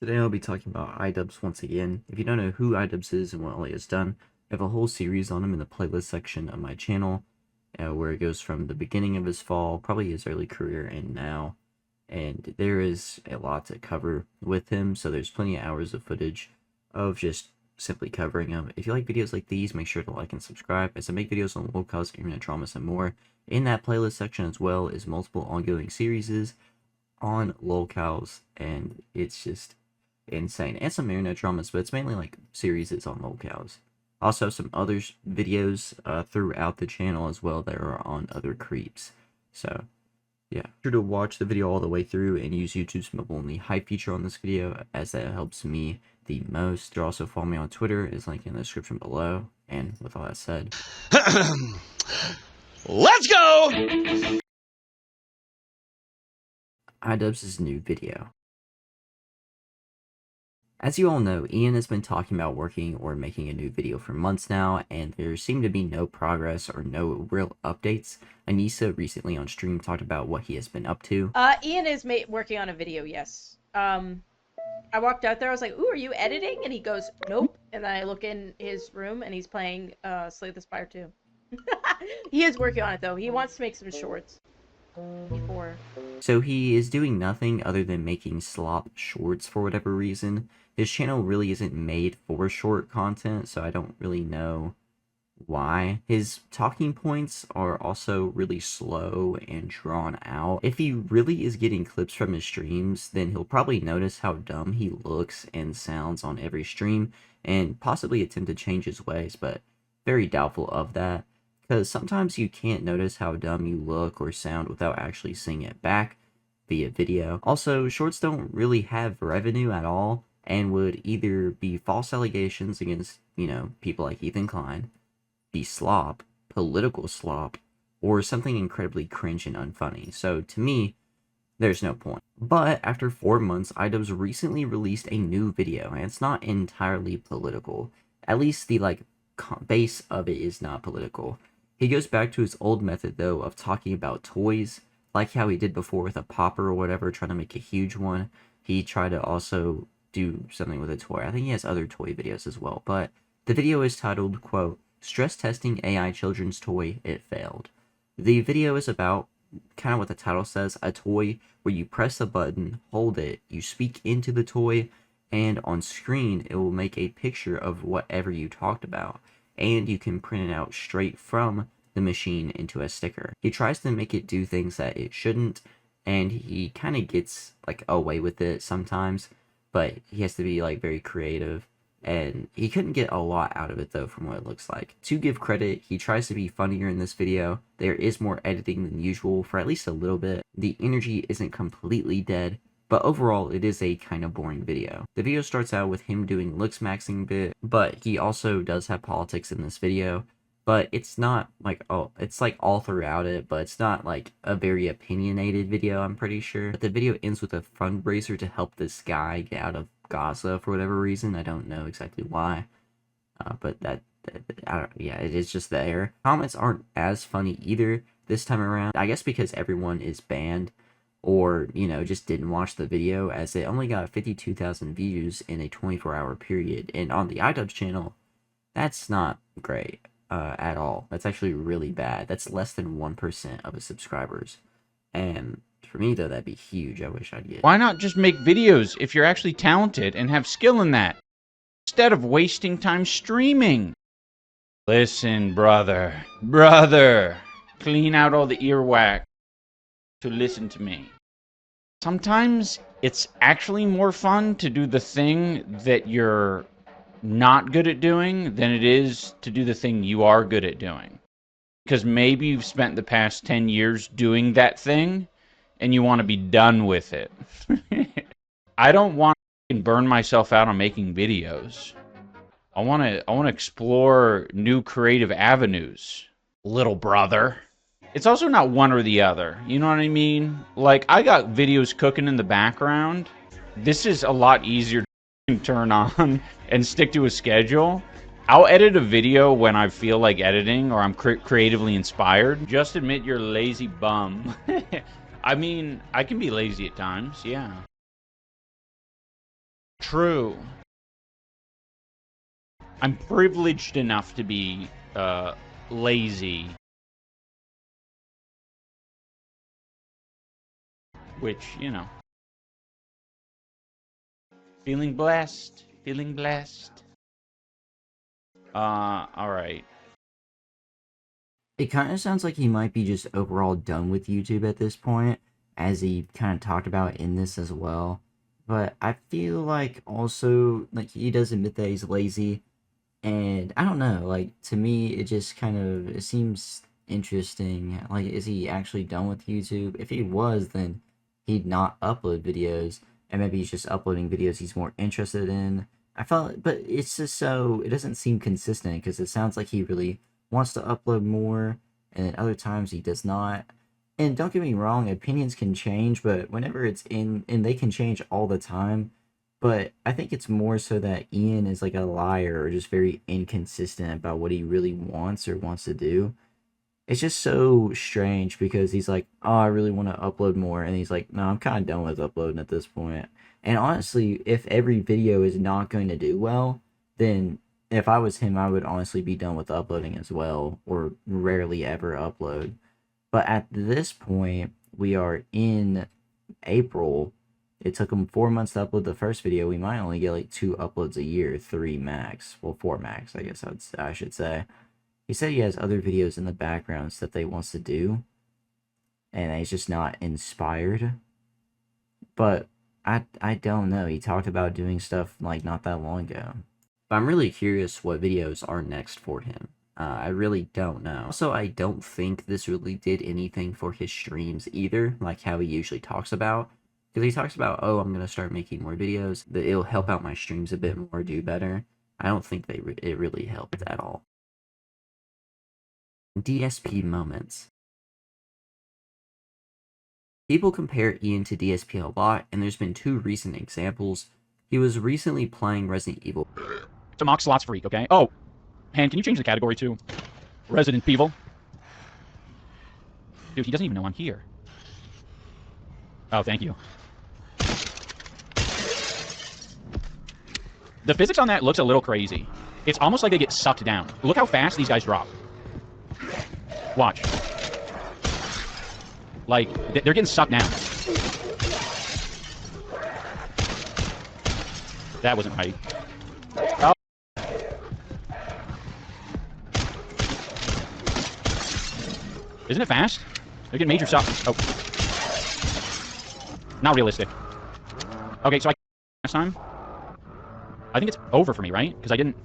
Today I'll be talking about iDubbbz once again. If you don't know who iDubbbz is and what all he has done, I have a whole series on him in the playlist section of my channel, where it goes from the beginning of his fall, probably his early career, and now. And there is a lot to cover with him, so there's plenty of hours of footage of just simply covering him. If you like videos like these, make sure to like and subscribe, as I make videos on locals, internet traumas, and more. In that playlist section as well is multiple ongoing series on locals, and it's just insane, and some internet dramas, but it's mainly like series on locales. Also some other videos throughout the channel as well that are on other creeps. So yeah, be sure to watch the video all the way through and use YouTube's mobile only hype feature on this video, as that helps me the most. You also follow me on Twitter, is linked in the description below. And with all that said, let's go! iDubbbz's new video. As you all know, Ian has been talking about working or making a new video for months now, and there seem to be no progress or no real updates. Anisa recently on stream talked about what he has been up to. Ian is working on a video, yes. I walked out there, I was like, ooh, are you editing? And he goes, nope. And then I look in his room, and he's playing Slay the Spire 2. He is working on it, though. He wants to make some shorts. Before. So he is doing nothing other than making slop shorts for whatever reason. His channel really isn't made for short content, so I don't really know why. His talking points are also really slow and drawn out. If he really is getting clips from his streams, then he'll probably notice how dumb he looks and sounds on every stream, and possibly attempt to change his ways, but very doubtful of that. Because sometimes you can't notice how dumb you look or sound without actually seeing it back via video. Also, shorts don't really have revenue at all, and would either be false allegations against, people like Ethan Klein, be slop, political slop, or something incredibly cringe and unfunny. So to me, there's no point. But after 4 months, iDubbbz recently released a new video, and it's not entirely political. At least the base of it is not political. He goes back to his old method, though, of talking about toys, like how he did before with a popper or whatever, trying to make a huge one. He tried to also do something with a toy. I think he has other toy videos as well, but the video is titled, quote, "Stress Testing AI Children's Toy, It Failed." The video is about, kind of what the title says, a toy where you press a button, hold it, you speak into the toy, and on screen it will make a picture of whatever you talked about, and you can print it out straight from the machine into a sticker. He tries to make it do things that it shouldn't, and he kind of gets away with it sometimes, but he has to be very creative, and he couldn't get a lot out of it though from what it looks like. To give credit, he tries to be funnier in this video. There is more editing than usual for at least a little bit. The energy isn't completely dead, but overall it is a kind of boring video. The video starts out with him doing looks maxing bit, but he also does have politics in this video. But it's not it's all throughout it, but it's not a very opinionated video, I'm pretty sure. But the video ends with a fundraiser to help this guy get out of Gaza for whatever reason. I don't know exactly why, but yeah, it is just there. Comments aren't as funny either this time around. I guess because everyone is banned, or just didn't watch the video, as it only got 52,000 views in a 24-hour period, and on the iDubbbz channel, that's not great. At all. That's actually really bad. That's less than 1% of his subscribers. And for me, though, that'd be huge. I wish I'd get. Why not just make videos if you're actually talented and have skill in that, instead of wasting time streaming? Listen, brother, clean out all the earwax to listen to me. Sometimes it's actually more fun to do the thing that you're not good at doing than it is to do the thing you are good at doing. Because maybe you've spent the past 10 years doing that thing and you want to be done with it. I don't want to burn myself out on making videos. I want to explore new creative avenues, little brother. It's also not one or the other, you know what I mean? I got videos cooking in the background. This is a lot easier to turn on and stick to a schedule. I'll edit a video when I feel like editing or I'm creatively inspired. Just admit you're a lazy bum. I mean, I can be lazy at times, yeah. true. I'm privileged enough to be lazy. Which, you know. Feeling blessed. Feeling blessed. Alright. It kind of sounds like he might be just overall done with YouTube at this point, as he kind of talked about in this as well. But I feel like also, like, he does admit that he's lazy, and I don't know, like, to me, it just kind of, it seems interesting. Like, is he actually done with YouTube? If he was, then he'd not upload videos, and maybe he's just uploading videos he's more interested in. I felt, but it's just so, it doesn't seem consistent, because it sounds like he really wants to upload more, and then other times he does not. And don't get me wrong, opinions can change, but whenever it's in, and they can change all the time, but I think it's more so that Ian is like a liar or just very inconsistent about what he really wants or wants to do. It's just so strange because he's like, oh, I really want to upload more, and he's like, no, I'm kind of done with uploading at this point. And honestly, if every video is not going to do well, then if I was him, I would honestly be done with uploading as well, or rarely ever upload. But at this point, we are in April. It took him 4 months to upload the first video. We might only get like 2 uploads a year, 3 max. Well, 4 max, I guess I should say. He said he has other videos in the background stuff that he wants to do, and he's just not inspired. But I don't know. He talked about doing stuff like not that long ago. But I'm really curious what videos are next for him. I really don't know. Also, I don't think this really did anything for his streams either, like how he usually talks about. Because he talks about, oh, I'm going to start making more videos, that it'll help out my streams a bit more, do better. I don't think it really helped at all. DSP Moments. People compare Ian to DSP a lot, and there's been 2 recent examples. He was recently playing Resident Evil. It's a mock slots freak, okay? Oh, Han, can you change the category to Resident Evil? Dude, he doesn't even know I'm here. Oh, thank you. The physics on that looks a little crazy. It's almost like they get sucked down. Look how fast these guys drop. Watch. Like, they're getting sucked down. That wasn't right. Oh. Isn't it fast? They're getting major suck. Oh. Not realistic. Okay, so last time. I think it's over for me, right? Because I don't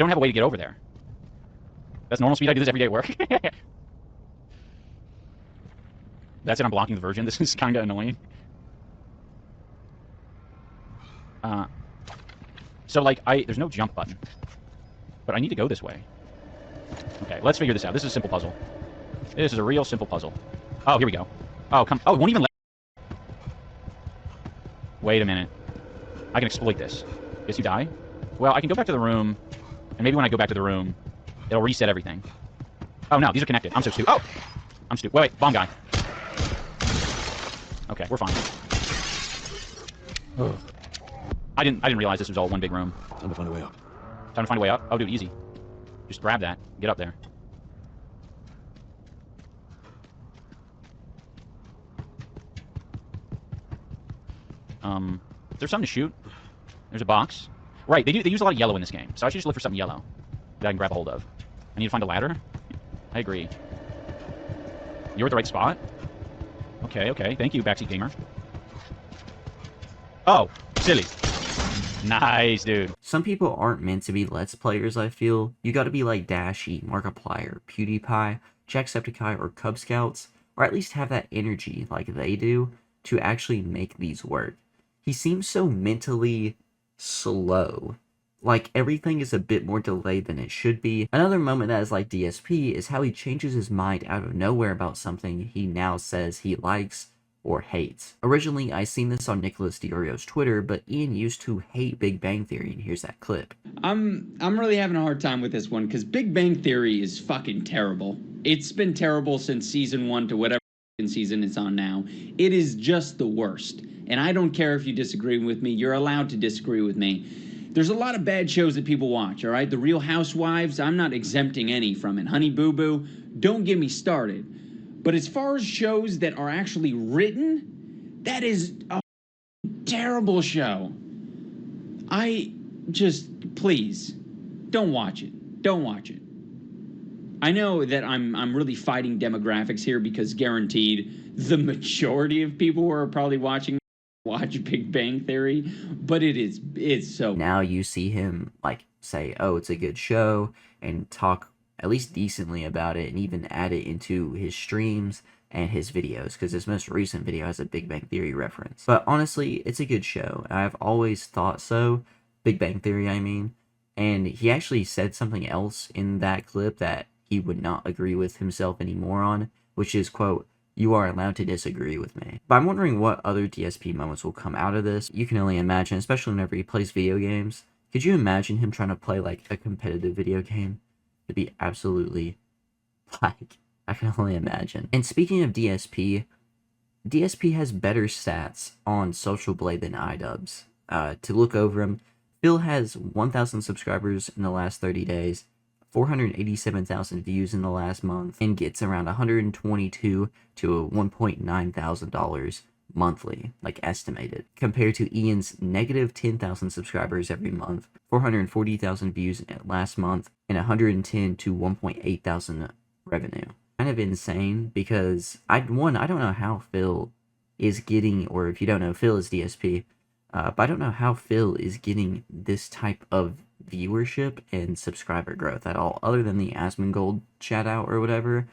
have a way to get over there. That's normal speed. I do this every day at work. That's it. I'm blocking the Virgin. This is kind of annoying. So like there's no jump button, but I need to go this way. Okay, let's figure this out. This is a simple puzzle. This is a real simple puzzle. Oh, here we go. Oh, come. Oh, it won't even let. Wait a minute. I can exploit this. Guess you die? Well, I can go back to the room, and maybe when I go back to the room, it'll reset everything. Oh no, these are connected. I'm so stupid. Oh! I'm stupid. Wait, bomb guy. Okay, we're fine. Ugh. I didn't realize this was all one big room. Time to find a way up. Time to find a way up? Oh, dude, easy. Just grab that. Get up there. There's something to shoot. There's a box. Right, they use a lot of yellow in this game, so I should just look for something yellow that I can grab a hold of. I need to find a ladder? I agree. You're at the right spot? Okay, okay. Thank you, Backseat Gamer. Oh, silly. Nice, dude. Some people aren't meant to be Let's Players, I feel. You gotta be like Dashy, Markiplier, PewDiePie, Jacksepticeye, or Cub Scouts, or at least have that energy like they do to actually make these work. He seems so mentally slow. Like, everything is a bit more delayed than it should be. Another moment that is like DSP is how he changes his mind out of nowhere about something he now says he likes or hates. Originally, I seen this on Nicholas Diorio's Twitter, but Ian used to hate Big Bang Theory, and here's that clip. I'm really having a hard time with this one, because Big Bang Theory is fucking terrible. It's been terrible since season 1 to whatever season it's on now. It is just the worst. And I don't care if you disagree with me. You're allowed to disagree with me. There's a lot of bad shows that people watch, all right? The Real Housewives, I'm not exempting any from it. Honey Boo Boo, don't get me started. But as far as shows that are actually written, that is a terrible show. Please, don't watch it. Don't watch it. I know that I'm really fighting demographics here because guaranteed the majority of people who are probably watch Big Bang Theory, but it's so... Now you see him, like, say, oh, it's a good show, and talk at least decently about it, and even add it into his streams and his videos, because his most recent video has a Big Bang Theory reference. But honestly, it's a good show. I've always thought so. Big Bang Theory, I mean. And he actually said something else in that clip that he would not agree with himself anymore on, which is, quote, "You are allowed to disagree with me." But I'm wondering what other DSP moments will come out of this. You can only imagine, especially whenever he plays video games. Could you imagine him trying to play, like, a competitive video game? It'd be absolutely, like, I can only imagine. And speaking of DSP has better stats on Social Blade than iDubbbz. To look over him, Phil has 1,000 subscribers in the last 30 days, 487,000 views in the last month, and gets around $122 to $1.9 thousand monthly, like estimated, compared to Ian's negative 10,000 subscribers every month, 440,000 views last month, and 110 to 1.8 thousand revenue. Kind of insane, because I don't know how Phil is getting, or if you don't know, Phil is DSP, but I don't know how Phil is getting this type of viewership and subscriber growth at all, other than the Asmongold shout out or whatever.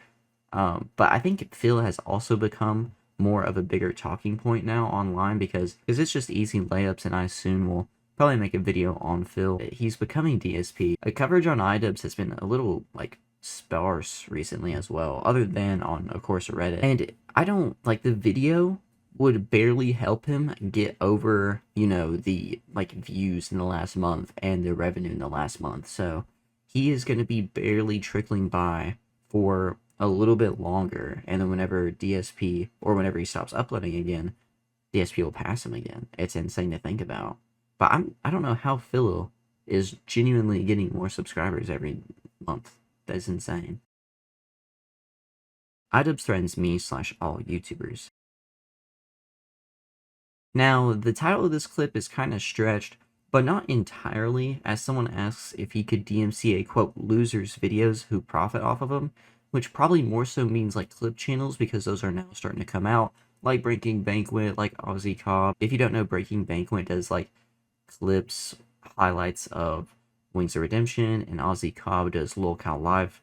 But I think Phil has also become more of a bigger talking point now online because it's just easy layups, and I soon will probably make a video on Phil. He's becoming DSP. Coverage on iDubbbz has been a little, like, sparse recently as well, other than on, of course, Reddit. And I don't, like, the video would barely help him get over, you know, the, like, views in the last month and the revenue in the last month. So he is going to be barely trickling by for a little bit longer, and then whenever DSP, or whenever he stops uploading again, DSP will pass him again. It's insane to think about. But I don't know how Phil is genuinely getting more subscribers every month. That's insane. iDubbbz threatens me/all YouTubers. Now, the title of this clip is kind of stretched, but not entirely, as someone asks if he could DMC a, quote, losers videos who profit off of them, which probably more so means, like, clip channels, because those are now starting to come out, like Breaking Banquet, like Aussie Cobb. If you don't know, Breaking Banquet does, like, clips, highlights of Wings of Redemption, and Aussie Cobb does lolcow live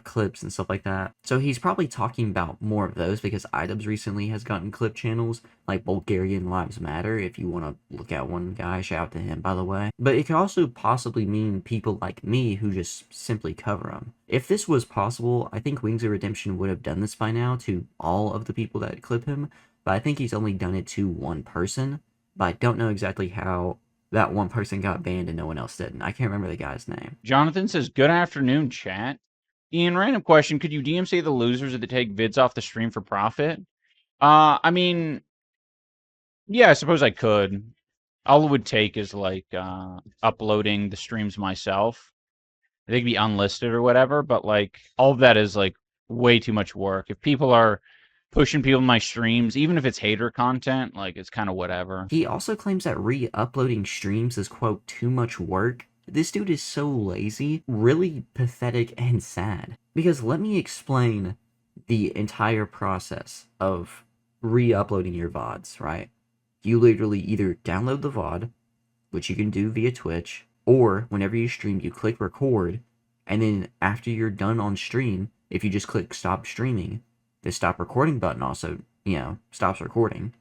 clips and stuff like that. So he's probably talking about more of those, because iDubbbz recently has gotten clip channels like Bulgarian Lives Matter. If you want to look at one guy, shout out to him, by the way. But it could also possibly mean people like me who just simply cover them. If this was possible, I think Wings of Redemption would have done this by now to all of the people that clip him, but I think he's only done it to one person. But I don't know exactly how that one person got banned and no one else didn't. I can't remember the guy's name. Jonathan says, good afternoon, chat. Ian, random question. Could you DMC the losers that take vids off the stream for profit? I mean, yeah, I suppose I could. All it would take is, like, uploading the streams myself. They could be unlisted or whatever, but, like, all of that is, like, way too much work. If people are pushing people in my streams, even if it's hater content, like, it's kind of whatever. He also claims that re-uploading streams is, quote, too much work. This dude is so lazy, really pathetic and sad. Because let me explain the entire process of re-uploading your VODs, right? You literally either download the VOD, which you can do via Twitch, or whenever you stream, you click record, and then after you're done on stream, if you just click stop streaming, the stop recording button also, you know, stops recording,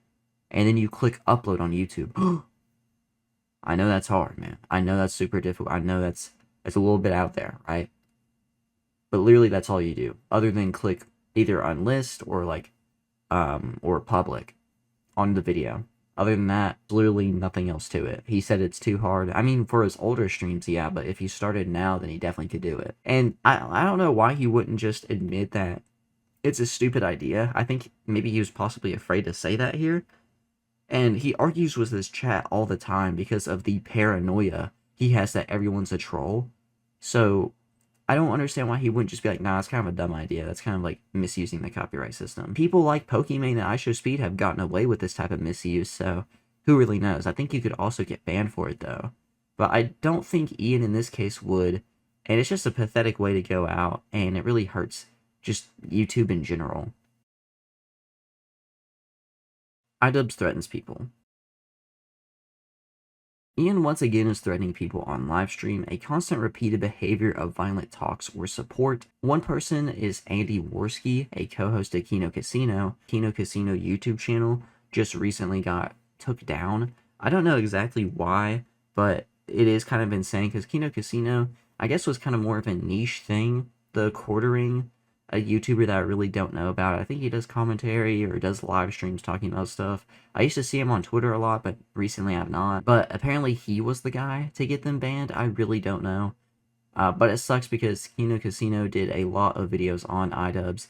and then you click upload on YouTube. I know that's hard, man. I know that's super difficult. I know that's a little bit out there, right? But literally that's all you do, other than click either unlist or, like, or public on the video. Other than that, literally nothing else to it. He said it's too hard. I mean, for his older streams, yeah, but if he started now, then he definitely could do it. And I don't know why he wouldn't just admit that it's a stupid idea. I think maybe he was possibly afraid to say that here. And he argues with his chat all the time because of the paranoia he has that everyone's a troll. So I don't understand why he wouldn't just be like, nah, it's kind of a dumb idea. That's kind of like misusing the copyright system. People like Pokimane and iShowSpeed have gotten away with this type of misuse, so who really knows? I think you could also get banned for it, though. But I don't think Ian in this case would, and it's just a pathetic way to go out, and it really hurts just YouTube in general. iDubbbz threatens people. Ian once again is threatening people on livestream, a constant repeated behavior of violent talks or support. One person is Andy Worski, a co-host at Kino Casino. Kino Casino YouTube channel just recently got took down. I don't know exactly why, but it is kind of insane because Kino Casino, I guess, was kind of more of a niche thing. The Quartering, a YouTuber that I really don't know about. I think he does commentary or does live streams talking about stuff. I used to see him on Twitter a lot, but recently I've not. But apparently he was the guy to get them banned. I really don't know. But it sucks because Kino Casino did a lot of videos on iDubbbz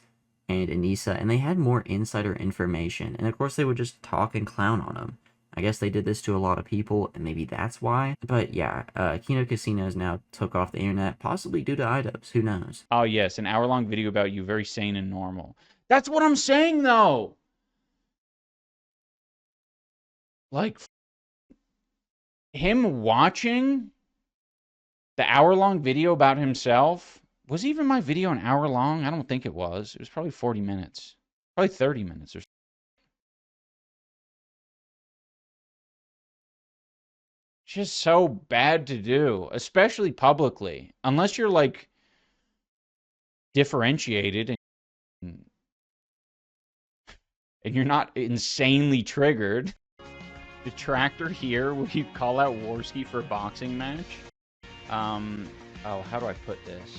and Anisa, and they had more insider information. And of course they would just talk and clown on him. I guess they did this to a lot of people, and maybe that's why. But yeah, Kino Casinos now took off the internet, possibly due to iDubbbz. Who knows? Oh, yes, an hour-long video about you, very sane and normal. That's what I'm saying, though! Like, him watching the hour-long video about himself... Was even my video an hour long? I don't think it was. It was probably 40 minutes. Probably 30 minutes or so. Just so bad to do, especially publicly. Unless you're, like, differentiated and you're not insanely triggered. Detractor here, will you call out Worski for a boxing match? Oh, how do I put this?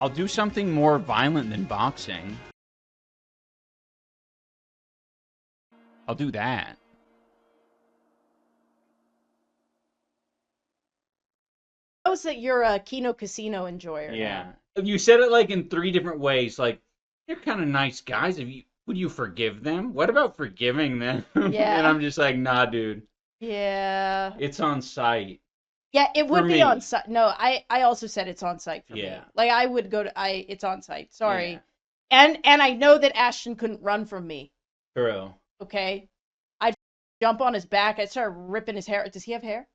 I'll do something more violent than boxing. I'll do that. Knows that you're a Kino Casino enjoyer. Yeah. You said it like in 3 different ways. Like, they're kind of nice guys. Would you forgive them? What about forgiving them? Yeah. And I'm just like, nah, dude. Yeah. It's on site. Yeah, it would For be me. on site. No, I also said it's on site for me. Yeah. Like I would go to it's on site. Sorry. Yeah. And I know that Ashton couldn't run from me. True. Okay. I'd jump on his back. I'd start ripping his hair. Does he have hair?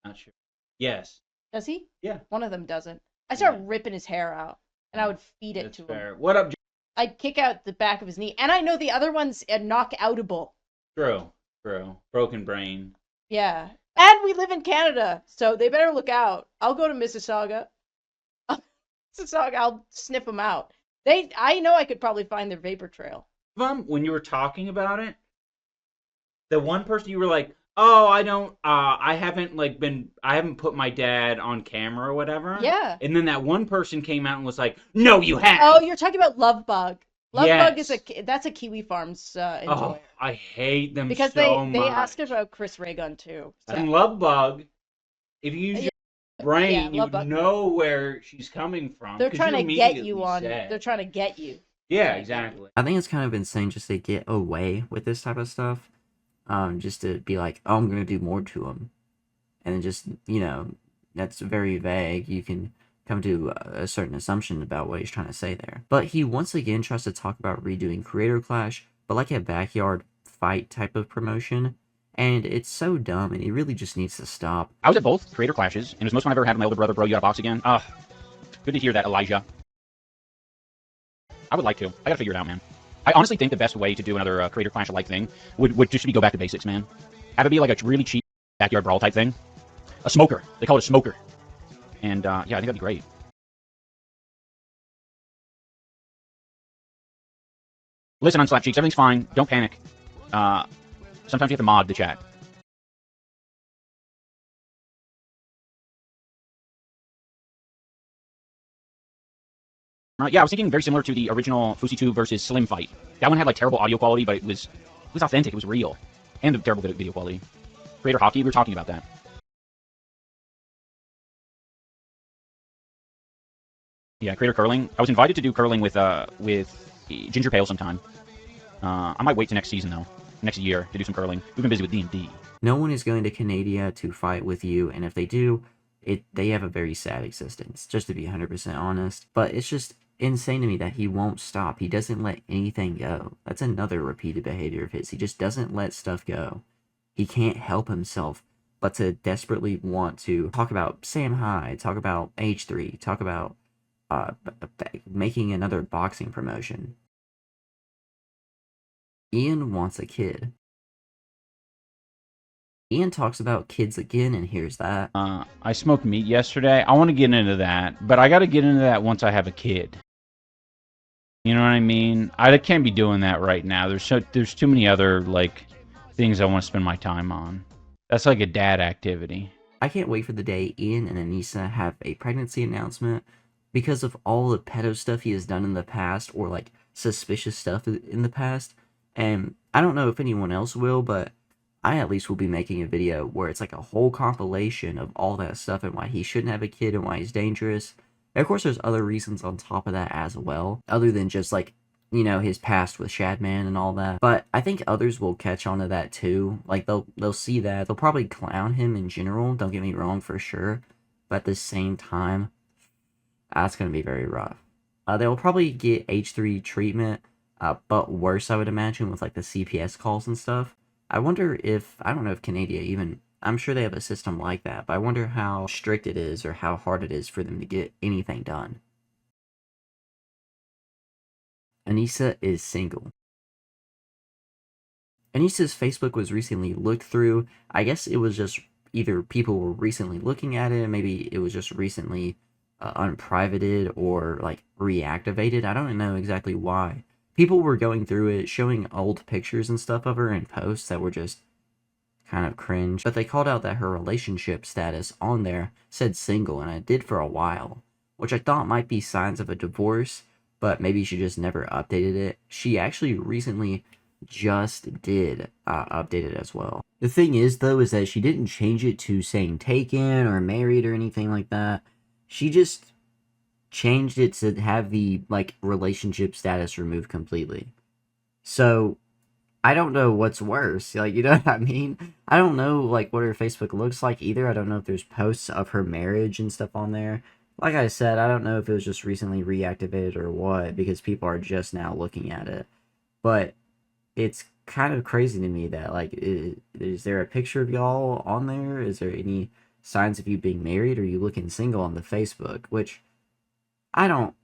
Not sure. Yes. Does he? Yeah. One of them doesn't. I start Yeah. ripping his hair out, and I would feed it That's to fair. him. What up, I'd kick out the back of his knee, and I know the other one's knockoutable. True. Broken brain. Yeah. And we live in Canada, so they better look out. I'll go to Mississauga. I'll sniff them out. I know I could probably find their vapor trail. When you were talking about it, the one person you were like, oh, I haven't put my dad on camera or whatever. Yeah. And then that one person came out and was like, no, you have. Oh, you're talking about Lovebug. Lovebug Yes. that's a Kiwi Farms enjoyer. Oh, I hate them Because so much. they asked about Chris Raygun too. So. And Lovebug, if you use your brain, you Lovebug. would know where she's coming from. They're 'cause trying to you get you immediately on. said. They're trying to get you. Yeah, exactly. I think it's kind of insane just to get away with this type of stuff. Just to be like, oh, I'm going to do more to him. And then just, that's very vague. You can come to a certain assumption about what he's trying to say there. But he once again tries to talk about redoing Creator Clash, but like a backyard fight type of promotion. And it's so dumb, and he really just needs to stop. I was at both Creator Clashes, and it was the most fun I've ever had with my older brother. Bro, you got a box again? Good to hear that, Elijah. I would like to. I gotta figure it out, man. I honestly think the best way to do another Creator Clash-like thing would just be go back to basics, man. Have it be like a really cheap backyard brawl type thing. A smoker. They call it a smoker. And, yeah, I think that'd be great. Listen, Unslapped Cheeks, everything's fine. Don't panic. Sometimes you have to mod the chat. Yeah, I was thinking very similar to the original Fusi2 versus Slim fight. That one had like terrible audio quality, but it was authentic, it was real. And the terrible video quality. Creator Hockey, we were talking about that. Yeah, creator curling. I was invited to do curling with Ginger Pale sometime. I might wait to next season though, next year to do some curling. We've been busy with D&D. No one is going to Canada to fight with you, and if they do, they have a very sad existence, just to be 100% honest. But it's just insane to me that he won't stop. He doesn't let anything go. That's another repeated behavior of his. He just doesn't let stuff go. He can't help himself but to desperately want to talk about Sam Hyde, talk about H3, talk about making another boxing promotion. Ian wants a kid. Ian talks about kids again, and here's that. I smoked meat yesterday. I want to get into that, but I got to get into that once I have a kid. You know what I mean? I can't be doing that right now. There's too many other like things I want to spend my time on. That's like a dad activity. I can't wait for the day Ian and Anisa have a pregnancy announcement because of all the pedo stuff he has done in the past, or like suspicious stuff in the past. And I don't know if anyone else will, but I at least will be making a video where it's like a whole compilation of all that stuff and why he shouldn't have a kid and why he's dangerous. And of course, there's other reasons on top of that as well, other than just like, you know, his past with Shadman and all that. But I think others will catch on to that too. Like they'll see that. They'll probably clown him in general, don't get me wrong, for sure. But at the same time, that's going to be very rough. They'll probably get H3 treatment, but worse, I would imagine, with like the CPS calls and stuff. I wonder if, I don't know if Canada even, I'm sure they have a system like that, but I wonder how strict it is or how hard it is for them to get anything done. Anisa is single. Anisa's Facebook was recently looked through. I guess it was just either people were recently looking at it, maybe it was just recently unprivated or like reactivated. I don't know exactly why. People were going through it, showing old pictures and stuff of her in posts that were just kind of cringe. But they called out that her relationship status on there said single, and it did for a while, which I thought might be signs of a divorce, but maybe she just never updated it. She actually recently just did update it as well. The thing is, though, is that she didn't change it to saying taken or married or anything like that. She just changed it to have the like relationship status removed completely. So I don't know what's worse, like, you know what I mean? I don't know like what her Facebook looks like either. I don't know if there's posts of her marriage and stuff on there. Like I said, I don't know if it was just recently reactivated or what, because people are just now looking at it. But it's kind of crazy to me that like is there a picture of y'all on there? Is there any signs of you being married? Or are you looking single on the Facebook? Which I don't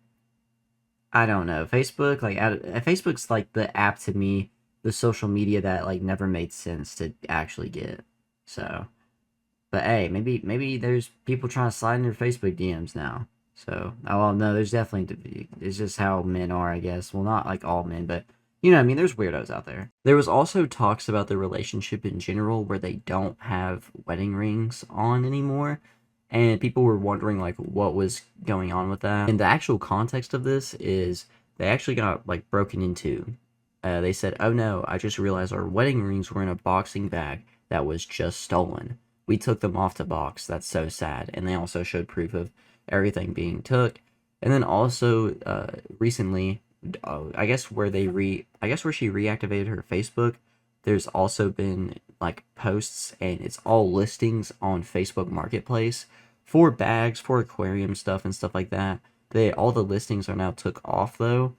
know. Facebook, like, Facebook's like the app to me, the social media that like never made sense to actually get. So, but hey, maybe there's people trying to slide in their Facebook DMs now. So, oh no, there's definitely, it's just how men are, I guess. Well, not like all men, but you know what I mean, there's weirdos out there. There was also talks about the relationship in general where they don't have wedding rings on anymore. And people were wondering, like, what was going on with that. And the actual context of this is they actually got, like, broken into. They said, oh no, I just realized our wedding rings were in a boxing bag that was just stolen. We took them off the box. That's so sad. And they also showed proof of everything being took. And then also, recently, I guess where she reactivated her Facebook, there's also been, like, posts, and it's all listings on Facebook Marketplace for bags, for aquarium stuff and stuff like that. All the listings are now took off, though.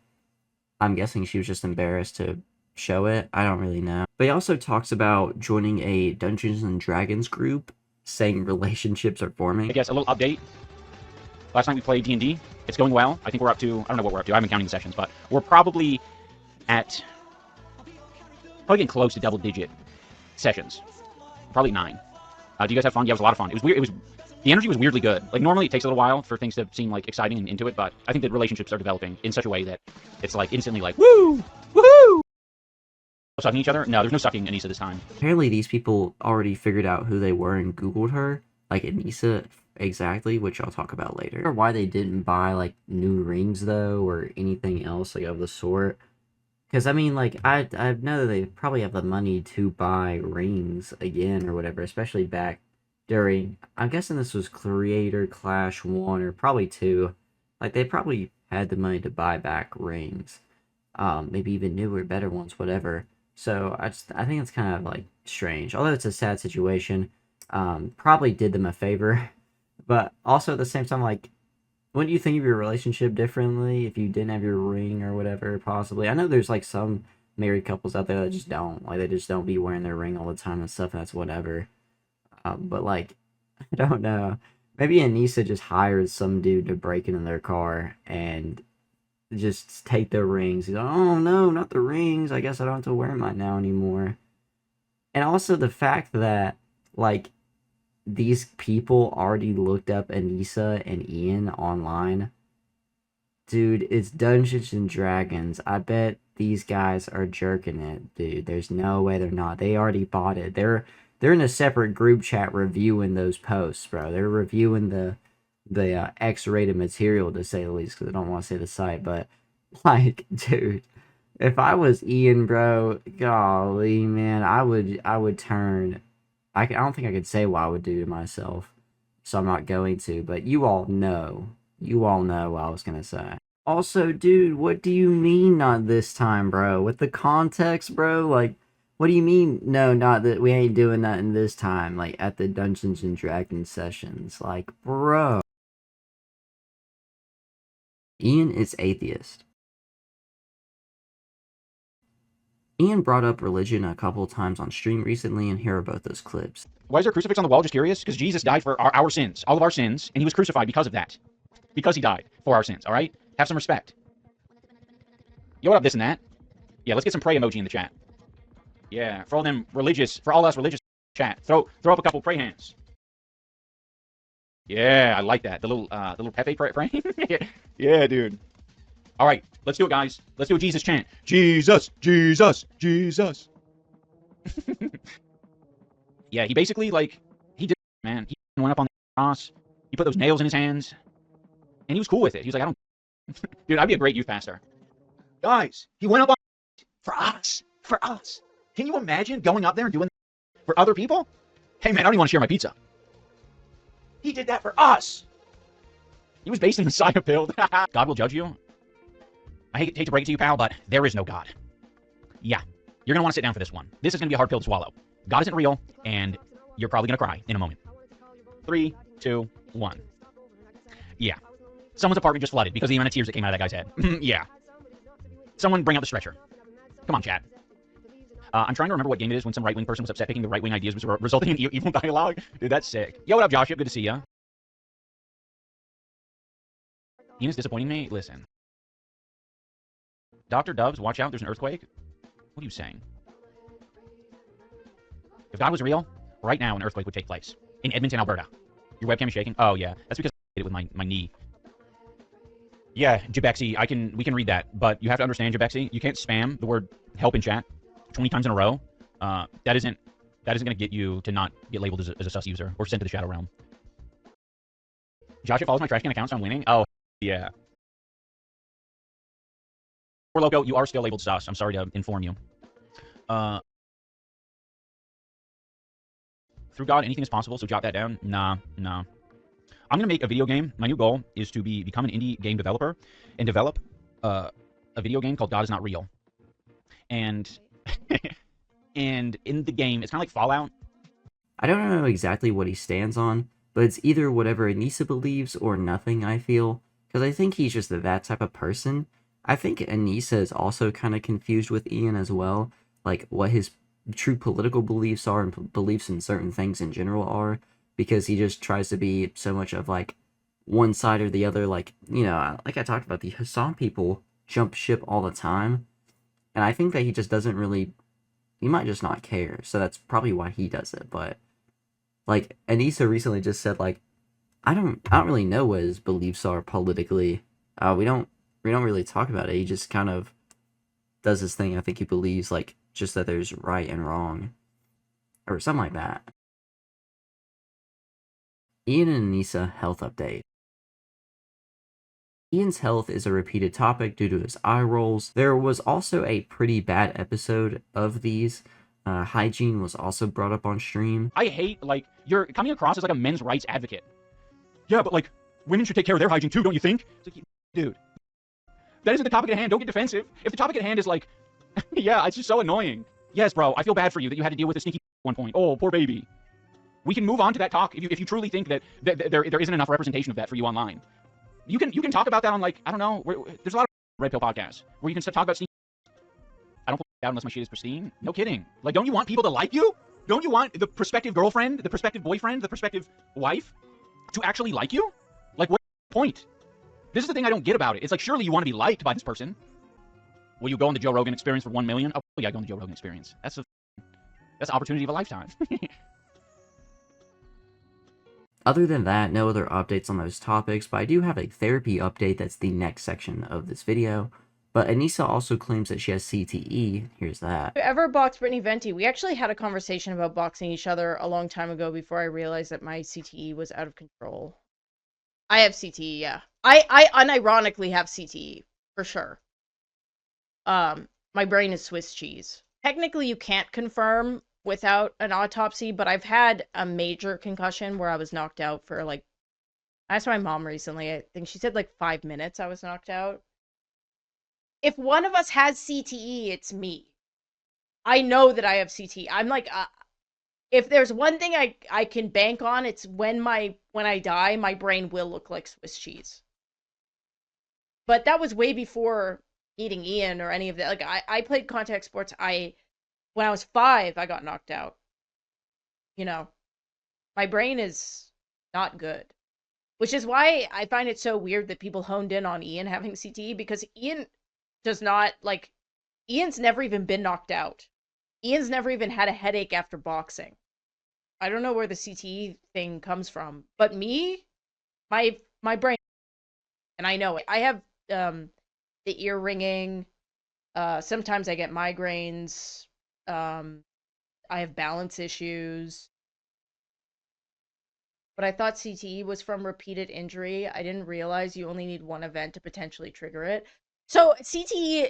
I'm guessing she was just embarrassed to show it. I don't really know. But he also talks about joining a Dungeons and Dragons group, saying relationships are forming. I guess a little update. Last night we played D&D. It's going well. I think we're up to, I don't know what we're up to. I haven't counting the sessions, but we're probably getting close to double-digit sessions. Probably 9. Do you guys have fun? Yeah, it was a lot of fun. It was weird. The energy was weirdly good. Like, normally it takes a little while for things to seem, like, exciting and into it, but I think that relationships are developing in such a way that it's, like, instantly like, woo! Woohoo! Sucking each other? No, there's no sucking Anisa this time. Apparently these people already figured out who they were and Googled her, like Anisa exactly, which I'll talk about later. Or why they didn't buy, like, new rings, though, or anything else, like, of the sort. Because, I mean, like, I know that they probably have the money to buy rings again or whatever, especially back during, I'm guessing this was Creator Clash 1 or probably 2, Like, they probably had the money to buy back rings, maybe even newer, better ones, whatever. So I think it's kind of like strange. Although it's a sad situation, probably did them a favor, but also at the same time, like, wouldn't you think of your relationship differently if you didn't have your ring or whatever? Possibly. I know there's like some married couples out there that just don't, like, they just don't be wearing their ring all the time and stuff. And that's whatever. But like, I don't know. Maybe Anisa just hired some dude to break into their car and just take their rings. He's like, oh no, not the rings. I guess I don't have to wear mine now anymore. And also the fact that, like, these people already looked up Anisa and Ian online. Dude, it's Dungeons and Dragons. I bet these guys are jerking it, dude. There's no way they're not. They already bought it. They're in a separate group chat reviewing those posts, bro. They're reviewing the X-rated material, to say the least, because I don't want to say the site, but like, dude, if I was Ian, bro, golly, man, I would turn. I don't think I could say what I would do to myself, so I'm not going to. But you all know what I was gonna say. Also, dude, what do you mean not this time, bro? With the context, bro, like, what do you mean? No, not that we ain't doing nothing this time. Like at the Dungeons and Dragons sessions, like, bro. Ian is atheist. Ian brought up religion a couple times on stream recently, and here are both those clips. Why is there a crucifix on the wall? Just curious. Because Jesus died for our sins, all of our sins, and he was crucified because of that. Because he died for our sins, all right? Have some respect. Yo, what up, this and that? Yeah, let's get some pray emoji in the chat. Yeah, for all us religious chat. Throw up a couple pray hands. Yeah, I like that. The little Pepe praying. Yeah, dude. All right, let's do it, guys. Let's do a Jesus chant. Jesus, Jesus, Jesus. Yeah, he basically, like, he did, man. He went up on the cross. He put those nails in his hands. And he was cool with it. He was like, I don't... Dude, I'd be a great youth pastor. Guys, he went up on... For us. For us. Can you imagine going up there and doing that for other people? Hey, man, I don't even want to share my pizza. He did that for us. He was based in Messiah build. God will judge you. I hate to break it to you, pal, but there is no God. Yeah, you're going to want to sit down for this one. This is going to be a hard pill to swallow. God isn't real, and you're probably going to cry in a moment. 3, 2, 1. Yeah. Someone's apartment just flooded because of the amount of tears that came out of that guy's head. Yeah. Someone bring out the stretcher. Come on, chat. I'm trying to remember what game it is when some right-wing person was upset picking the right-wing ideas, which were resulting in evil dialogue. Dude, that's sick. Yo, what up, Joshua? Good to see ya. Ian is disappointing me? Listen. DarkSydePhil, watch out, there's an earthquake. What are you saying? If God was real, right now an earthquake would take place. In Edmonton, Alberta. Your webcam is shaking? Oh, yeah. That's because I did it with my knee. Yeah, DarkSydePhil, we can read that, but you have to understand, DarkSydePhil, you can't spam the word help in chat 20 times in a row. That isn't going to get you to not get labeled as a sus user or sent to the Shadow Realm. Joshua follows my trash can account, so I'm winning? Oh, yeah. Or Loco, you are still labeled sus. I'm sorry to inform you. Through God, anything is possible, so jot that down. Nah. I'm going to make a video game. My new goal is to become an indie game developer and develop a video game called God Is Not Real. And and in the game, it's kind of like Fallout. I don't know exactly what he stands on, but it's either whatever Anisa believes or nothing, I feel. Because I think he's just that type of person. I think Anisa is also kind of confused with Ian as well. Like, what his true political beliefs are and beliefs in certain things in general are. Because he just tries to be so much of, like, one side or the other. Like, you know, like I talked about, the Hassan people jump ship all the time. And I think that he just doesn't really... He might just not care. So that's probably why he does it. But, like, Anisa recently just said, like, I don't really know what his beliefs are politically. We don't really talk about it. He just kind of does his thing. I think he believes, like, just that there's right and wrong. Or something like that. Ian and Anisa health update. Ian's health is a repeated topic due to his eye rolls. There was also a pretty bad episode of these. Hygiene was also brought up on stream. I hate, like, you're coming across as like a men's rights advocate. Yeah, but like, women should take care of their hygiene too, don't you think? It's like, dude, that isn't the topic at hand. Don't get defensive. If the topic at hand is like, yeah, it's just so annoying. Yes, bro, I feel bad for you that you had to deal with a sneaky at one point. Oh, poor baby. We can move on to that talk if you truly think that there isn't enough representation of that for you online. You can talk about that on, like, I don't know. There's a lot of Red Pill podcasts where you can talk about sneaky. I don't out unless my shit is pristine. No kidding. Like, don't you want people to like you? Don't you want the prospective girlfriend, the prospective boyfriend, the prospective wife to actually like you? Like, what's the point? This is the thing I don't get about it. It's like, surely you want to be liked by this person. Will you go on the Joe Rogan Experience for 1 million? Oh, yeah, go on the Joe Rogan Experience. That's the opportunity of a lifetime. Other than that, no other updates on those topics, but I do have a therapy update that's the next section of this video. But Anisa also claims that she has CTE. Here's that. Ever boxed Brittany Venti? We actually had a conversation about boxing each other a long time ago before I realized that my CTE was out of control. I have CTE, yeah. I unironically have CTE, for sure. My brain is Swiss cheese. Technically, you can't confirm without an autopsy, but I've had a major concussion where I was knocked out for, like, I asked my mom recently. I think she said, like, 5 minutes I was knocked out. If one of us has CTE, it's me. I know that I have CTE. I'm like, if there's one thing I can bank on, it's when I die, my brain will look like Swiss cheese. But that was way before meeting Ian or any of that. Like, I played contact sports. When I was 5, I got knocked out. You know, my brain is not good. Which is why I find it so weird that people honed in on Ian having CTE, because Ian does not, like, Ian's never even been knocked out. Ian's never even had a headache after boxing. I don't know where the CTE thing comes from, but me, my brain, and I know it. I have the ear ringing. Sometimes I get migraines. I have balance issues. But I thought CTE was from repeated injury. I didn't realize you only need one event to potentially trigger it. So CTE,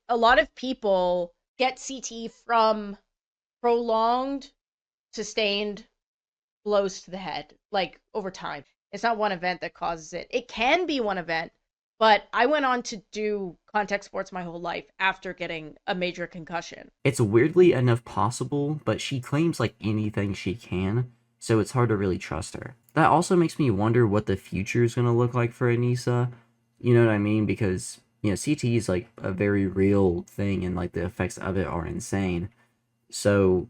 a lot of people get CTE from prolonged, sustained blows to the head, like, over time. It's not one event that causes it. It can be one event, but I went on to do contact sports my whole life after getting a major concussion. It's weirdly enough possible, but she claims like anything she can, so it's hard to really trust her. That also makes me wonder what the future is going to look like for Anisa. You know what I mean? Because, you know, CTE is like a very real thing, and like the effects of it are insane. So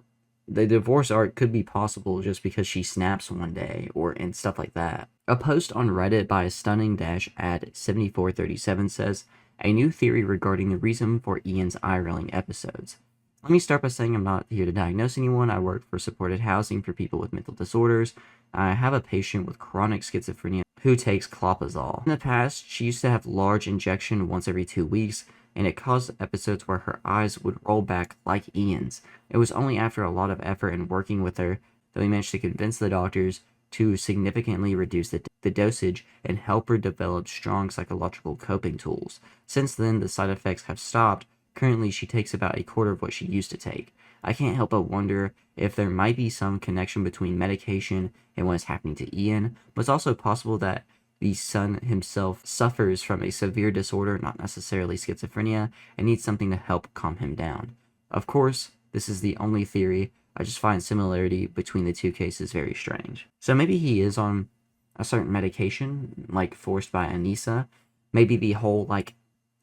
the divorce arc could be possible just because she snaps one day and stuff like that. A post on Reddit by stunning-ad7437 says, a new theory regarding the reason for Ian's eye-rolling episodes. Let me start by saying I'm not here to diagnose anyone. I work for supported housing for people with mental disorders. I have a patient with chronic schizophrenia who takes clopazole. In the past, she used to have large injection once every 2 weeks, and it caused episodes where her eyes would roll back like Ian's. It was only after a lot of effort and working with her that we managed to convince the doctors to significantly reduce the dosage and help her develop strong psychological coping tools. Since then, the side effects have stopped. Currently, she takes about a quarter of what she used to take. I can't help but wonder if there might be some connection between medication and what is happening to Ian, but it's also possible that the son himself suffers from a severe disorder, not necessarily schizophrenia, and needs something to help calm him down. Of course, this is the only theory. I just find similarity between the two cases very strange. So maybe he is on a certain medication, like forced by Anisa. Maybe the whole, like,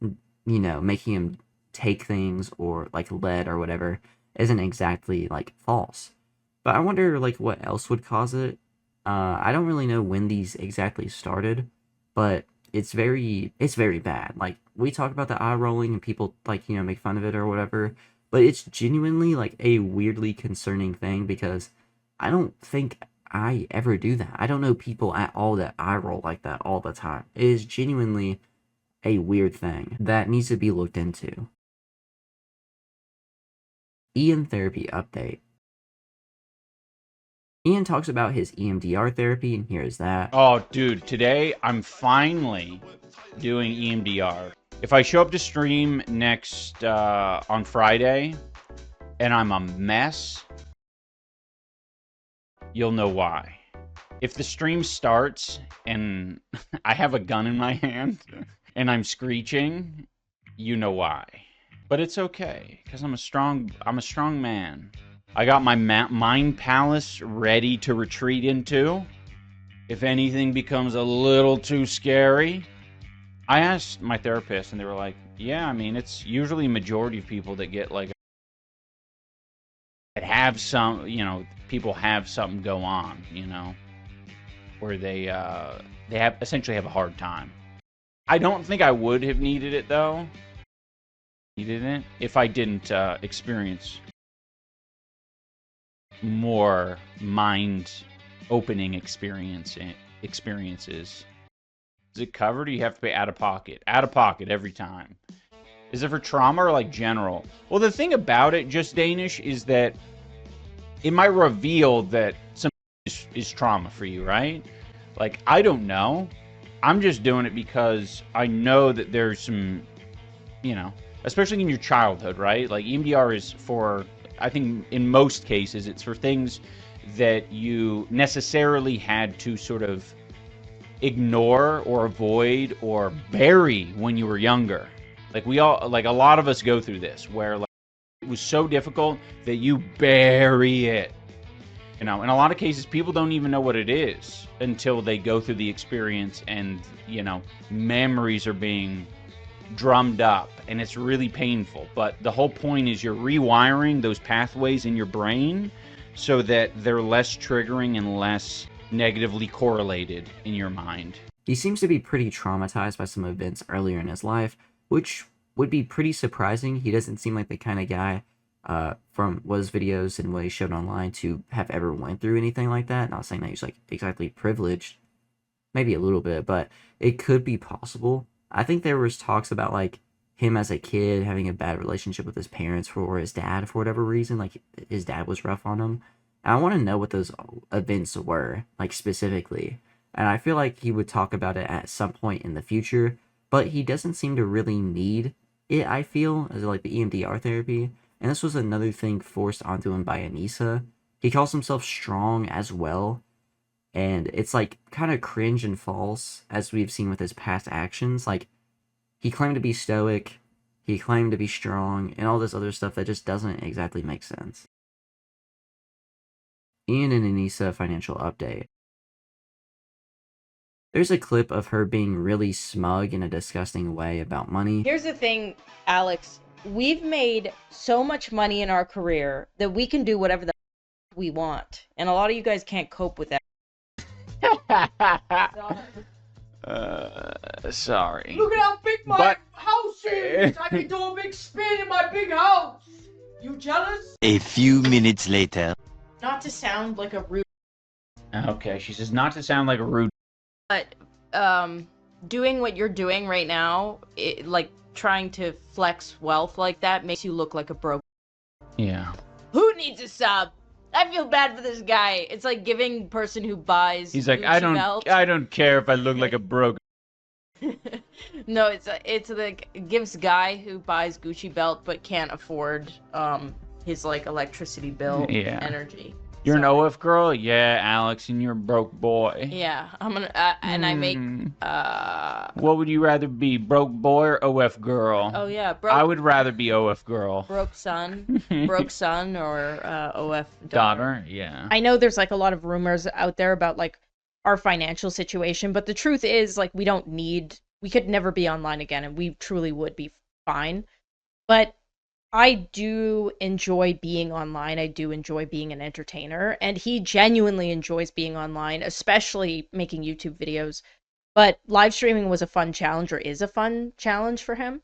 you know, making him take things or like lead or whatever isn't exactly like false. But I wonder like what else would cause it. I don't really know when these exactly started, but it's very bad. Like, we talk about the eye rolling and people, like, you know, make fun of it or whatever, but it's genuinely like a weirdly concerning thing, because I don't think I ever do that. I don't know people at all that eye roll like that all the time. It is genuinely a weird thing that needs to be looked into. Ian therapy update. Ian talks about his EMDR therapy, and here's that. Oh, dude, today I'm finally doing EMDR. If I show up to stream next on Friday and I'm a mess, you'll know why. If the stream starts and I have a gun in my hand and I'm screeching, you know why. But it's okay, because I'm a strong man. I got my mind palace ready to retreat into. If anything becomes a little too scary. I asked my therapist and they were like, yeah, I mean, it's usually a majority of people that get like, that have some, you know, people have something go on, you know, where they have essentially have a hard time. I don't think I would have needed it though. Needed it if I didn't experience more mind-opening experiences. Is it covered or you have to pay out of pocket? Out of pocket every time. Is it for trauma or like general? Well, the thing about it, just Danish, is that it might reveal that some is trauma for you, right? Like, I don't know. I'm just doing it because I know that there's some, you know, especially in your childhood, right? Like, EMDR is for, I think in most cases, it's for things that you necessarily had to sort of ignore or avoid or bury when you were younger. Like a lot of us go through this where like it was so difficult that you bury it. You know, in a lot of cases, people don't even know what it is until they go through the experience and, you know, memories are being drummed up and it's really painful. But the whole point is you're rewiring those pathways in your brain so that they're less triggering and less negatively correlated in your mind. He seems to be pretty traumatized by some events earlier in his life, which would be pretty surprising. He doesn't seem like the kind of guy from what his videos and what he showed online to have ever went through anything like that. Not saying that he's like exactly privileged, maybe a little bit, but it could be possible. I think there was talks about like him as a kid having a bad relationship with his parents or his dad for whatever reason. Like his dad was rough on him. And I want to know what those events were, like specifically. And I feel like he would talk about it at some point in the future, but he doesn't seem to really need it, I feel, as like the EMDR therapy. And this was another thing forced onto him by Anisa. He calls himself strong as well. And it's like kind of cringe and false, as we've seen with his past actions. Like, he claimed to be stoic, he claimed to be strong, and all this other stuff that just doesn't exactly make sense. Ian and Anisa Financial Update. There's a clip of her being really smug in a disgusting way about money. Here's the thing, Alex. We've made so much money in our career that we can do whatever the we want. And a lot of you guys can't cope with that. Sorry. Look at how big my house is! I can do a big spin in my big house! You jealous? A few minutes later. Not to sound like a rude, Okay, she says not to sound like a rude. but doing what you're doing right now, like trying to flex wealth like that makes you look like a broke. Yeah. Who needs a sub? I feel bad for this guy. It's like giving person who buys. He's like, Gucci I don't care if I look like a broke. No, it's like gives guy who buys Gucci belt but can't afford his like electricity bill Yeah. energy. You're an So, OF girl? Yeah, Alex, and you're a broke boy. yeah, I'm gonna and I make What would you rather be, broke boy or OF girl? oh yeah, I would rather be OF girl. broke son or OF Daughter, yeah. I know there's like a lot of rumors out there about like our financial situation, but the truth is like we could never be online again and we truly would be fine. But I do enjoy being online. I do enjoy being an entertainer, and he genuinely enjoys being online, especially making YouTube videos. But live streaming was a fun challenge, or is a fun challenge for him.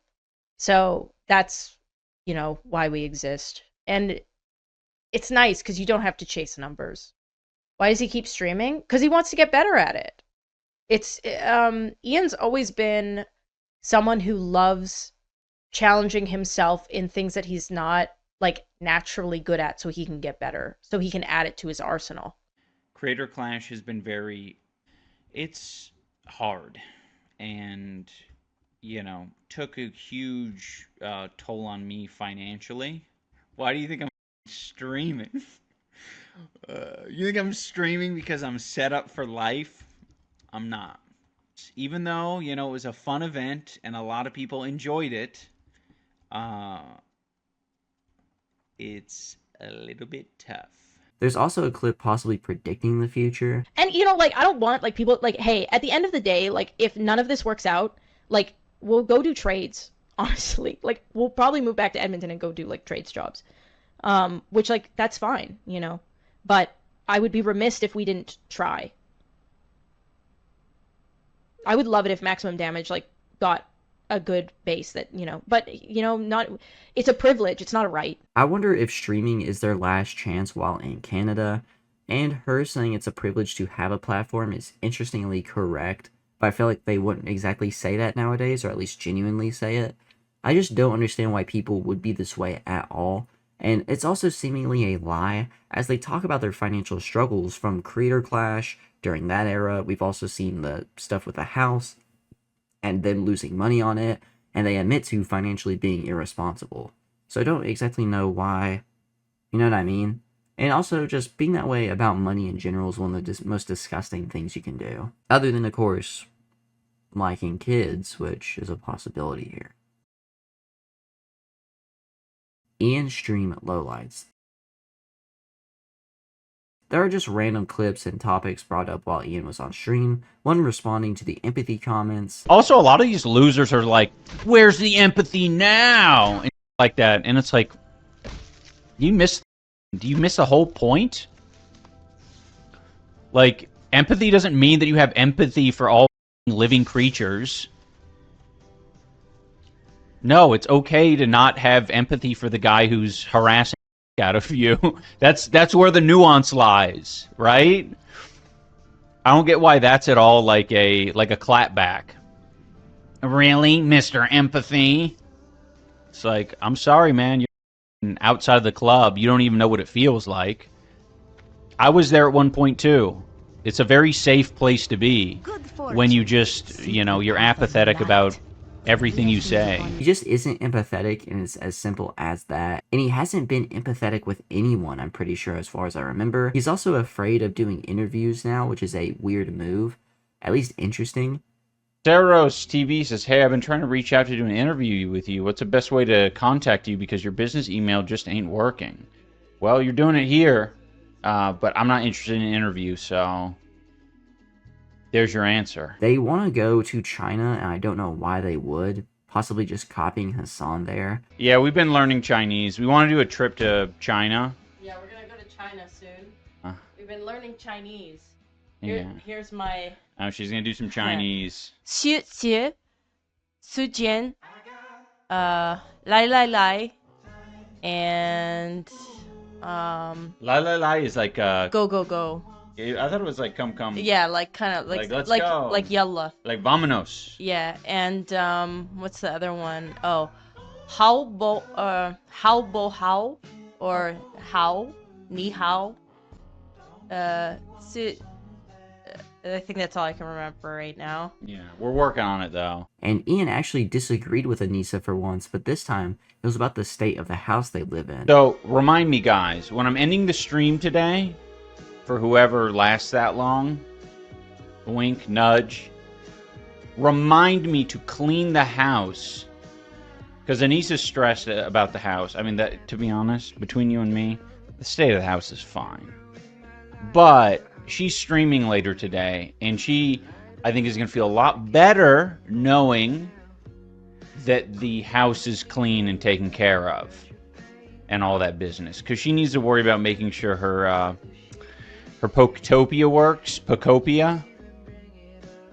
So that's, why we exist. And it's nice because you don't have to chase numbers. Why does he keep streaming? Because he wants to get better at it. Ian's always been someone who loves challenging himself in things that he's not like naturally good at so he can get better, so he can add it to his arsenal. Creator Clash has been it's hard and, took a huge toll on me financially. Why do you think I'm streaming? You think I'm streaming because I'm set up for life? I'm not. Even though, you know, it was a fun event and a lot of people enjoyed it, it's a little bit tough. There's also a clip possibly predicting the future. And you know, like, I don't want like people like, hey, at the end of the day, like, if none of this works out, like, we'll go do trades. Honestly, like, we'll probably move back to Edmonton and go do like trades jobs, which like that's fine, you know. But I would be remiss if we didn't try. I would love it if Maximum Damage like got a good base that, you know, but you know, not, it's a privilege, it's not a right. I wonder if streaming is their last chance while in Canada, and her saying it's a privilege to have a platform is interestingly correct, but I feel like they wouldn't exactly say that nowadays, or at least genuinely say it. I just don't understand why people would be this way at all, and it's also seemingly a lie, as they talk about their financial struggles from Creator Clash during that era. We've also seen the stuff with the house, and them losing money on it, and they admit to financially being irresponsible. So I don't exactly know why, you know what I mean? And also, just being that way about money in general is one of the most disgusting things you can do. Other than, of course, liking kids, which is a possibility here. Ian stream lowlights. There are just random clips and topics brought up while Ian was on stream, one responding to the empathy comments. Also, a lot of these losers are like, where's the empathy now? And like that. And it's like, do you miss the whole point? Like, empathy doesn't mean that you have empathy for all living creatures. No, it's okay to not have empathy for the guy who's harassing out of you. That's where the nuance lies, right? I don't get why that's at all like a clapback. Really, Mr. Empathy? It's like, I'm sorry, man. You're outside of the club. You don't even know what it feels like. I was there at one point too. It's a very safe place to be when you just, you know, you're apathetic about everything you say. He just isn't empathetic, and it's as simple as that. And he hasn't been empathetic with anyone, I'm pretty sure, as far as I remember. He's also afraid of doing interviews now, which is a weird move. At least interesting. Saros TV says, hey, I've been trying to reach out to do an interview with you. What's the best way to contact you? Because your business email just ain't working. Well, you're doing it here, but I'm not interested in an interview, so there's your answer. They want to go to China, and I don't know why they would. Possibly just copying Hassan there. Yeah, we've been learning Chinese. We want to do a trip to China. Yeah, we're gonna go to China soon. We've been learning Chinese. Here's my... Oh, she's going to do some Chinese. 谢谢时间 来 and La la la is like go. I thought it was like come. Yeah, like kind of Like, let's go. like yalla. Like vamonos. Yeah, and what's the other one? Oh, how bo how or how ni hao. I think that's all I can remember right now. Yeah, we're working on it though. And Ian actually disagreed with Anisa for once, but this time it was about the state of the house they live in. So remind me, guys, when I'm ending the stream today, for whoever lasts that long, wink, nudge, remind me to clean the house. Because Anisa's stressed about the house. I mean, that, to be honest, between you and me, the state of the house is fine. But she's streaming later today, and she, I think, is going to feel a lot better knowing that the house is clean and taken care of and all that business. Because she needs to worry about making sure her Poketopia works, Pokopia,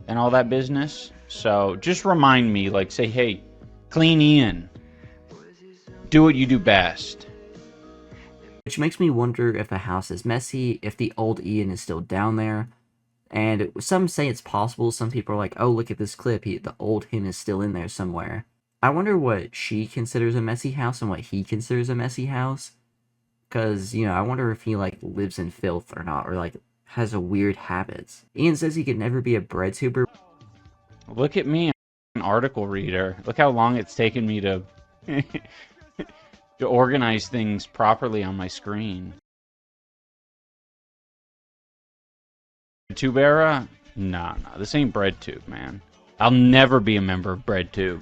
and all that business. So just remind me, like, say, hey, clean Ian. Do what you do best. Which makes me wonder if the house is messy, if the old Ian is still down there. And some say it's possible. Some people are like, oh, look at this clip. The old him is still in there somewhere. I wonder what she considers a messy house and what he considers a messy house. Because, you know, I wonder if he, like, lives in filth or not. Or, like, has a weird habits. Ian says he could never be a breadtuber. Look at me, I'm an article reader. Look how long it's taken me to to organize things properly on my screen. Tube era? Nah, this ain't BreadTube, man. I'll never be a member of BreadTube.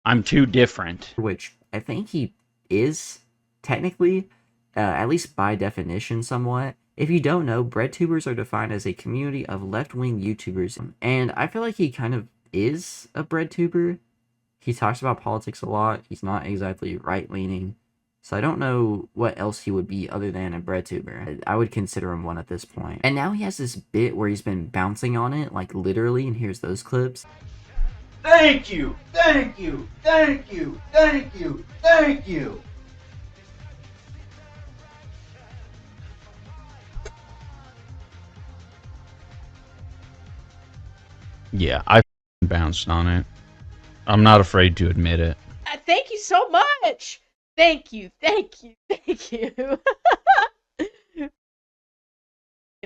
I'm too different. Which I think he is, technically, at least by definition somewhat. If you don't know, BreadTubers are defined as a community of left-wing YouTubers, and I feel like he kind of is a BreadTuber. He talks about politics a lot, he's not exactly right-leaning, so I don't know what else he would be other than a BreadTuber. I would consider him one at this point. And now he has this bit where he's been bouncing on it, like literally, and here's those clips. Thank you, thank you, thank you, thank you, thank you. Yeah, I bounced on it. I'm not afraid to admit it. Thank you so much. Thank you, thank you, thank you.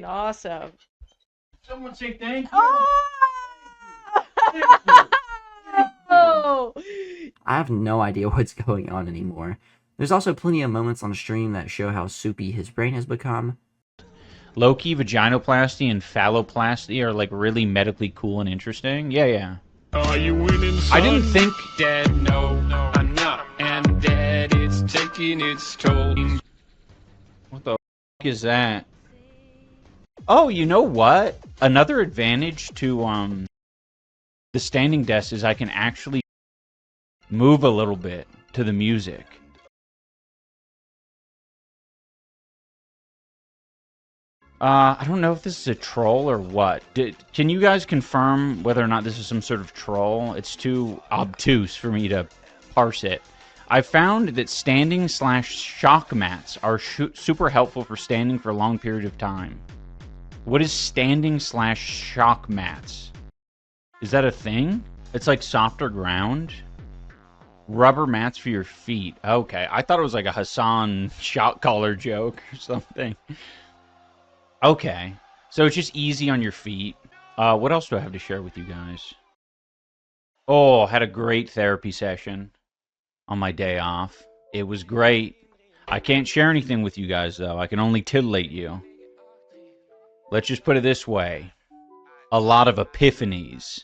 Awesome. Someone say thank you. Oh! I have no idea what's going on anymore. There's also plenty of moments on stream that show how soupy his brain has become. Low-key vaginoplasty and phalloplasty are like really medically cool and interesting. Yeah. Are you winning, son? I didn't think... Dad, no, I'm not. And Dad, it's taking its toll. What the f*** is that? Oh, you know what? Another advantage to the standing desk is I can actually move a little bit to the music. I don't know if this is a troll or what. Can you guys confirm whether or not this is some sort of troll? It's too obtuse for me to parse it. I found that standing/shock mats are super helpful for standing for a long period of time. What is standing/shock mats? Is that a thing? It's like softer ground? Rubber mats for your feet. Okay, I thought it was like a Hassan shock collar joke or something. Okay, so it's just easy on your feet. What else do I have to share with you guys? Oh, had a great therapy session on my day off. It was great. I can't share anything with you guys, though. I can only titillate you. Let's just put it this way. A lot of epiphanies.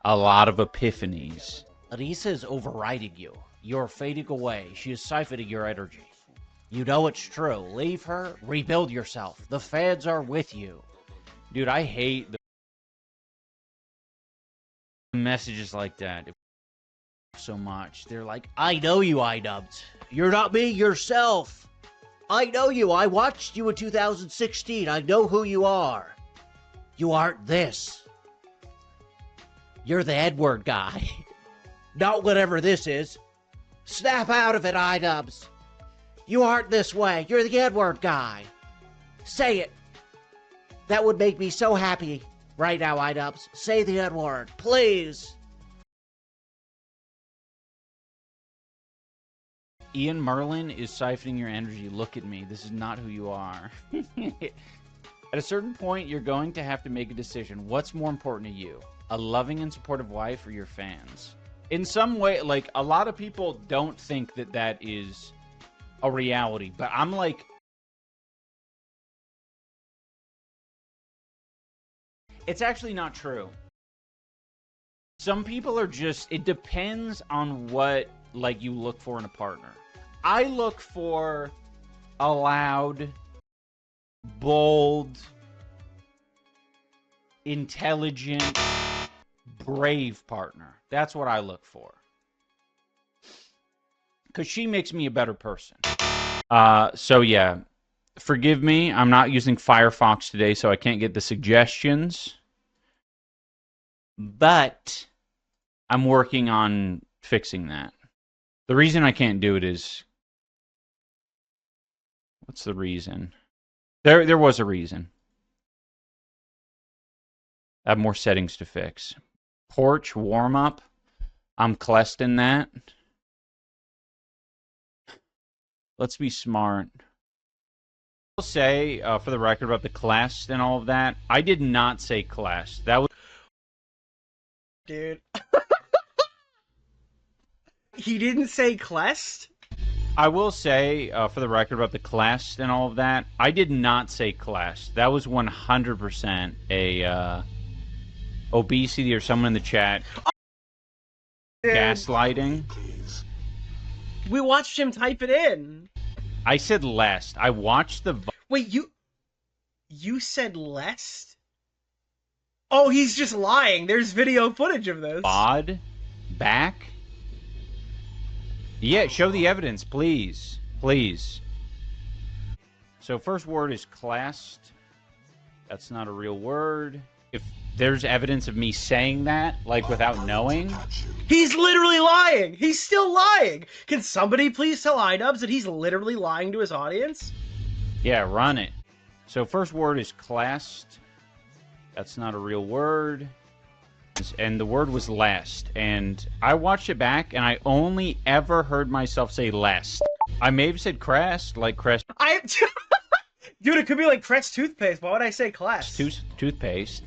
A lot of epiphanies. Anisa is overriding you. You're fading away. She is siphoning your energy. You know it's true. Leave her. Rebuild yourself. The fans are with you. Dude, I hate the messages like that so much. They're like, I know you, iDubbbz. You're not being yourself. I know you. I watched you in 2016. I know who you are. You aren't this. You're the Edward guy. Not whatever this is. Snap out of it, iDubbbz. You aren't this way. You're the Edward guy. Say it. That would make me so happy right now, iDubbbz. Say the N-word, please. Ian Merlin is siphoning your energy. Look at me. This is not who you are. At a certain point, you're going to have to make a decision. What's more important to you? A loving and supportive wife or your fans? In some way, like, a lot of people don't think that that is a reality, but I'm like, it's actually not true. Some people are just, it depends on what, like, you look for in a partner. I look for a loud, bold, intelligent, brave partner. That's what I look for. Because she makes me a better person. So yeah, forgive me. I'm not using Firefox today, so I can't get the suggestions. But I'm working on fixing that. The reason I can't do it is... What's the reason? There was a reason. I have more settings to fix. Porch warm-up. I'm Cleston that. Let's be smart. I'll say, for the record, about the Clest and all of that, I did not say Clest. That was... Dude. He didn't say Clest? I will say, for the record, about the class and all of that, I did not say class. That was 100% a obesity or someone in the chat gaslighting. We watched him type it in. I said lest. I watched the... Wait, you said lest? Oh, he's just lying. There's video footage of this. VOD back? Yeah, show the evidence, please. Please. So first word is classed. That's not a real word. If there's evidence of me saying that, like, without knowing... He's literally lying! He's still lying! Can somebody please tell iDubbbz that he's literally lying to his audience? Yeah, run it. So first word is classed. That's not a real word. And the word was lest. And I watched it back, and I only ever heard myself say lest. I may have said crest, like crest. Dude, it could be like Crest toothpaste. Why would I say class? Toothpaste.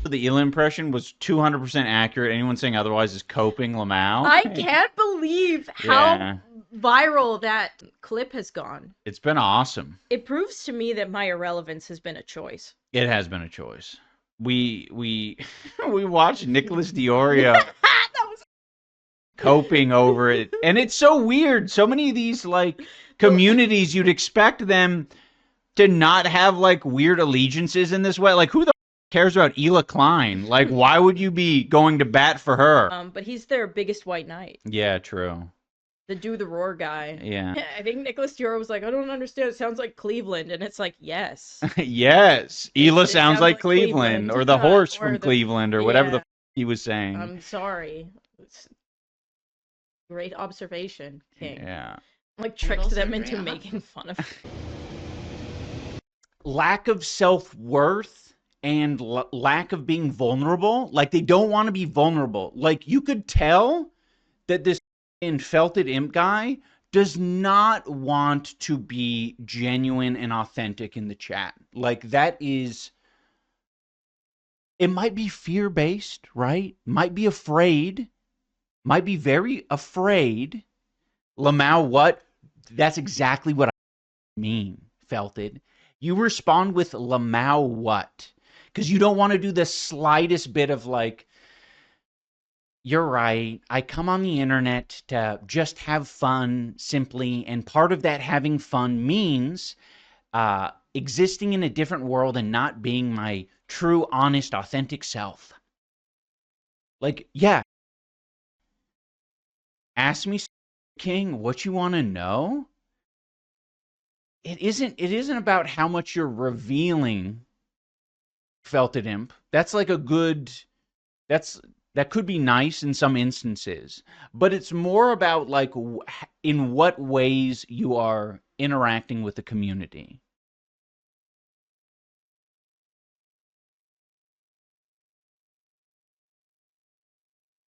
The Ela impression was 200% accurate. Anyone saying otherwise is coping Lamau. I can't believe how viral that clip has gone. It's been awesome. It proves to me that my irrelevance has been a choice. It has been a choice. We watched Nicholas Diorio coping over it, and it's so weird. So many of these like communities, you'd expect them to not have like weird allegiances in this way. Like, who the cares about Ela Klein? Like, why would you be going to bat for her? But he's their biggest white knight. Yeah, true. The do the roar guy. Yeah. I think Nicholas Dior was like, I don't understand. It sounds like Cleveland. And it's like, yes. Yes. Ela It sounds like Cleveland. Or the horse from Cleveland, or whatever the he was saying. I'm sorry. It's great observation, King. Yeah. Like, tricked them into making fun of Lack of self-worth and lack of being vulnerable. Like, they don't want to be vulnerable. Like, you could tell that this Felted Imp guy does not want to be genuine and authentic in the chat. Like, that is... It might be fear-based, right? Might be afraid. Might be very afraid. Lamau, what? That's exactly what I mean, Felted. You respond with Lamau what? Because you don't want to do the slightest bit of like, you're right, I come on the internet to just have fun, simply, and part of that having fun means existing in a different world and not being my true, honest, authentic self. Like, yeah. Ask me, King, what you want to know? It isn't about how much you're revealing, Felted Imp. That's like a good... That could be nice in some instances, but it's more about like in what ways you are interacting with the community.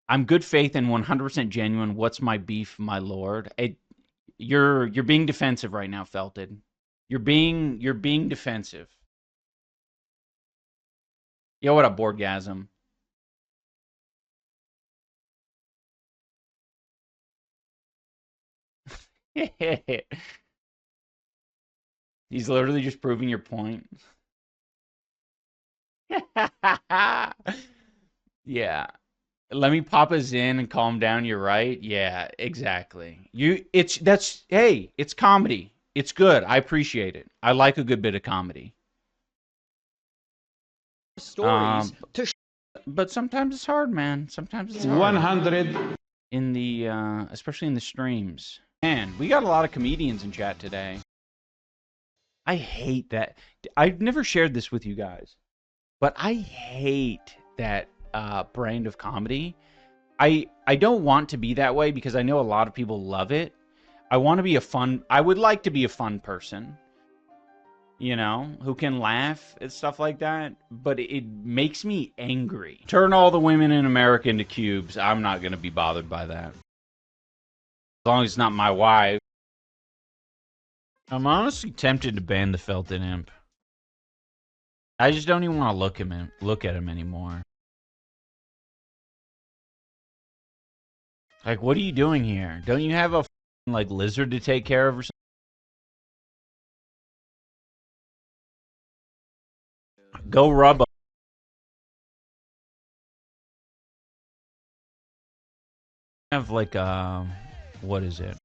I'm good faith and 100% genuine. What's my beef, my lord? You're being defensive right now, Felted. You're being defensive. Yo, what up, Borgasm? He's literally just proving your point. Yeah. Let me pop us in and calm down. You're right. Yeah, exactly. Hey, it's comedy. It's good. I appreciate it. I like a good bit of comedy. Stories but sometimes it's hard, man. Sometimes it's hard. 100. In the especially in the streams. Man, we got a lot of comedians in chat today. I hate that. I've never shared this with you guys, but I hate that brand of comedy. I don't want to be that way because I know a lot of people love it. I want to be I would like to be a fun person, you know, who can laugh at stuff like that, but it makes me angry. Turn all the women in America into cubes. I'm not going to be bothered by that. As long as it's not my wife. I'm honestly tempted to ban the Felted Imp. I just don't even want to look at him anymore. Like, what are you doing here? Don't you have a like lizard to take care of or something. Go rub up. Have like what is it?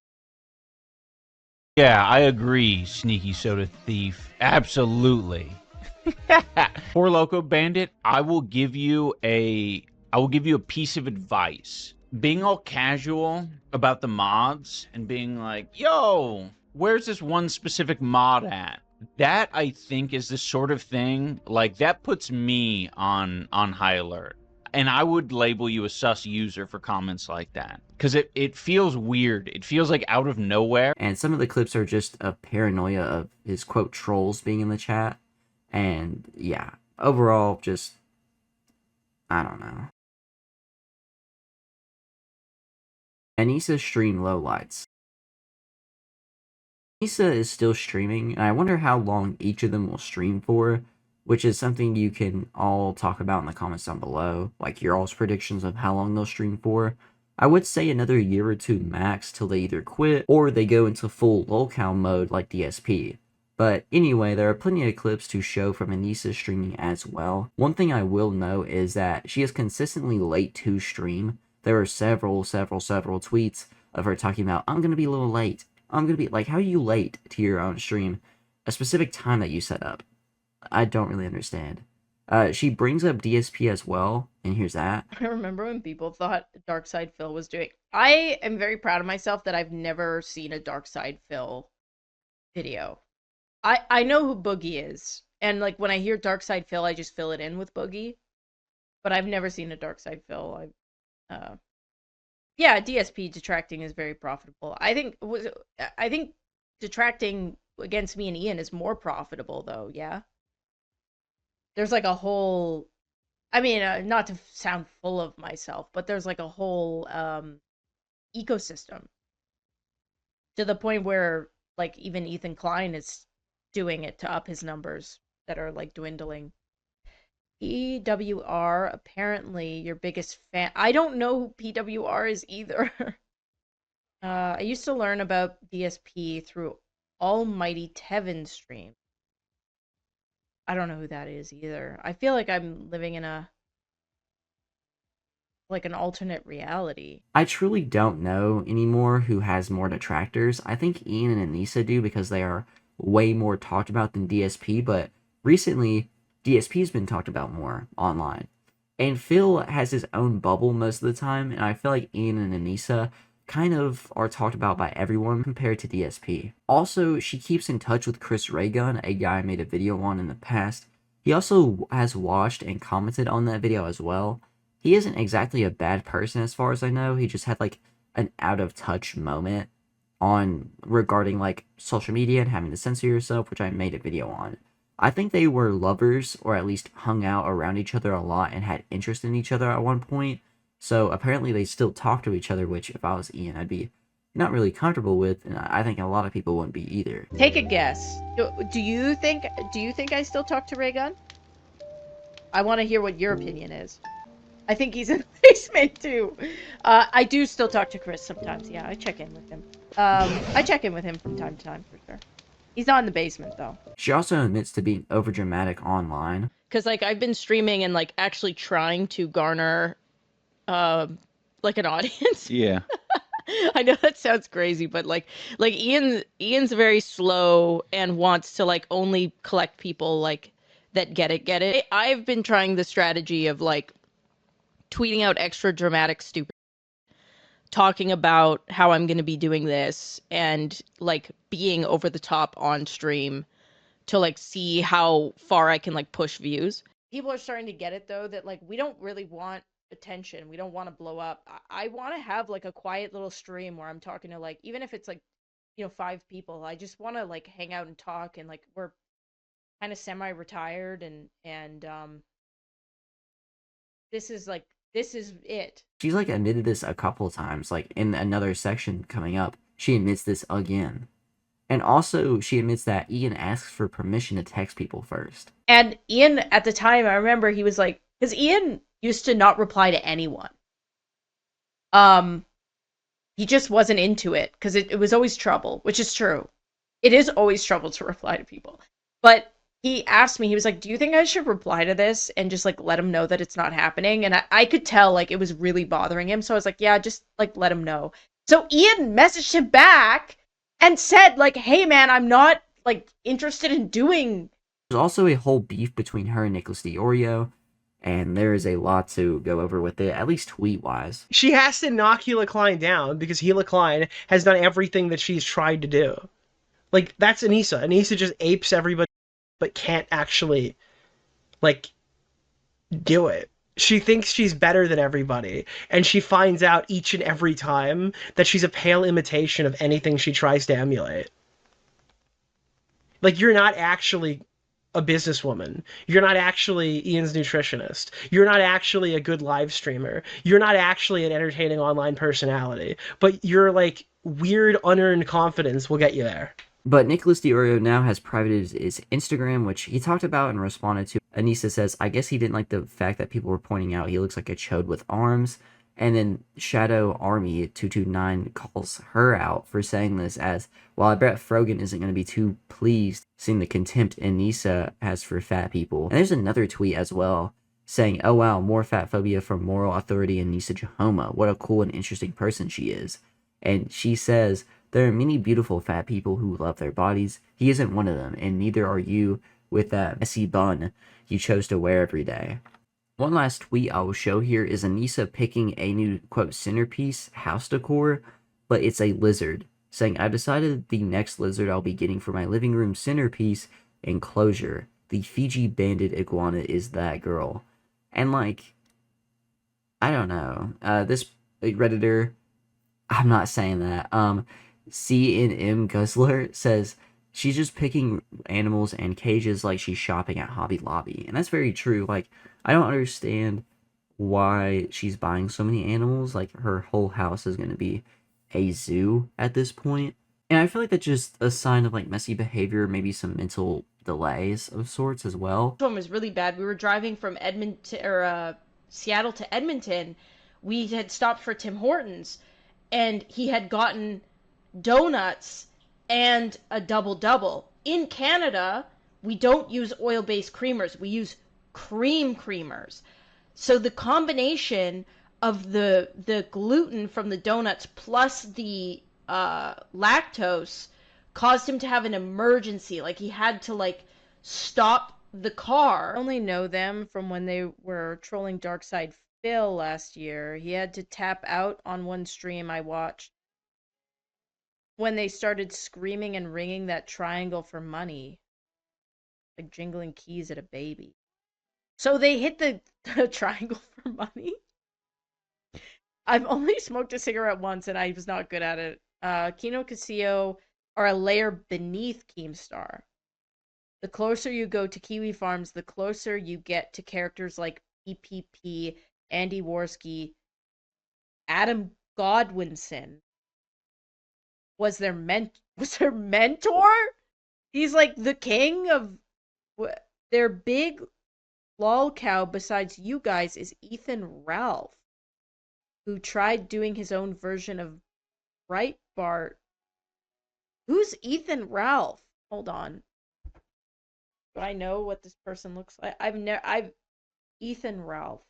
Yeah, I agree, Sneaky Soda Thief. Absolutely. Poor Loco Bandit, I will give you a piece of advice. Being all casual about the mods and being like, yo, where's this one specific mod at? That, I think, is the sort of thing, like, that puts me on high alert. And I would label you a sus user for comments like that. Because it feels weird. It feels like out of nowhere. And some of the clips are just a paranoia of his, quote, trolls being in the chat. And, yeah, overall, just, I don't know. Anisa stream Lowlights. Anisa is still streaming, and I wonder how long each of them will stream for, which is something you can all talk about in the comments down below, like your all's predictions of how long they'll stream for. I would say another year or two max till they either quit or they go into full lolcow mode like DSP. But anyway, there are plenty of clips to show from Anisa streaming as well. One thing I will note is that she is consistently late to stream. There are several tweets of her talking about, I'm gonna be a little late. I'm gonna be, like, how are you late to your own stream? A specific time that you set up. I don't really understand. She brings up DSP as well, and here's that. I remember when people thought DarkSydePhil was doing... I am very proud of myself that I've never seen a DarkSydePhil video. I know who Boogie is, and like when I hear DarkSydePhil, I just fill it in with Boogie. But I've never seen a DarkSydePhil. Yeah, DSP detracting is very profitable. I think detracting against me and Ian is more profitable though. Yeah. There's like a whole, I mean, not to sound full of myself, but there's like a whole ecosystem to the point where like even Ethan Klein is doing it to up his numbers that are like dwindling. PWR, apparently your biggest fan. I don't know who PWR is either. I used to learn about DSP through Almighty Tevin stream. I don't know who that is either. I feel like I'm living in an alternate reality. I truly don't know anymore who has more detractors. I think Ian and Anisa do because they are way more talked about than DSP, but recently DSP's been talked about more online. And Phil has his own bubble most of the time, and I feel like Ian and Anisa kind of are talked about by everyone compared to DSP. Also, she keeps in touch with Chris Raygun, a guy I made a video on in the past. He also has watched and commented on that video as well. He isn't exactly a bad person as far as I know. He just had like an out of touch moment regarding like social media and having to censor yourself, which I made a video on. I think they were lovers, or at least hung out around each other a lot and had interest in each other at one point. So apparently they still talk to each other, which if I was Ian, I'd be not really comfortable with, and I think a lot of people wouldn't be either. Take a guess. Do you think I still talk to Raygun? I want to hear what your opinion is. I think he's in the basement too. I do still talk to Chris sometimes. Yeah, I check in with him. I check in with him from time to time for sure. He's not in the basement though. She also admits to being overdramatic online. Cause like I've been streaming and like actually trying to garner like an audience. Yeah. I know that sounds crazy, but like Ian's very slow and wants to like only collect people like that get it. I've been trying the strategy of like tweeting out extra dramatic stupid, talking about how I'm going to be doing this and like being over the top on stream to like see how far I can like push views. People are starting to get it though, that like we don't really want attention. We don't want to blow up. I want to have like a quiet little stream where I'm talking to like, even if it's like, 5 people, I just want to like hang out and talk, and like we're kind of semi-retired and this is it. She's like admitted this a couple of times, like in another section coming up, she admits this again. And also she admits that Ian asks for permission to text people first. And Ian at the time, I remember he was like, because Ian used to not reply to anyone. he just wasn't into it because it was always trouble, which is true. It is always trouble to reply to people. But he asked me, he was like, do you think I should reply to this and just like let him know that it's not happening? And I could tell like it was really bothering him. So I was like, yeah, just like let him know. So Ian messaged him back and said like, hey man, I'm not like interested in doing. There's also a whole beef between her and Nicholas DiOrio, and there is a lot to go over with it, at least tweet-wise. She has to knock Hila Klein down because Hila Klein has done everything that she's tried to do. Like, that's Anisa. Anisa just apes everybody, but can't actually, like, do it. She thinks she's better than everybody, and she finds out each and every time that she's a pale imitation of anything she tries to emulate. Like, you're not actually a businesswoman. You're not actually Ian's nutritionist. You're not actually a good live streamer. You're not actually an entertaining online personality. But your, like, weird unearned confidence will get you there. But Nicholas DiOrio now has privated his Instagram, which he talked about and responded to. Anisa says, I guess he didn't like the fact that people were pointing out he looks like a chode with arms. And then Shadow Army 229 calls her out for saying this as, well, I bet Frogan isn't going to be too pleased seeing the contempt Anisa has for fat people. And there's another tweet as well saying, oh wow, more fat phobia from moral authority Anisa Jahoma. What a cool and interesting person she is. And she says, there are many beautiful fat people who love their bodies. He isn't one of them, and neither are you with that messy bun you chose to wear every day. One last tweet I will show here is Anisa picking a new, quote, centerpiece house decor, but it's a lizard, saying, I've decided the next lizard I'll be getting for my living room centerpiece enclosure. The Fiji banded iguana is that girl. And, like, I don't know. This Redditor, I'm not saying that. CNM Guzzler says, she's just picking animals and cages like she's shopping at Hobby Lobby. And that's very true. Like, I don't understand why she's buying so many animals. Like, her whole house is going to be a zoo at this point. And I feel like that's just a sign of, like, messy behavior, maybe some mental delays of sorts as well. This one was really bad. We were driving from Seattle to Edmonton. We had stopped for Tim Hortons, and he had gotten donuts and a double-double. In Canada, we don't use oil-based creamers. We use cream creamers. So the combination of the gluten from the donuts plus the lactose caused him to have an emergency. Like, he had to, like, stop the car. I only know them from when they were trolling DarkSydePhil last year. He had to tap out on one stream I watched when they started screaming and ringing that triangle for money, like jingling keys at a baby. So they hit the triangle for money. I've only smoked a cigarette once and I was not good at it. Kino Casio are a layer beneath Keemstar. The closer you go to Kiwi Farms, the closer you get to characters like PPP, Andy Worski, Adam Godwinson. Was their mentor? He's like the king of their big lol cow besides you guys is Ethan Ralph, who tried doing his own version of Breitbart. Who's Ethan Ralph? Hold on. Do I know what this person looks like? Ethan Ralph.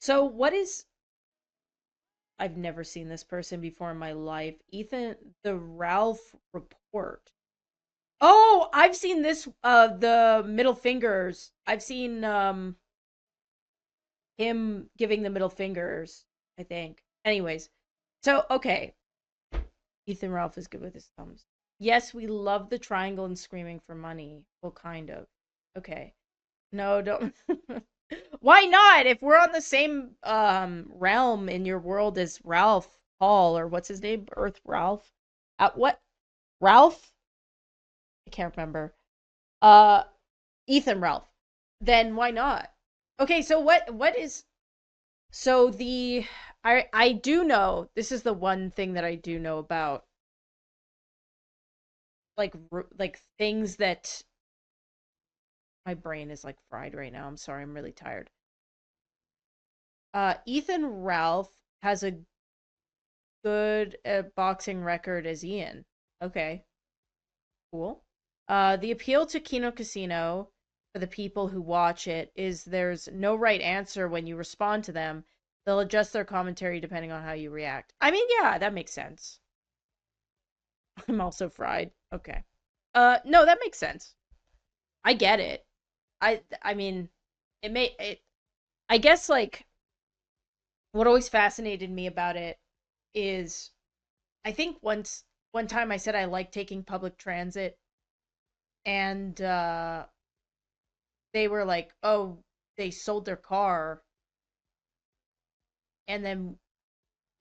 So what is... I've never seen this person before in my life. Ethan, the Ralph Report. Oh, I've seen this, the middle fingers. I've seen, him giving the middle fingers, I think. Anyways, so, okay. Ethan Ralph is good with his thumbs. Yes, we love the triangle and screaming for money. Well, kind of. Okay. No, don't... Why not? If we're on the same realm in your world as Ralph Hall, or what's his name? Earth Ralph? What? Ralph? I can't remember. Ethan Ralph. Then why not? Okay, so what is... So I do know, this is the one thing that I do know about, like things that... My brain is like fried right now. I'm sorry. I'm really tired. Ethan Ralph has a good boxing record as Ian. Okay. Cool. The appeal to Kino Casino for the people who watch it is there's no right answer when you respond to them. They'll adjust their commentary depending on how you react. I mean, yeah, that makes sense. I'm also fried. Okay. No, that makes sense. I get it. I mean, I guess like what always fascinated me about it is I think one time I said I like taking public transit and they were like, "Oh, they sold their car." And then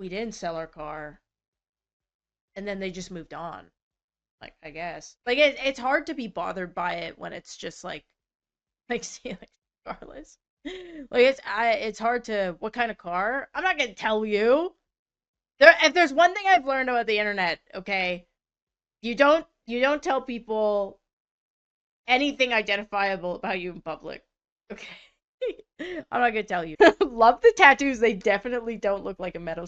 we didn't sell our car. And then they just moved on. Like, I guess. Like it's hard to be bothered by it when it's just like see like regardless. Like it's hard to what kind of car? I'm not gonna tell you. If there's one thing I've learned about the internet, okay, you don't tell people anything identifiable about you in public. Okay. I'm not gonna tell you. Love the tattoos. They definitely don't look like a middle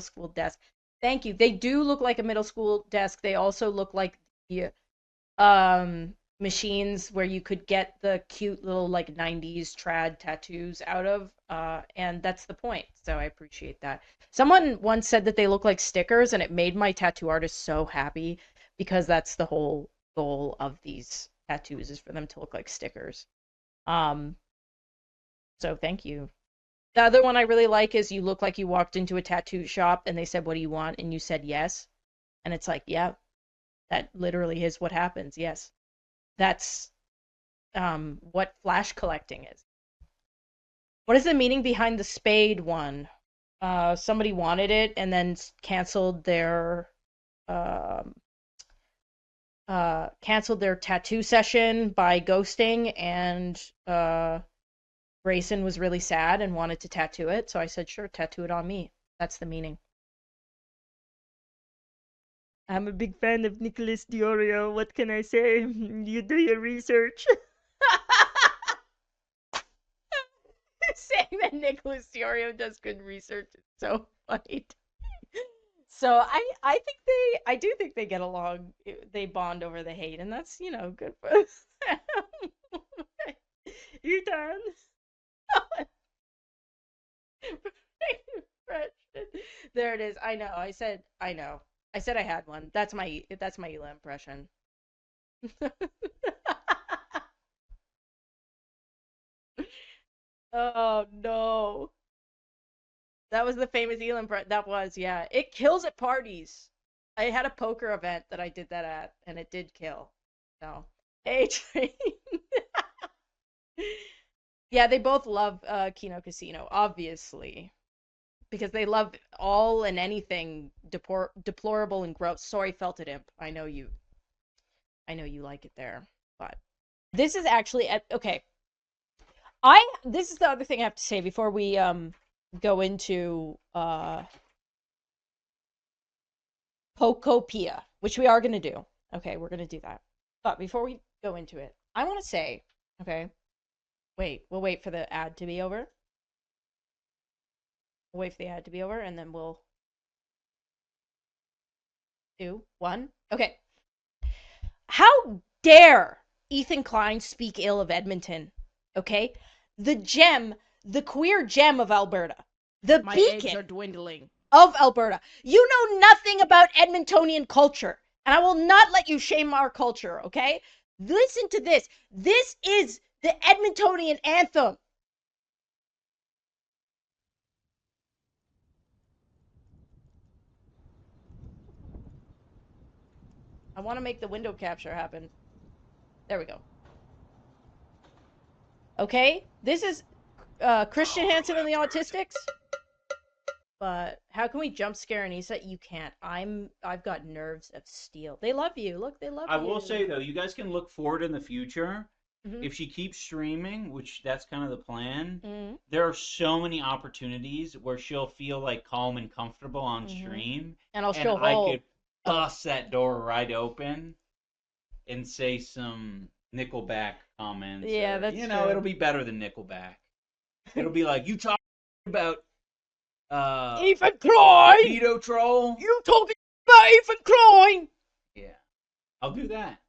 school desk. Thank you. They do look like a middle school desk. They also look like the machines where you could get the cute little like 90s trad tattoos out of, and that's the point. So I appreciate that. Someone once said that they look like stickers, and it made my tattoo artist so happy because that's the whole goal of these tattoos is for them to look like stickers. So thank you. The other one I really like is you look like you walked into a tattoo shop and they said, "What do you want?" and you said yes. And it's like, yeah, that literally is what happens. Yes. That's what flash collecting is. What is the meaning behind the spade one? Somebody wanted it and then canceled their tattoo session by ghosting, and Grayson was really sad and wanted to tattoo it, so I said, sure, tattoo it on me. That's the meaning. I'm a big fan of Nicholas Diorio. What can I say? You do your research. Saying that Nicholas Diorio does good research is so funny. So I do think they get along. They bond over the hate, and that's, good for them. You done? There it is. I know. I said I had one. That's my Ela impression. Oh no. That was the famous Ela impression. That was, yeah. It kills at parties. I had a poker event that I did that at, and it did kill. So, hey, Train. Yeah, they both love Kino Casino, obviously, because they love all and anything deplorable and gross. Sorry, Felted Imp. I know you like it there, but this is actually okay. This is the other thing I have to say before we go into Pokopia, which we are gonna do. Okay, we're gonna do that. But before we go into it, I want to say, okay. We'll wait for the ad to be over. We'll wait for the ad to be over, and then we'll 2, 1. Okay. How dare Ethan Klein speak ill of Edmonton? Okay? The gem, the queer gem of Alberta. The My beacon eggs are dwindling. of Alberta. You know nothing about Edmontonian culture, and I will not let you shame our culture, okay? Listen to this. This is the Edmontonian anthem. I want to make the window capture happen. There we go. Okay, this is Christian Hansen and the Autistics. But how can we jump scare Anisa? You can't. I've got nerves of steel. They love you. Look, they love you. I will say though, you guys can look forward in the future. Mhm. If she keeps streaming, which that's kind of the plan, Mhm. there are so many opportunities where she'll feel like calm and comfortable on Mhm. stream, And I'll and show I Hole. could bust that door right open and say some Nickelback comments. Yeah, or, that's you know, true. it'll be better than Nickelback. It'll be like, you talk about Ethan Klein! Pedo troll. You talking about Ethan Klein? Yeah, I'll do that.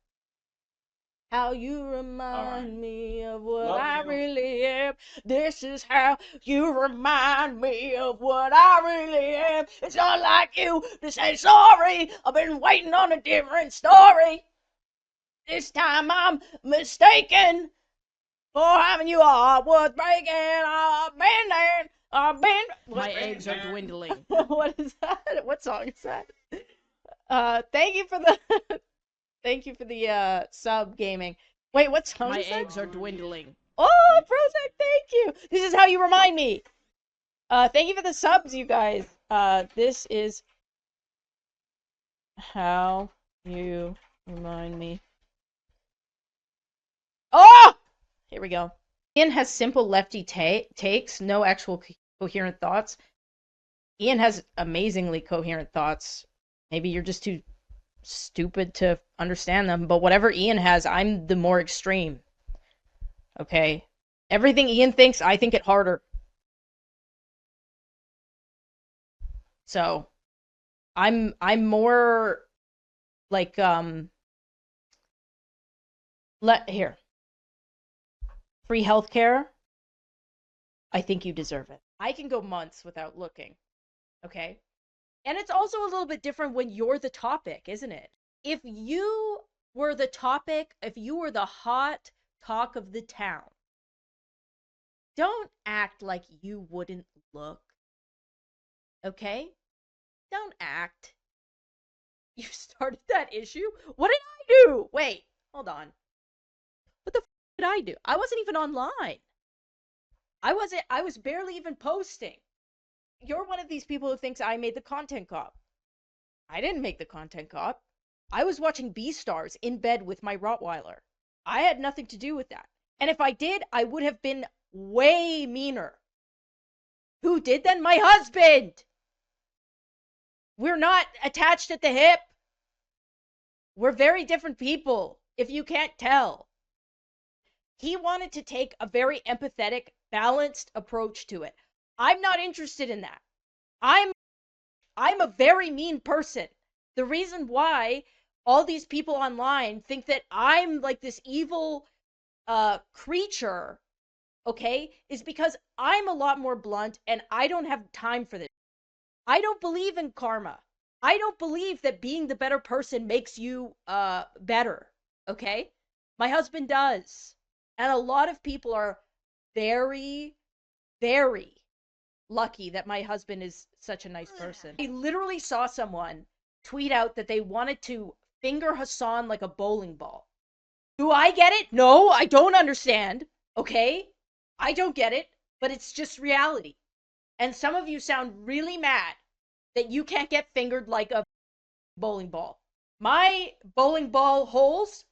How you remind me of what Love I you. really am. This is how you remind me of what I really am. It's not like you to say sorry. I've been waiting on a different story. This time I'm mistaken for having you all was breaking. I've been there. I've been. My eggs are dwindling. What is that? What song is that? Thank you for the. Thank you for the sub gaming. Wait, what song is that? My eggs are dwindling. Oh, Prozac, thank you. This is how you remind me. Thank you for the subs, you guys. This is how you remind me. Oh! Here we go. Ian has simple lefty takes, no actual coherent thoughts. Ian has amazingly coherent thoughts. Maybe you're just too stupid to understand them, but whatever Ian has, I'm the more extreme. Okay? Everything Ian thinks, I think it harder. So, I'm more like here. Free healthcare. I think you deserve it. I can go months without looking. Okay? And it's also a little bit different when you're the topic, isn't it? If you were the topic, if you were the hot talk of the town, don't act like you wouldn't look. Okay? Don't act. You started that issue? What did I do? Wait, hold on. What the f did I do? I wasn't even online. I was barely even posting. You're one of these people who thinks I made the content cop. I didn't make the content cop. I was watching Beastars in bed with my Rottweiler. I had nothing to do with that. And if I did, I would have been way meaner. Who did then? My husband! We're not attached at the hip. We're very different people, if you can't tell. He wanted to take a very empathetic, balanced approach to it. I'm not interested in that. I'm a very mean person. The reason why all these people online think that I'm like this evil creature, okay, is because I'm a lot more blunt and I don't have time for this. I don't believe in karma. I don't believe that being the better person makes you better, okay? My husband does. And a lot of people are very, very lucky that my husband is such a nice person. I literally saw someone tweet out that they wanted to finger Hassan like a bowling ball. Do I get it? No, I don't understand. Okay? I don't get it, but it's just reality. And some of you sound really mad that you can't get fingered like a bowling ball. My bowling ball holes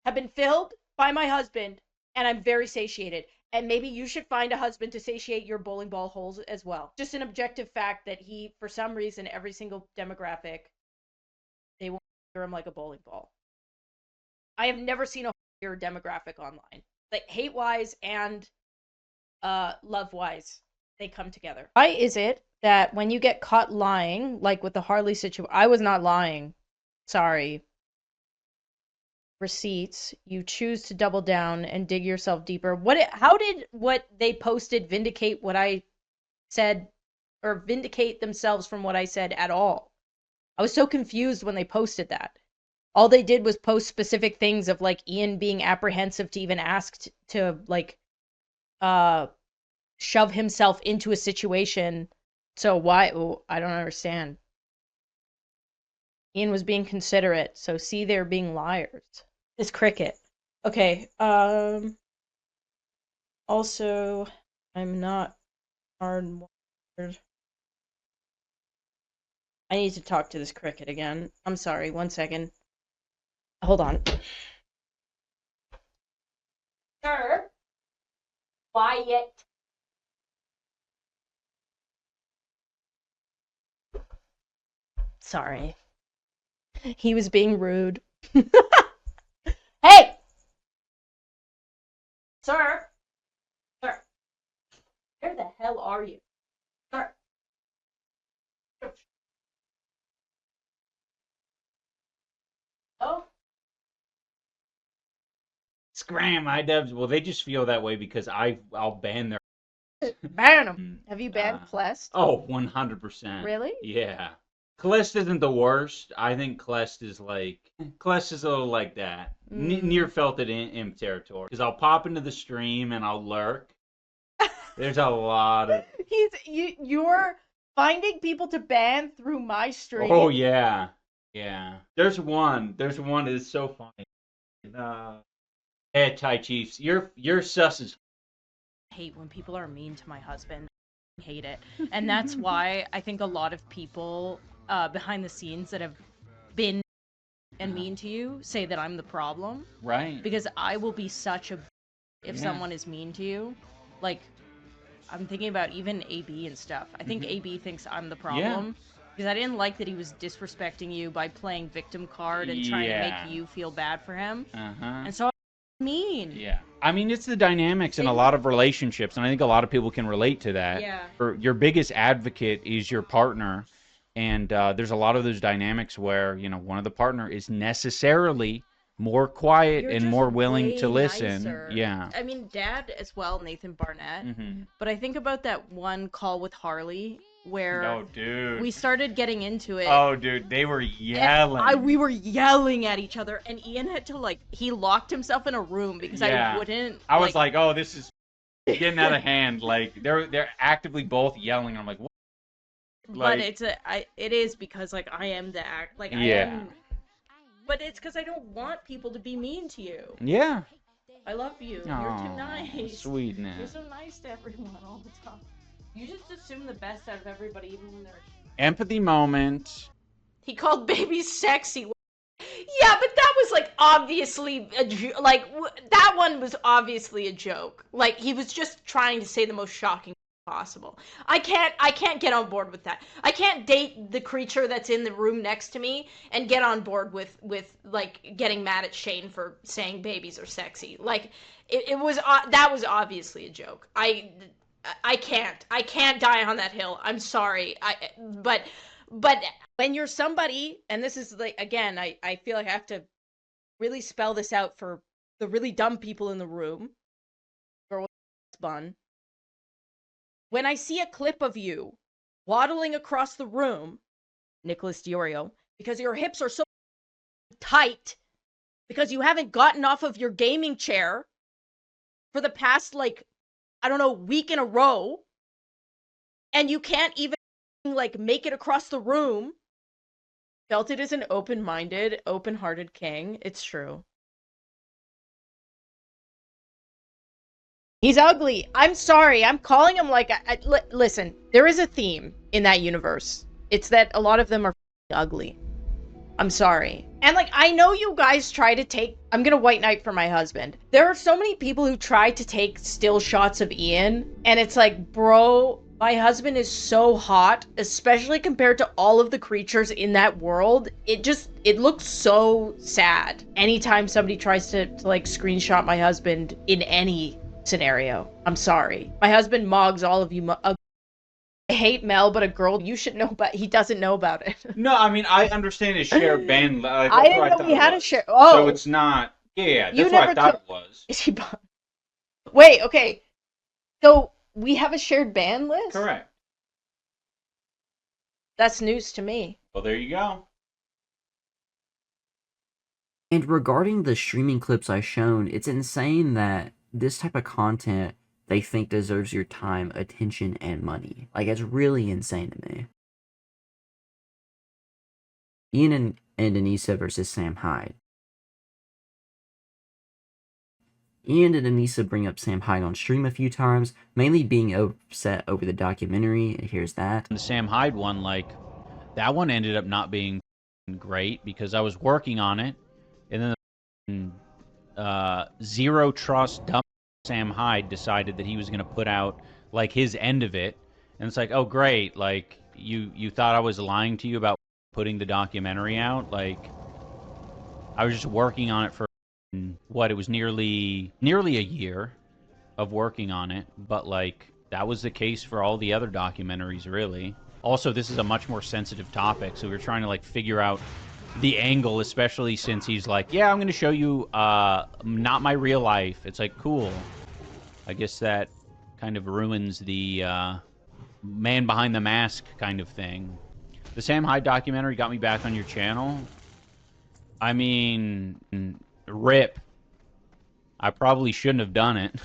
have been filled by my husband, and I'm very satiated. And maybe you should find a husband to satiate your bowling ball holes as well. Just an objective fact that he, for some reason, every single demographic, they want to hear him like a bowling ball. I have never seen a happier demographic online. Like, hate-wise and love-wise, they come together. Why is it that when you get caught lying, like with the Harley situation, I was not lying. Sorry. Receipts, you choose to double down and dig yourself deeper. How did what they posted vindicate what I said, or vindicate themselves from what I said at all? I was so confused when they posted that. All they did was post specific things of like Ian being apprehensive to even ask to like shove himself into a situation. So why? I don't understand. Ian was being considerate, so see, they're being liars. This cricket. Okay, also, I'm not hardwired. I need to talk to this cricket again. I'm sorry, 1 second. Hold on. Sir? Quiet. Sorry. He was being rude. Hey! Sir? Sir? Where the hell are you? Sir? Scram, iDubbbz. Well, they just feel that way because I'll ban their. Ban him. Have you banned Clest? Oh, 100%. Really? Yeah. Clest isn't the worst. I think Clest is a little like that. Near felt it in imp territory. Because I'll pop into the stream and I'll lurk. There's a lot of. You're finding people to ban through my stream. Oh yeah, yeah. There's one that is so funny. Hey, Tai Chiefs, your sus is. I hate when people are mean to my husband. I hate it, and that's why I think a lot of people behind the scenes that have been and mean to you say that I'm the problem. Right. Because I will be such a if someone is mean to you, like. I'm thinking about even AB and stuff. I think AB thinks I'm the problem. Because I didn't like that he was disrespecting you by playing victim card and trying to make you feel bad for him. And so I'm mean. Yeah. I mean, it's the dynamics in a lot of relationships, and I think a lot of people can relate to that. Yeah. Your biggest advocate is your partner, and there's a lot of those dynamics where, one of the partner is necessarily more quiet and more willing to listen. Nicer. Yeah. I mean, Dad as well, Nathan Barnett. But I think about that one call with Harley where we started getting into it. Oh, dude, they were yelling. We were yelling at each other, and Ian had to he locked himself in a room because I wouldn't. I was like, oh, this is getting out of hand. Like they're actively both yelling. I'm like, what? But it is because I am the act. I am. But it's because I don't want people to be mean to you. Yeah. I love you. Aww, you're too nice. Sweetness. You're so nice to everyone all the time. You just assume the best out of everybody, even when they're. Empathy moment. He called babies sexy. Yeah, but that was obviously that one was obviously a joke. He was just trying to say the most shocking possible. I can't get on board with that. I can't date the creature that's in the room next to me and get on board with getting mad at Shane for saying babies are sexy. It was that was obviously a joke. I can't die on that hill. I'm sorry. But when you're somebody, and this is again, I feel like I have to really spell this out for the really dumb people in the room. Girl with bun. When I see a clip of you waddling across the room, Nicholas Diorio, because your hips are so tight, because you haven't gotten off of your gaming chair for the past, week in a row, and you can't even, make it across the room. Felted is an open-minded, open-hearted king. It's true. He's ugly. I'm sorry. I'm calling him listen, there is a theme in that universe. It's that a lot of them are ugly. I'm sorry. And I know you guys try to take. I'm gonna white knight for my husband. There are so many people who try to take still shots of Ian, and it's bro, my husband is so hot, especially compared to all of the creatures in that world. It looks so sad. Anytime somebody tries to screenshot my husband in any scenario. I'm sorry. My husband mogs all of you. I hate Mel, but a girl you should know, but he doesn't know about it. No, I mean, I understand his shared band. I didn't know we had a share. Oh. So it's not. Yeah, that's what I thought it was. Is he? Wait, okay. So we have a shared ban list? Correct. That's news to me. Well, there you go. And regarding the streaming clips I shown, it's insane that this type of content they think deserves your time, attention, and money. It's really insane to me. Ian and Anisa versus Sam Hyde. Ian and Anisa bring up Sam Hyde on stream a few times, mainly being upset over the documentary, and here's that. The Sam Hyde one, that one ended up not being great because I was working on it, and then Zero Trust dumb Sam Hyde decided that he was going to put out his end of it, and it's oh great, you thought I was lying to you about putting the documentary out. I was just working on it for it was nearly a year of working on it, but that was the case for all the other documentaries, really. Also, this is a much more sensitive topic, so we were trying to figure out the angle, especially since he's like, yeah, I'm going to show you not my real life. It's like, cool. I guess that kind of ruins the man behind the mask kind of thing. The Sam Hyde documentary got me back on your channel. I mean, rip. I probably shouldn't have done it.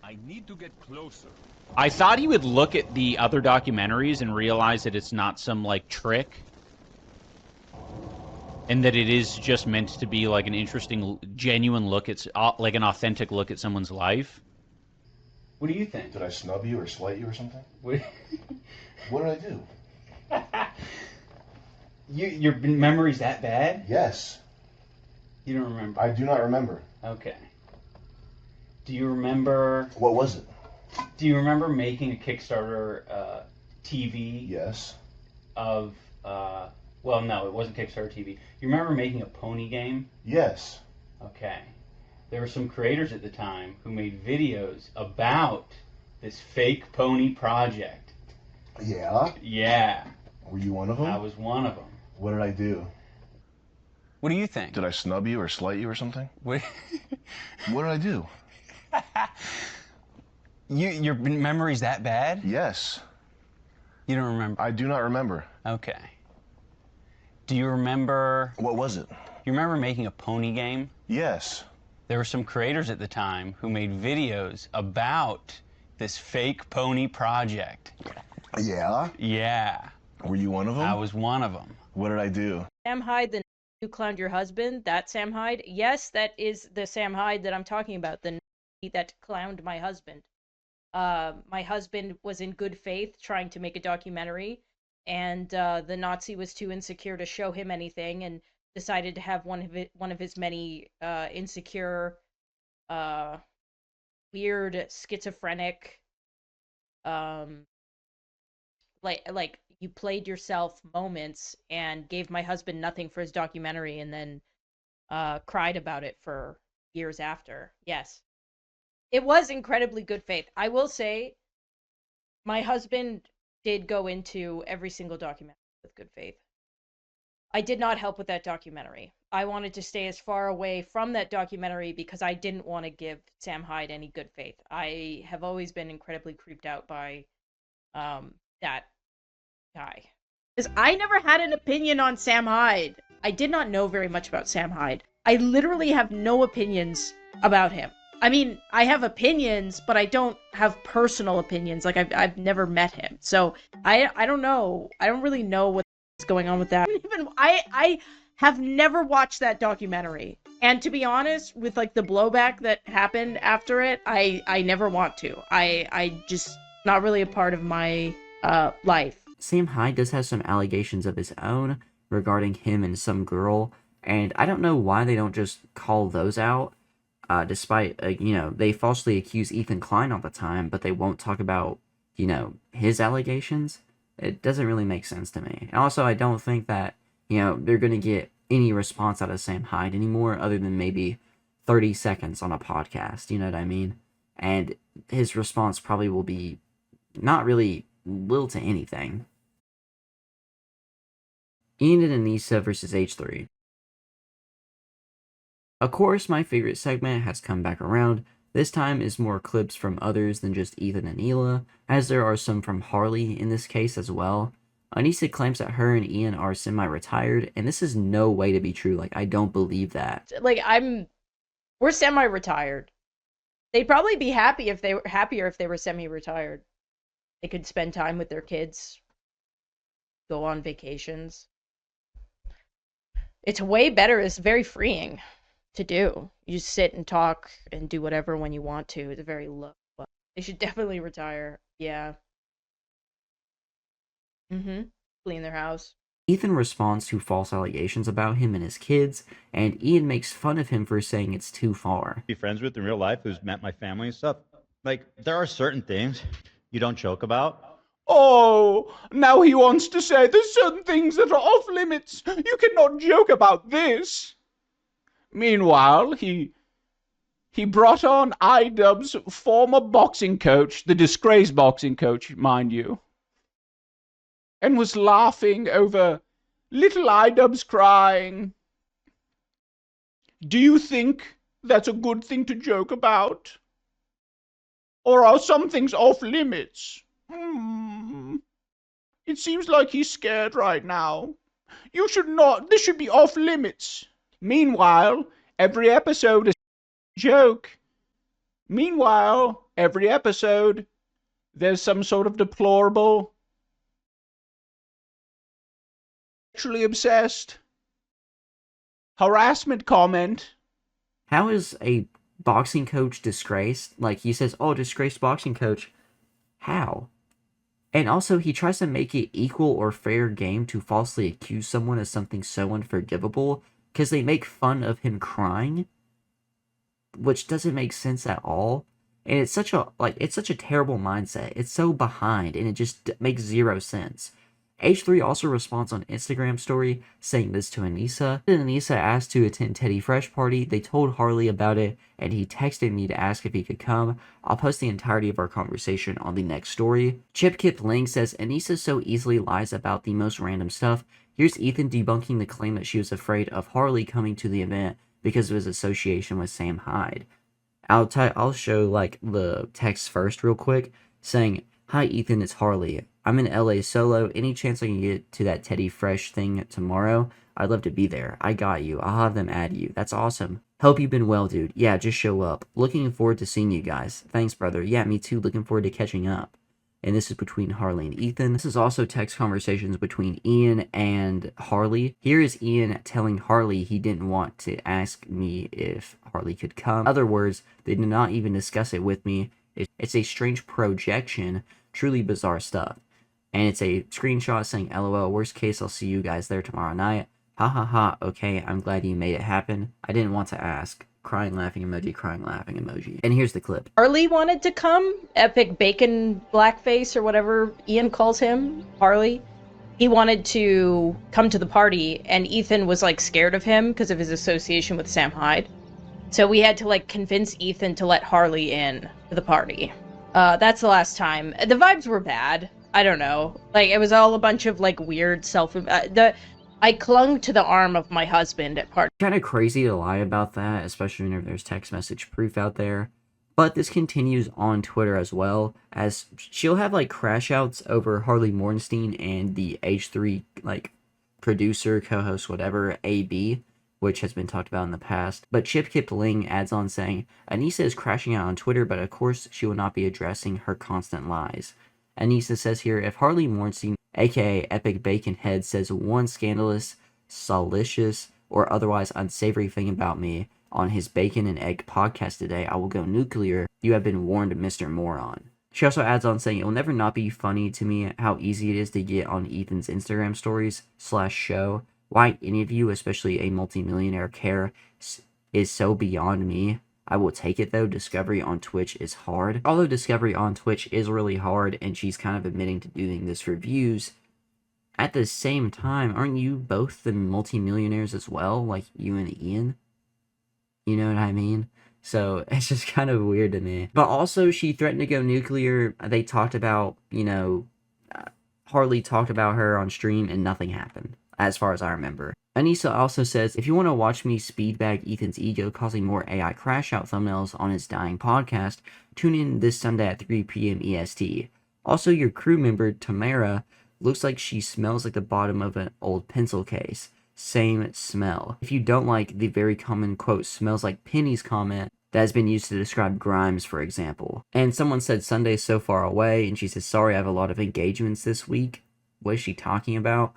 I need to get closer. I thought he would look at the other documentaries and realize that it's not some, like, trick. And that it is just meant to be, like, an interesting, genuine look at, like, an authentic look at someone's life. What do you think? Did I snub you or slight you or something? What did I do? Your memory's that bad? Yes. You don't remember? I do not remember. Okay. Do you remember... What was it? Do you remember making a Kickstarter TV? Yes. Of, well, no, it wasn't Kickstarter TV. You remember making a pony game? Yes. Okay. There were some creators at the time who made videos about this fake pony project. Yeah? Yeah. Were you one of them? I was one of them. What did I do? What do you think? Did I snub you or slight you or something? What did I do? Your memory's that bad? Yes. You don't remember? I do not remember. Okay. Do you remember... What was it? You remember making a pony game? Yes. There were some creators at the time who made videos about this fake pony project. Yeah? Yeah. Were you one of them? I was one of them. What did I do? Sam Hyde, the you clowned your husband, that Sam Hyde? Yes, that is the Sam Hyde that I'm talking about, the that clowned my husband. My husband was in good faith trying to make a documentary, and the Nazi was too insecure to show him anything and decided to have one of his many insecure, weird, schizophrenic, like you played yourself moments and gave my husband nothing for his documentary and then cried about it for years after. Yes. It was incredibly good faith. I will say my husband did go into every single documentary with good faith. I did not help with that documentary. I wanted to stay as far away from that documentary because I didn't want to give Sam Hyde any good faith. I have always been incredibly creeped out by that guy. Because I never had an opinion on Sam Hyde. I did not know very much about Sam Hyde. I literally have no opinions about him. I mean, I have opinions, but I don't have personal opinions. Like, I've never met him. So, I don't know. I don't really know what's going on with that. Even I have never watched that documentary. And to be honest, with, like, the blowback that happened after it, I never want to. I just, not really a part of my life. Sam Hyde does have some allegations of his own regarding him and some girl, and I don't know why they don't just call those out. Despite, they falsely accuse Ethan Klein all the time, but they won't talk about, his allegations. It doesn't really make sense to me. And also, I don't think that, they're going to get any response out of Sam Hyde anymore other than maybe 30 seconds on a podcast, you know what I mean? And his response probably will be not really little to anything. Ian and Anisa versus H3. Of course, my favorite segment has come back around. This time is more clips from others than just Ethan and Hila, as there are some from Harley in this case as well. Anisa claims that her and Ian are semi-retired, and this is no way to be true. Like, I don't believe that. Like, we're semi-retired. They'd probably be happier if they were semi-retired. They could spend time with their kids, go on vacations. It's way better. It's very freeing to do. You just sit and talk and do whatever when you want to. It's very low. But they should definitely retire. Yeah. Clean their house. Ethan responds to false allegations about him and his kids, and Ian makes fun of him for saying it's too far. Be friends with in real life who's met my family and stuff. Like, there are certain things you don't joke about. Oh, now he wants to say there's certain things that are off limits. You cannot joke about this. Meanwhile, he brought on iDubbbz former boxing coach, the disgraced boxing coach, mind you, and was laughing over Little iDubbbz crying. Do you think that's a good thing to joke about? Or are some things off limits? It seems like he's scared right now. You should not. This should be off limits. Meanwhile, every episode is a joke. Meanwhile, every episode, there's some sort of deplorable, sexually obsessed harassment comment. How is a boxing coach disgraced? Like, he says, oh, disgraced boxing coach. How? And also, he tries to make it equal or fair game to falsely accuse someone of something so unforgivable because they make fun of him crying, which doesn't make sense at all. And it's such a terrible mindset. It's so behind, and it just makes zero sense. H3 also responds on Instagram story saying this to Anisa. Anisa asked to attend Teddy Fresh Party. They told Harley about it, and he texted me to ask if he could come. I'll post the entirety of our conversation on the next story. Chip Kip Ling says, Anisa so easily lies about the most random stuff. Here's Ethan debunking the claim that she was afraid of Harley coming to the event because of his association with Sam Hyde. I'll show like the text first real quick, saying, hi Ethan, it's Harley. I'm in LA solo. Any chance I can get to that Teddy Fresh thing tomorrow? I'd love to be there. I got you. I'll have them add you. That's awesome. Hope you've been well, dude. Yeah, just show up. Looking forward to seeing you guys. Thanks, brother. Yeah, me too. Looking forward to catching up. And this is between Harley and Ethan. This is also text conversations between Ian and Harley. Here is Ian telling Harley he didn't want to ask me if Harley could come. In other words, they did not even discuss it with me. It's a strange projection. Truly bizarre stuff. And it's a screenshot saying, LOL, worst case, I'll see you guys there tomorrow night. Ha ha ha, okay, I'm glad you made it happen. I didn't want to ask. Crying, laughing emoji, crying, laughing emoji. And here's the clip. Harley wanted to come. Epic bacon blackface or whatever Ian calls him. Harley. He wanted to come to the party, and Ethan was like scared of him because of his association with Sam Hyde. So we had to like convince Ethan to let Harley in to the party. That's the last time. The vibes were bad. I don't know. Like, it was all a bunch of, like, weird I clung to the arm of my husband at party. Kind of crazy to lie about that, especially whenever there's text message proof out there. But this continues on Twitter as well, as she'll have, like, crash outs over Harley Mornstein and the H3, like, producer, co-host, whatever, AB, which has been talked about in the past. But Chip Kip Ling adds on saying, Anisa is crashing out on Twitter, but of course she will not be addressing her constant lies. Anisa says here, if Harley Mornstein, aka Epic Bacon Head, says one scandalous, salacious, or otherwise unsavory thing about me on his Bacon and Egg podcast today, I will go nuclear. You have been warned, Mr. Moron. She also adds on saying, it will never not be funny to me how easy it is to get on Ethan's Instagram stories /show. Why any of you, especially a multimillionaire, care is so beyond me. I will take it though. Discovery on Twitch is hard. Although discovery on Twitch is really hard and she's kind of admitting to doing this for views, at the same time, aren't you both the multimillionaires as well? Like you and Ian? You know what I mean? So it's just kind of weird to me. But also she threatened to go nuclear. They talked about, Harley talked about her on stream and nothing happened, as far as I remember. Anisa also says, if you want to watch me speedbag Ethan's ego causing more AI crash out thumbnails on his dying podcast, tune in this Sunday at 3 p.m. EST. Also, your crew member, Tamara, looks like she smells like the bottom of an old pencil case. Same smell. If you don't like the very common quote, smells like pennies comment that has been used to describe Grimes, for example. And someone said Sunday's so far away, and she says, sorry, I have a lot of engagements this week. What is she talking about?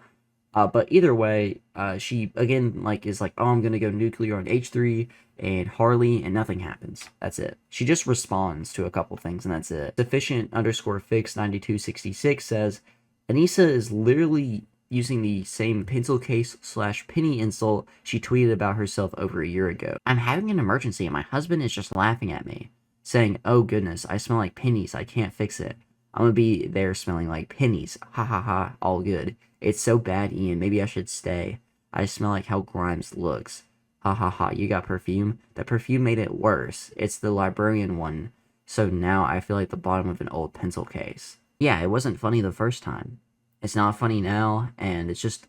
But either way, she, again, is like, oh, I'm going to go nuclear on H3 and Harley, and nothing happens. That's it. She just responds to a couple things, and that's it. Sufficient_fix9266 says, Anisa is literally using the same pencil case / penny insult she tweeted about herself over a year ago. I'm having an emergency, and my husband is just laughing at me, saying, oh goodness, I smell like pennies, I can't fix it. I'm gonna be there smelling like pennies. Ha ha ha, all good. It's so bad, Ian. Maybe I should stay. I smell like how Grimes looks. Ha ha ha, you got perfume? The perfume made it worse. It's the librarian one. So now I feel like the bottom of an old pencil case. Yeah, it wasn't funny the first time. It's not funny now, and it's just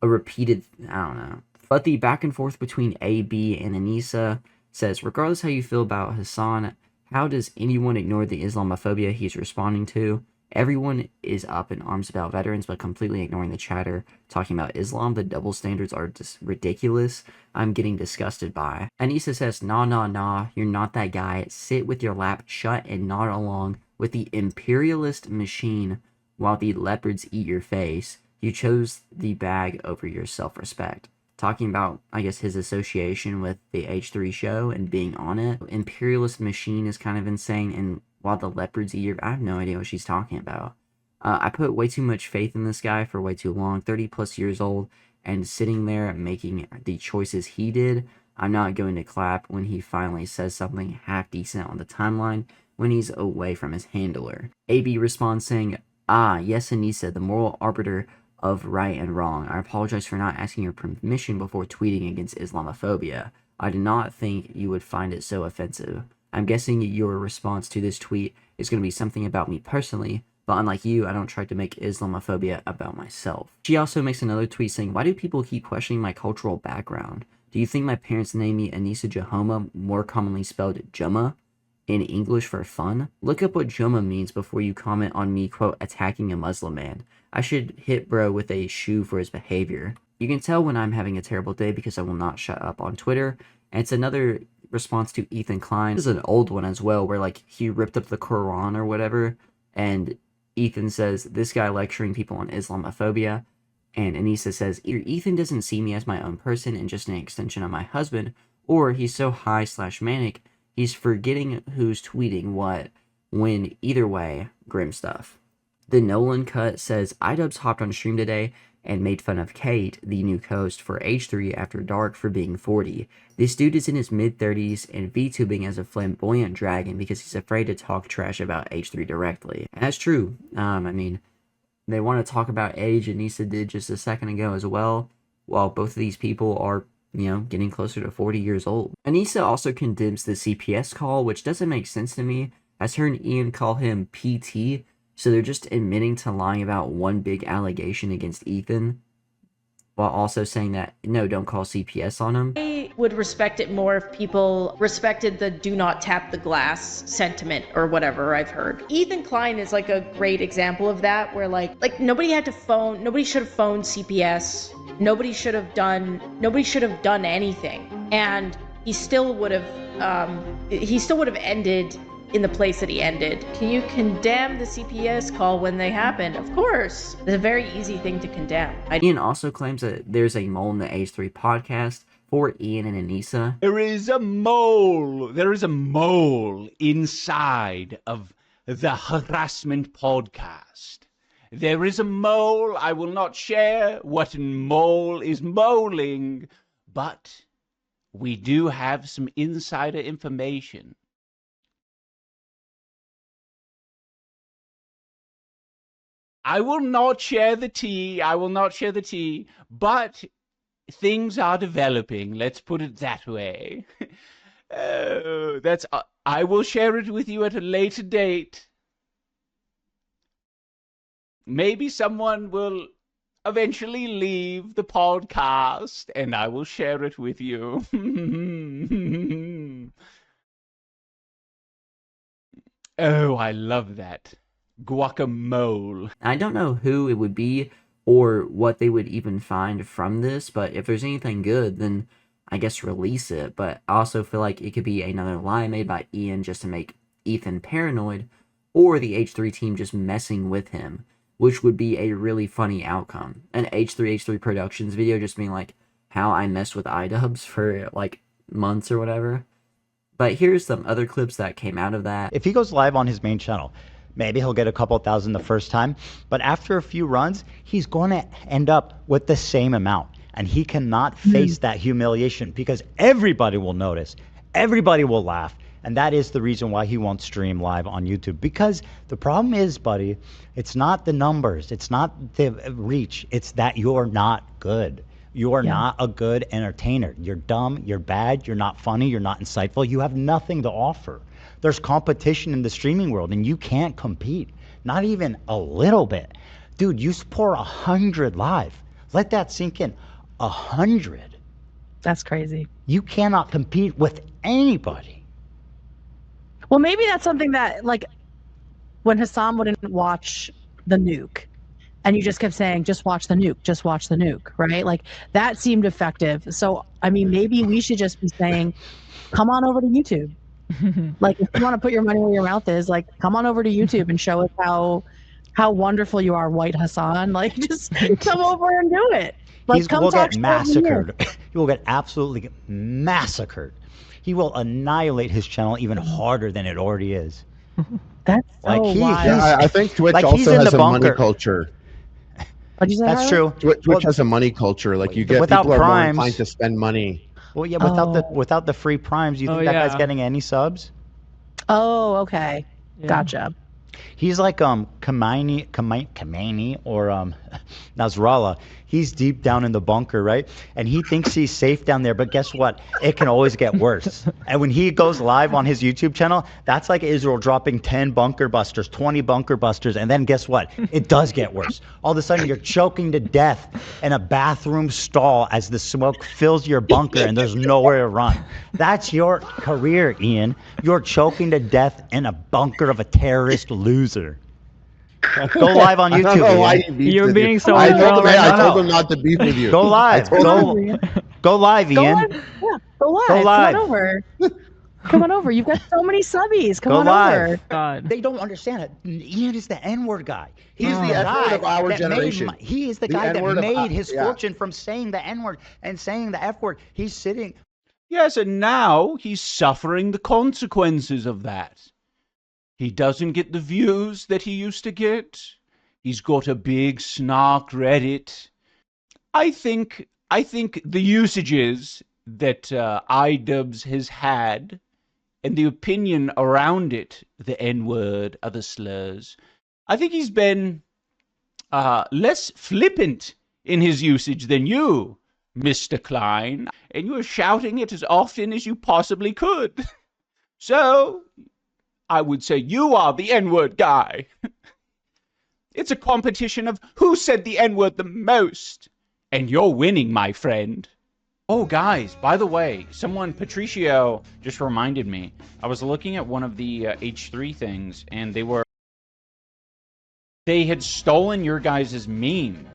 a repeated, I don't know. But the back and forth between AB and Anisa says, regardless how you feel about Hassan, how does anyone ignore the Islamophobia he's responding to? Everyone is up in arms about veterans, but completely ignoring the chatter talking about Islam. The double standards are just ridiculous. I'm getting disgusted by. Anisa says, nah, you're not that guy. Sit with your lap shut and nod along with the imperialist machine while the leopards eat your face. You chose the bag over your self-respect. Talking about, I guess, his association with the H3 show and being on it. Imperialist machine is kind of insane, and while the leopards eat your... I have no idea what she's talking about. I put way too much faith in this guy for way too long. 30 plus years old, and sitting there making the choices he did. I'm not going to clap when he finally says something half decent on the timeline when he's away from his handler. AB responds saying, yes, Anisa, the moral arbiter of right and wrong. I apologize for not asking your permission before tweeting against Islamophobia. I did not think you would find it so offensive. I'm guessing your response to this tweet is going to be something about me personally, but unlike you, I don't try to make Islamophobia about myself. She also makes another tweet saying, why do people keep questioning my cultural background? Do you think my parents named me Anisa Jahoma, more commonly spelled Jumma, in English for fun? Look up what Jumma means before you comment on me, quote, attacking a Muslim man. I should hit bro with a shoe for his behavior. You can tell when I'm having a terrible day because I will not shut up on Twitter. And it's another response to Ethan Klein. This is an old one as well, where like he ripped up the Quran or whatever, and Ethan says, this guy lecturing people on Islamophobia, and Anisa says, either Ethan doesn't see me as my own person and just an extension of my husband, or he's so high/manic, he's forgetting who's tweeting what, when either way, grim stuff. The Nolan Cut says, iDubbbz hopped on stream today and made fun of Kate, the new host for H3 After Dark, for being 40. This dude is in his mid-30s and VTubing as a flamboyant dragon because he's afraid to talk trash about H3 directly. And that's true. I mean, they want to talk about age, and Anisa did just a second ago as well, while both of these people are, getting closer to 40 years old. Anisa also condemns the CPS call, which doesn't make sense to me, as her and Ian call him PT, so they're just admitting to lying about one big allegation against Ethan, while also saying that, no, don't call CPS on him. I would respect it more if people respected the do not tap the glass sentiment or whatever I've heard. Ethan Klein is like a great example of that, where like nobody should have phoned CPS. Nobody should have done anything. And he still would have ended in the place that he ended. Can you condemn the CPS call when they happened? Of course. It's a very easy thing to condemn. Ian also claims that there's a mole in the H3 podcast for Ian and Anisa. There is a mole. There is a mole inside of the harassment podcast. There is a mole. I will not share what mole is moling, but we do have some insider information. I will not share the tea. But things are developing. Let's put it that way. I will share it with you at a later date. Maybe someone will eventually leave the podcast, and I will share it with you. Oh, I love that. Guacamole. I don't know who it would be or what they would even find from this, but if there's anything good, then I guess release it. But I also feel like it could be another lie made by Ian just to make Ethan paranoid, or the H3 team just messing with him, which would be a really funny outcome. An H3 Productions video just being like, how I messed with iDubbbz for like months or whatever. But here's some other clips that came out of that. If he goes live on his main channel, maybe he'll get a couple thousand the first time, but after a few runs, he's going to end up with the same amount. And he cannot face that humiliation because everybody will notice, everybody will laugh. And that is the reason why he won't stream live on YouTube. Because the problem is, buddy, it's not the numbers, it's not the reach, it's that you're not good. You are not a good entertainer. You're dumb, you're bad, you're not funny, you're not insightful, you have nothing to offer. There's competition in the streaming world and you can't compete, not even a little bit. Dude, you pour 100 live. Let that sink in. 100. That's crazy. You cannot compete with anybody. Well, maybe that's something that, like, when Hassan wouldn't watch the nuke, and you just kept saying, just watch the nuke, just watch the nuke, right? Like, that seemed effective. So, I mean, maybe we should just be saying, come on over to YouTube. Like, if you want to put your money where your mouth is, like, come on over to YouTube and show us how wonderful you are, White Hassan. Like, just come over and do it. Like, He will get to massacred. He will get absolutely massacred. He will annihilate his channel even harder than it already is. That's like so he, wild. Yeah, I think Twitch like also has a money culture. What'd you say, That's Harlan? true. Twitch has a money culture. Like you get without people are more primes- inclined to spend money. Well, yeah, without the free primes, you think that guy's getting any subs? Oh, okay. Gotcha. He's like Khamenei or Nasrallah. He's deep down in the bunker, right? And he thinks he's safe down there, but guess what? It can always get worse. And when he goes live on his YouTube channel, that's like Israel dropping 10 bunker busters, 20 bunker busters, and then guess what? It does get worse. All of a sudden, you're choking to death in a bathroom stall as the smoke fills your bunker and there's nowhere to run. That's your career, Ian. You're choking to death in a bunker of a terrorist loser. Go live on YouTube. I don't know why Ian. he beefed You're with being you. so I told him, right I now. told him not to beef with you. Go live. Go live, Go Ian. live. Yeah, go live. Go live. Come on over. Come on over. You've got so many subbies. Come Go on live. over. God. They don't understand it. Ian is the N-word guy. He's the N-word of our generation. He is the The guy that N-word of made his yeah. fortune from saying the N-word and saying the F-word. He's sitting. Yes, and now he's suffering the consequences of that. He doesn't get the views that he used to get. He's got a big snark Reddit. I think the usages that iDubbbz has had and the opinion around it, the N-word, other slurs, I think he's been less flippant in his usage than you, Mr. Klein, and you were shouting it as often as you possibly could. So, I would say you are the N-word guy. It's a competition of who said the N-word the most. And you're winning, my friend. Oh, guys, by the way, Patricio just reminded me. I was looking at one of the H3 things, and they had stolen your guys' meme.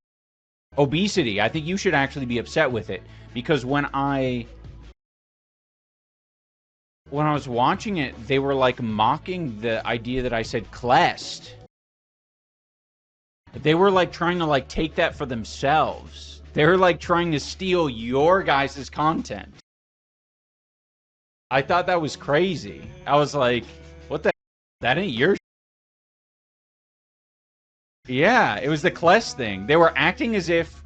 Obesity. I think you should actually be upset with it. Because when I was watching it, they were like mocking the idea that I said Clest. They were like trying to like take that for themselves. They were like trying to steal your guys' content. I thought that was crazy. I was like, what the? That ain't your. Yeah, it was the Clest thing. They were acting as if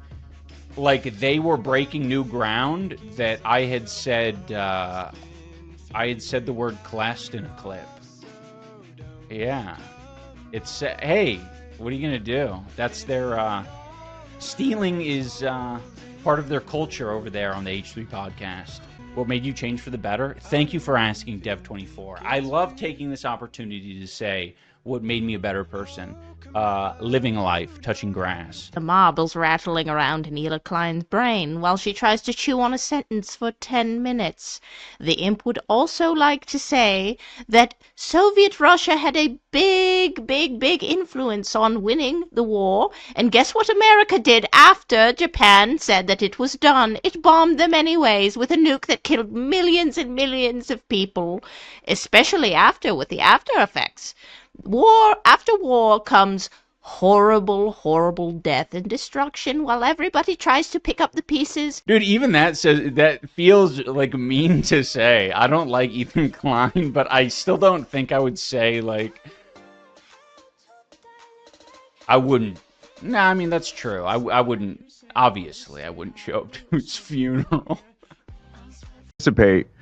like they were breaking new ground, that I had said the word Clest in a clip. Yeah. It's hey, what are you gonna do? That's their stealing is part of their culture over there on the H3 podcast. What made you change for the better? Thank you for asking, Dev24. I love taking this opportunity to say what made me a better person. Living life, touching grass. The marbles rattling around in Hila Klein's brain while she tries to chew on a sentence for 10 minutes. The imp would also like to say that Soviet Russia had a big influence on winning the war. And guess what America did after Japan said that it was done? It bombed them anyways with a nuke that killed millions and millions of people, especially with the after effects. After war comes horrible death and destruction while everybody tries to pick up the pieces. Dude, even that feels like mean to say. I don't like Ethan Klein, but I still don't think I would say like I wouldn't. Nah, I mean that's true. I wouldn't. Obviously, I wouldn't show up to his funeral.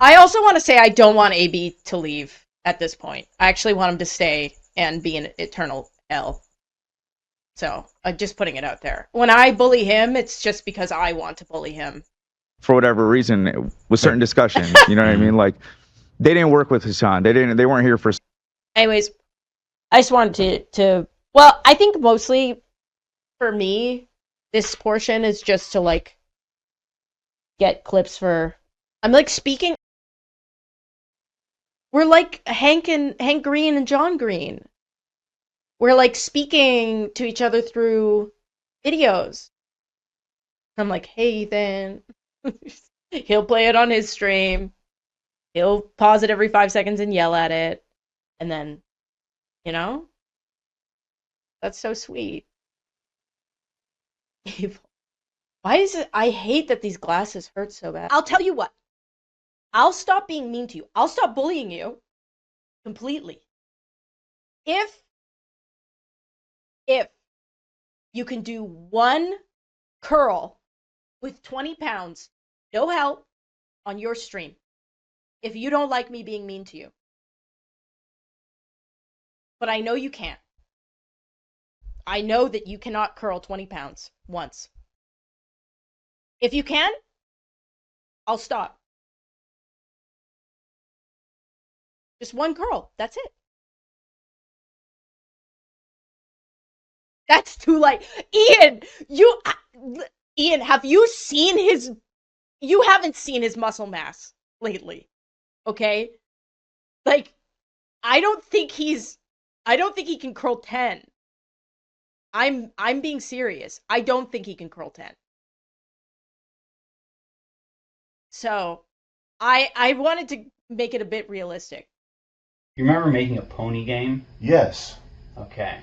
I also want to say I don't want AB to leave at this point. I actually want him to stay and be an eternal L. So, just putting it out there. When I bully him, it's just because I want to bully him. For whatever reason, with certain discussions, you know what I mean? Like, they didn't work with Hassan. They weren't here for. Anyways, I just wanted to well, I think mostly for me, This portion is just to, like, get clips for... I'm, like, speaking... We're like Hank Green and John Green. We're, like, speaking to each other through videos. I'm like, hey, Ethan. He'll play it on his stream. He'll pause it every 5 seconds and yell at it. And then, you know? That's so sweet. Why is it? I hate that these glasses hurt so bad. I'll tell you what. I'll stop being mean to you. I'll stop bullying you completely. If you can do one curl with 20 pounds, no help, on your stream. If you don't like me being mean to you. But I know you can't. I know that you cannot curl 20 pounds once. If you can, I'll stop. Just one curl. That's it. That's too light. Ian, have you seen his... You haven't seen his muscle mass lately. Okay? Like, I don't think he can curl 10. I'm being serious. I don't think he can curl 10. So, I wanted to make it a bit realistic. You remember making a pony game? Yes. Okay.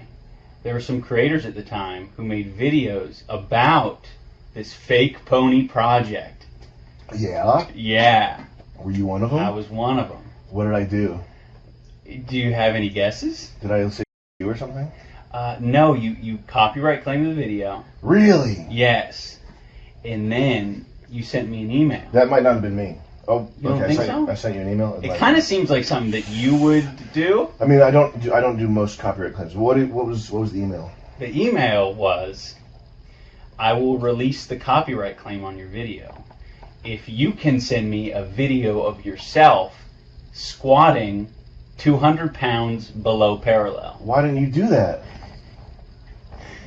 There were some creators at the time who made videos about this fake pony project. Yeah? Yeah. Were you one of them? I was one of them. What did I do? Do you have any guesses? Did I say you or something? No, you copyright claimed the video. Really? Yes. And then you sent me an email. That might not have been me. Oh, you don't think so? I sent you an email. It kind of seems like something that you would do. I mean, I don't do most copyright claims. What was the email? The email was, I will release the copyright claim on your video if you can send me a video of yourself squatting 200 pounds below parallel. Why didn't you do that?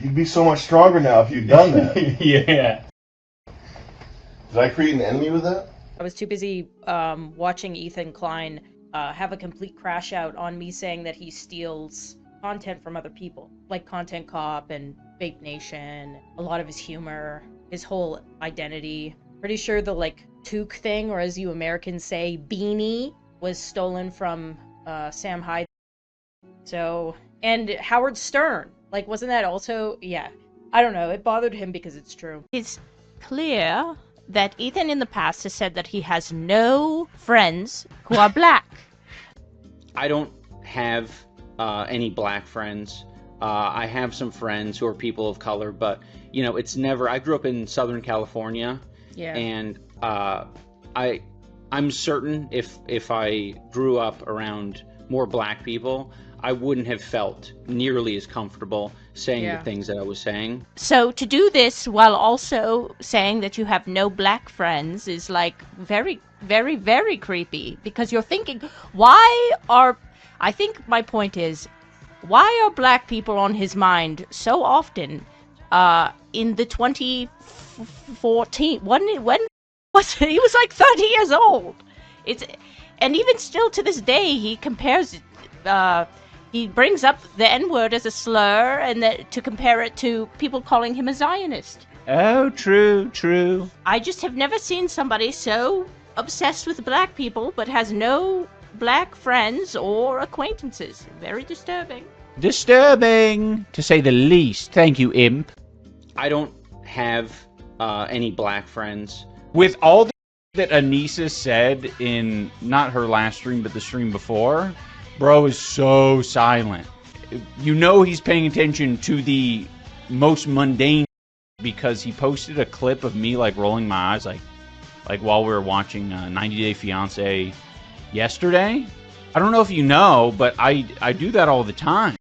You'd be so much stronger now if you'd done that. Yeah. Did I create an enemy with that? I was too busy watching Ethan Klein have a complete crash out on me saying that he steals content from other people, like Content Cop and Vape Nation, a lot of his humor, his whole identity. Pretty sure the, like, toque thing, or as you Americans say, beanie, was stolen from Sam Hyde. So, and Howard Stern. Like, wasn't that also... Yeah. I don't know. It bothered him because it's true. It's clear that Ethan in the past has said that he has no friends who are black. I don't have any black friends. I have some friends who are people of color, but, you know, it's never... I grew up in Southern California, yeah. And I'm certain if I grew up around more black people, I wouldn't have felt nearly as comfortable saying the things that I was saying. So to do this while also saying that you have no black friends is, like, very, very, very creepy, because you're thinking, I think my point is, why are black people on his mind so often in the 2014, when he was like 30 years old. And even still to this day, he compares he brings up the N-word as a slur, and to compare it to people calling him a Zionist. Oh, true, true. I just have never seen somebody so obsessed with black people, but has no black friends or acquaintances. Very disturbing. Disturbing, to say the least. Thank you, Imp. I don't have any black friends. With all that Anisa said in, not her last stream, but the stream before, bro is so silent. You know he's paying attention to the most mundane, because he posted a clip of me, like, rolling my eyes, like while we were watching 90 Day Fiancé yesterday. I don't know if you know, but I do that all the time.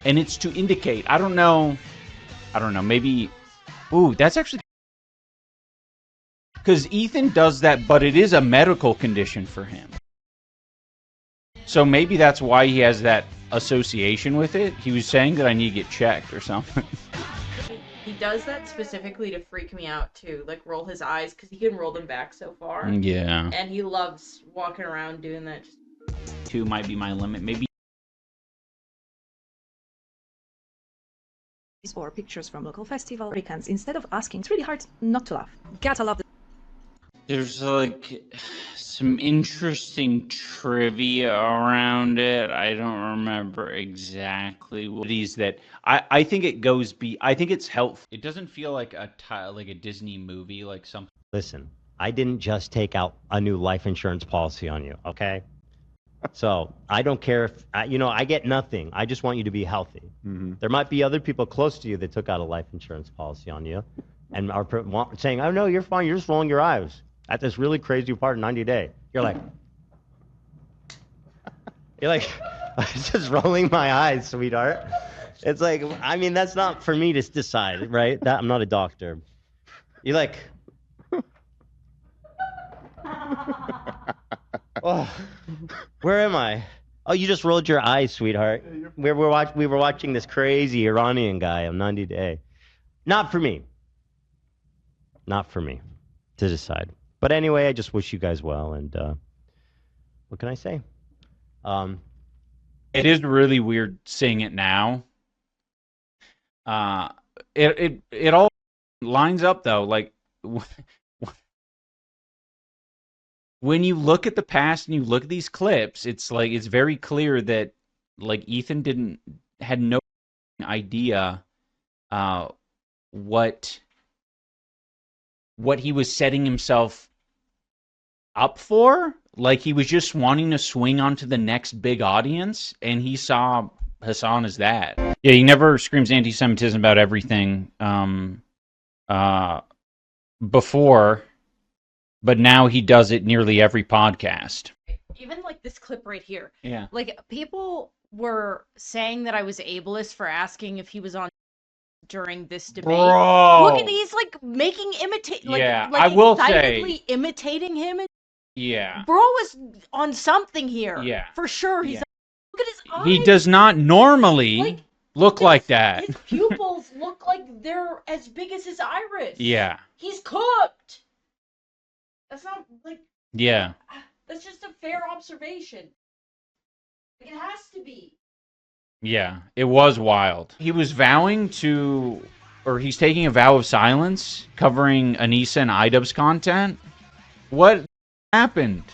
And it's to indicate, I don't know, maybe, ooh, that's actually, because Ethan does that, but it is a medical condition for him. So maybe that's why he has that association with it. He was saying that I need to get checked or something. He does that specifically to freak me out too, like roll his eyes because he can roll them back so far. Yeah. And he loves walking around doing that. 2 might be my limit. Maybe. Or pictures from local festival weekends. Instead of asking, it's really hard not to laugh. Gotta love the. There's like some interesting trivia around it. I don't remember exactly what it is that I think it goes I think it's helpful. It doesn't feel like a Disney movie, like something. Listen, I didn't just take out a new life insurance policy on you, okay? So I don't care if I get nothing. I just want you to be healthy. There might be other people close to you that took out a life insurance policy on you, and are saying, "Oh no, you're fine. You're just rolling your eyes at this really crazy part of 90 Day." You're like, I'm just rolling my eyes, sweetheart. It's like, I mean, that's not for me to decide, right? That I'm not a doctor. You're like, oh, where am I? Oh, you just rolled your eyes, sweetheart. We were watching this crazy Iranian guy on 90 Day. Not for me. Not for me to decide. But anyway, I just wish you guys well, and what can I say? It is really weird seeing it now. It all lines up though. Like when you look at the past and you look at these clips, it's very clear that like Ethan had no idea what he was setting himself up for. Like he was just wanting to swing onto the next big audience, and he saw Hassan as that. Yeah, he never screams anti-Semitism about everything before, but now he does it nearly every podcast. Even like this clip right here. Yeah. Like people were saying that I was ableist for asking if he was on during this debate. Bro. Look at he's like making Yeah, I will say- excitedly imitating him. Yeah. Bro was on something here. Yeah. For sure. He's Yeah. look at his eyes. He does not normally look like that. His pupils look like they're as big as his iris. Yeah. He's cooked. That's not like Yeah. that's just a fair observation. Like, it has to be. Yeah, it was wild. He was he's taking a vow of silence covering Anisa and iDubbbz content. What happened?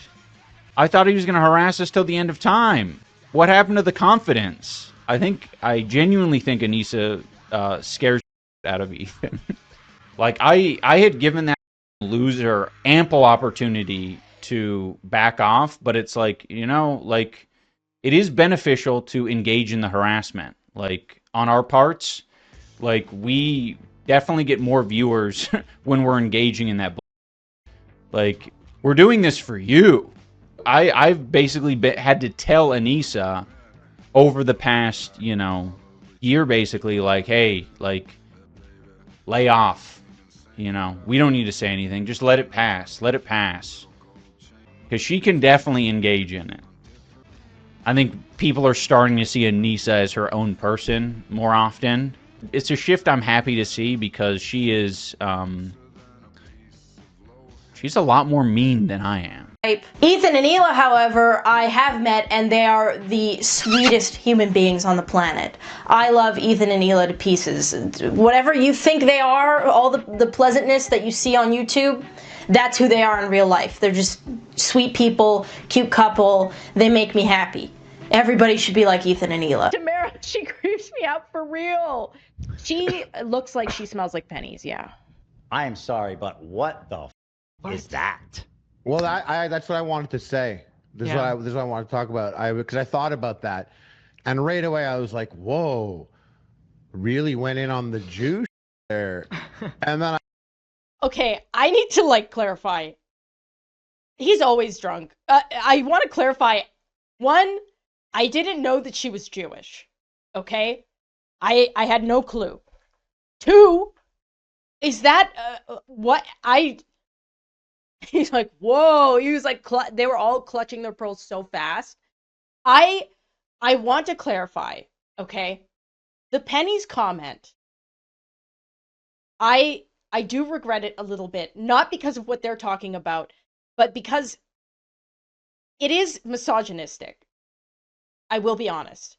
I thought he was going to harass us till the end of time. What happened to the confidence? I genuinely think Anisa scares out of Ethan. Like, I had given that loser ample opportunity to back off, but it's like, it is beneficial to engage in the harassment. Like, on our parts, like, we definitely get more viewers when we're engaging in that. Like, we're doing this for you. I've basically had to tell Anisa over the past, year, basically, like, hey, like, lay off. We don't need to say anything. Just let it pass. Let it pass. Because she can definitely engage in it. I think people are starting to see Anisa as her own person more often. It's a shift I'm happy to see because she is, she's a lot more mean than I am. Ethan and Hila, however, I have met, and they are the sweetest human beings on the planet. I love Ethan and Hila to pieces. Whatever you think they are, all the pleasantness that you see on YouTube, that's who they are in real life. They're just sweet people, cute couple. They make me happy. Everybody should be like Ethan and Hila. Tamara, she creeps me out for real. She looks like she smells like pennies, yeah. I am sorry, but what the is that? Well, that's what I wanted to say. This is what I wanted to talk about. Because I thought about that, and right away I was like, "Whoa, really went in on the juice there." And then Okay, I need to clarify. He's always drunk. I want to clarify. One, I didn't know that she was Jewish. Okay, I had no clue. Two, is that what I? He's like, whoa. He was like, they were all clutching their pearls so fast. I I want to clarify, okay? The pennies comment, I do regret it a little bit, not because of what they're talking about, but because it is misogynistic. I will be honest.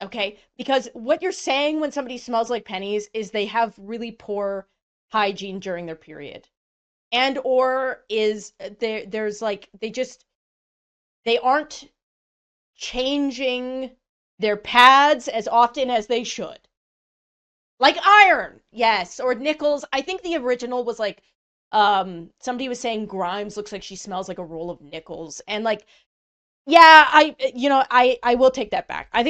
Okay? Because what you're saying when somebody smells like pennies is they have really poor hygiene during their period. And or is there's like they aren't changing their pads as often as they should. Like iron, yes, or nickels. I think the original was like somebody was saying Grimes looks like she smells like a roll of nickels. And like, yeah, I will take that back. I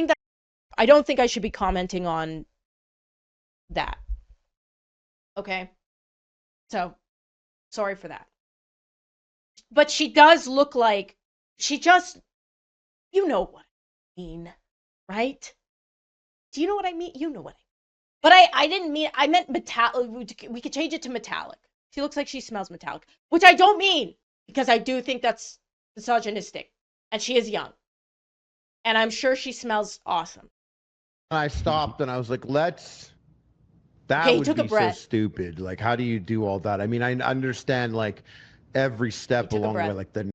don't think I should be commenting on that. Okay? So, sorry for that. But she does look like you know what I mean, right? Do you know what I mean? You know what I mean. But I didn't mean, I meant metallic. We could change it to metallic. She looks like she smells metallic, which I don't mean, because I do think that's misogynistic. And she is young. And I'm sure she smells awesome. I stopped and I was like, that Okay, he would took a be so breath. stupid. Like, how do you do all that? I mean, I understand like every step along the way, like the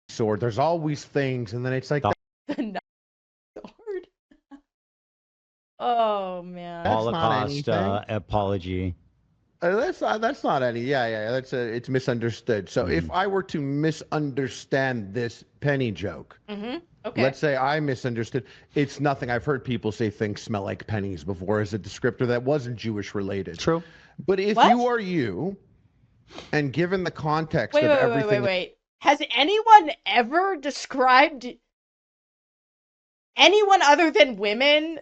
sword. There's always things, and then it's like The sword. Oh man. Holocaust apology. That's not any. Yeah. It's misunderstood. So if I were to misunderstand this penny joke, Okay. let's say I misunderstood. It's nothing. I've heard people say things smell like pennies before as a descriptor that wasn't Jewish related. True. But if you are you, and given the context of everything, Wait. Has anyone ever described anyone other than women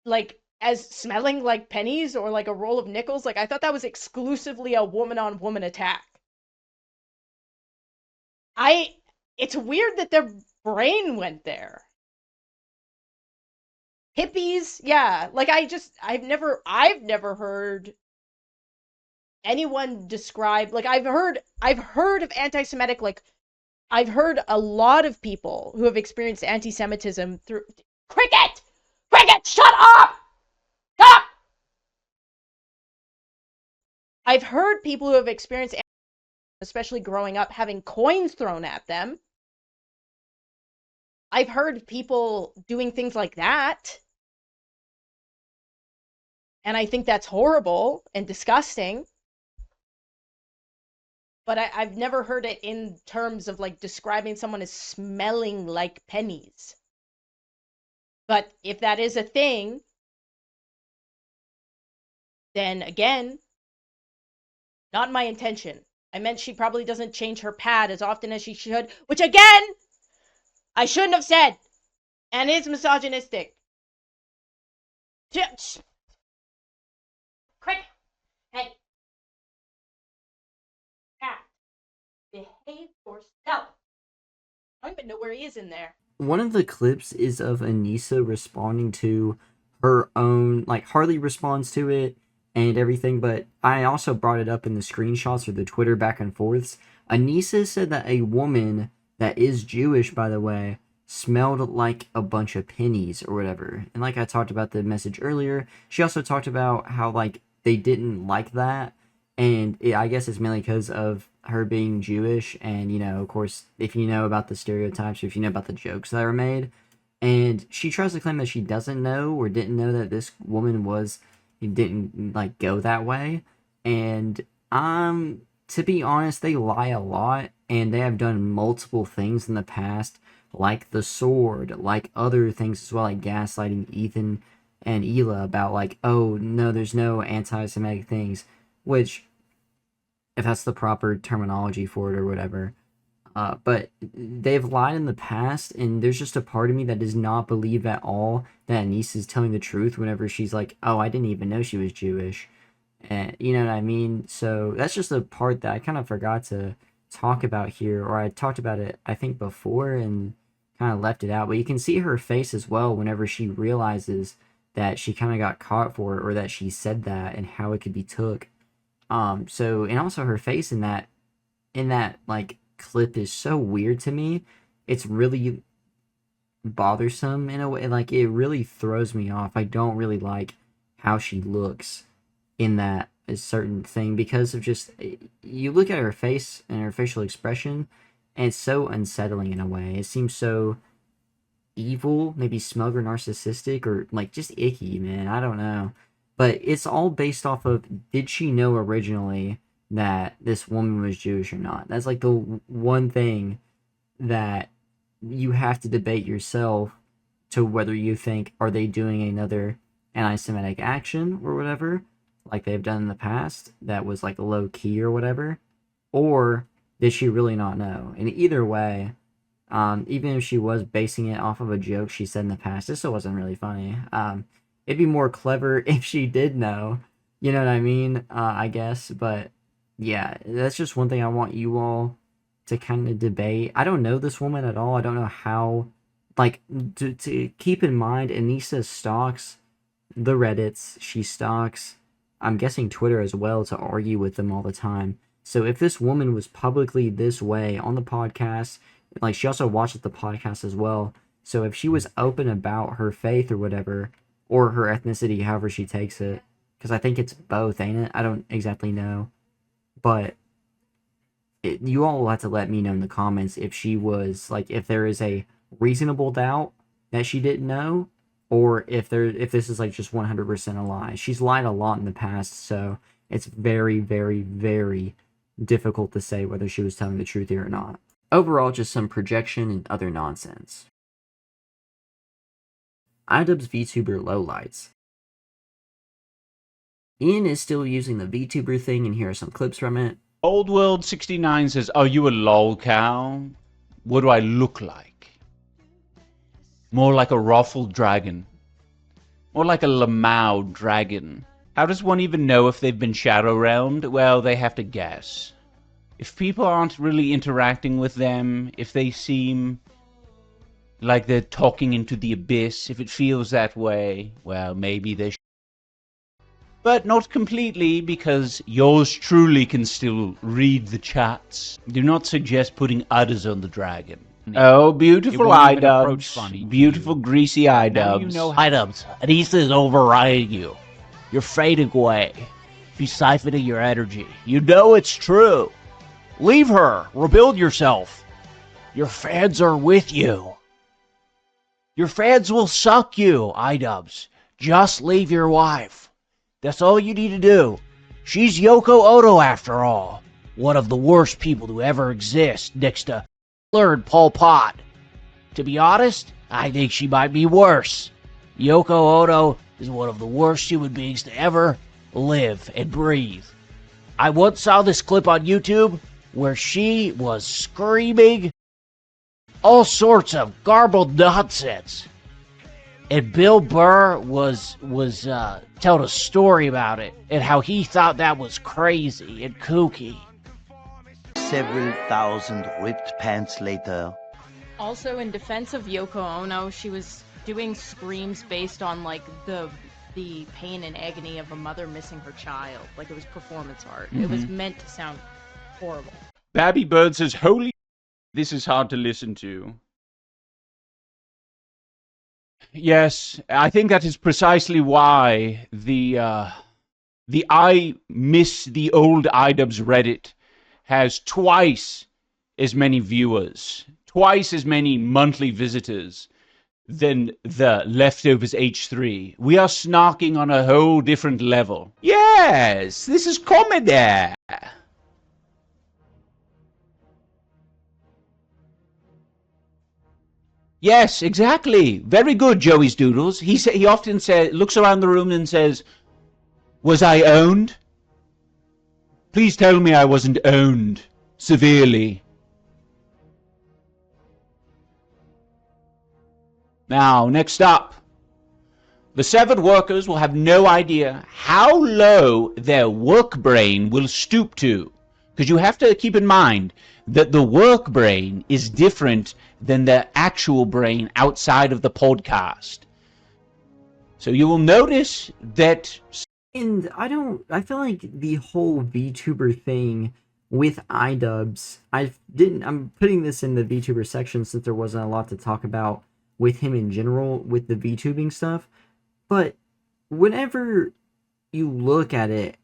like as smelling like pennies or like a roll of nickels? Like I thought that was exclusively a woman-on-woman attack. It's weird that their brain went there. Hippies, yeah. Like I've never heard anyone describe, like I've heard of anti-Semitic, like I've heard a lot of people who have experienced anti-Semitism through Cricket, shut up! Stop! I've heard people who have experienced, especially growing up, having coins thrown at them. I've heard people doing things like that. And I think that's horrible and disgusting. But I've never heard it in terms of like describing someone as smelling like pennies. But if that is a thing, then again, not my intention. I meant she probably doesn't change her pad as often as she should, which again, I shouldn't have said. And is misogynistic. Quick! Hey! Cat! Behave yourself! I don't even know where he is in there. One of the clips is of Anisa responding to her own, like Harley responds to it and everything, but I also brought it up in the screenshots or the Twitter back and forths. Anisa said that a woman that is Jewish, by the way, smelled like a bunch of pennies or whatever. And like I talked about the message earlier, she also talked about how like they didn't like that, and I guess it's mainly because of her being Jewish, and you know, of course, if you know about the stereotypes, or if you know about the jokes that are made, and she tries to claim that she doesn't know or didn't know that this woman didn't like go that way, and to be honest, they lie a lot, and they have done multiple things in the past, like the sword, like other things as well, like gaslighting Ethan and Hila about like, oh no, there's no anti-Semitic things, which, if that's the proper terminology for it or whatever, but they've lied in the past, and there's just a part of me that does not believe at all that Anisa is telling the truth whenever she's like, oh, I didn't even know she was Jewish. And you know what I mean? So that's just a part that I kind of forgot to talk about here, or I talked about it, I think, before and kind of left it out. But you can see her face as well whenever she realizes that she kind of got caught for it, or that she said that, and how it could be took. So, and also her face in that like clip is so weird to me. It's really bothersome in a way. Like, it really throws me off. I don't really like how she looks in that a certain thing because of just, you look at her face and her facial expression, and it's so unsettling in a way. It seems so evil, maybe smug or narcissistic, or like just icky, man. I don't know. But it's all based off of, did she know originally that this woman was Jewish or not? That's like the one thing that you have to debate yourself to whether you think, are they doing another anti-Semitic action or whatever, like they've done in the past, that was like low key or whatever, or did she really not know? And either way, even if she was basing it off of a joke she said in the past, this still wasn't really funny. It'd be more clever if she did know, you know what I mean? I guess, but yeah, that's just one thing I want you all to kind of debate. I don't know this woman at all. I don't know how, like, to keep in mind, Anisa stalks the Reddits, she stalks, I'm guessing, Twitter as well, to argue with them all the time. So if this woman was publicly this way on the podcast, like, she also watches the podcast as well, so if she was open about her faith or whatever, or her ethnicity, however she takes it, because I think it's both, ain't it? I don't exactly know, but you all will have to let me know in the comments if she was, like, if there is a reasonable doubt that she didn't know, or if this is like just 100% a lie. She's lied a lot in the past, so it's very, very, very difficult to say whether she was telling the truth here or not. Overall, just some projection and other nonsense. iDubbbz VTuber Lowlights. Ian is still using the VTuber thing, and here are some clips from it. Old World 69 says, "Are you a lol cow? What do I look like? More like a ruffled dragon. More like a Lamau dragon. How does one even know if they've been shadow realmed? Well, they have to guess. If people aren't really interacting with them, if they seem like they're talking into the abyss, if it feels that way, well, maybe they're but not completely, because yours truly can still read the chats. Do not suggest putting udders on the dragon. Oh, beautiful iDubbbz. Beautiful greasy iDubbbz. You know iDubbbz. Anisa is overriding you. You're fading away. She's siphoning your energy. You know it's true. Leave her. Rebuild yourself. Your fans are with you. Your fans will suck you, iDubbbz. Just leave your wife. That's all you need to do. She's Yoko Ono after all. One of the worst people to ever exist next to Lord Pol Pot. To be honest, I think she might be worse. Yoko Ono is one of the worst human beings to ever live and breathe. I once saw this clip on YouTube where she was screaming all sorts of garbled nonsense. And Bill Burr was telling a story about it and how he thought that was crazy and kooky. Several thousand ripped pants later. Also, in defense of Yoko Ono, she was doing screams based on, like, the pain and agony of a mother missing her child. Like, it was performance art. It was meant to sound horrible. Babby Bird says, "Holy, this is hard to listen to." Yes, I think that is precisely why the I Miss the Old iDubbbz Reddit has twice as many viewers, twice as many monthly visitors than the Leftovers H3. We are snarking on a whole different level. Yes, this is comedy. Yes, exactly. Very good, Joey's Doodles. He often looks around the room and says, "Was I owned? Please tell me I wasn't owned severely." Now, next up. The severed workers will have no idea how low their work brain will stoop to. Because you have to keep in mind that the work brain is different than the actual brain outside of the podcast. So you will notice that... And I feel like the whole VTuber thing with iDubbbz, I'm putting this in the VTuber section since there wasn't a lot to talk about with him in general with the VTubing stuff. But whenever you look at it,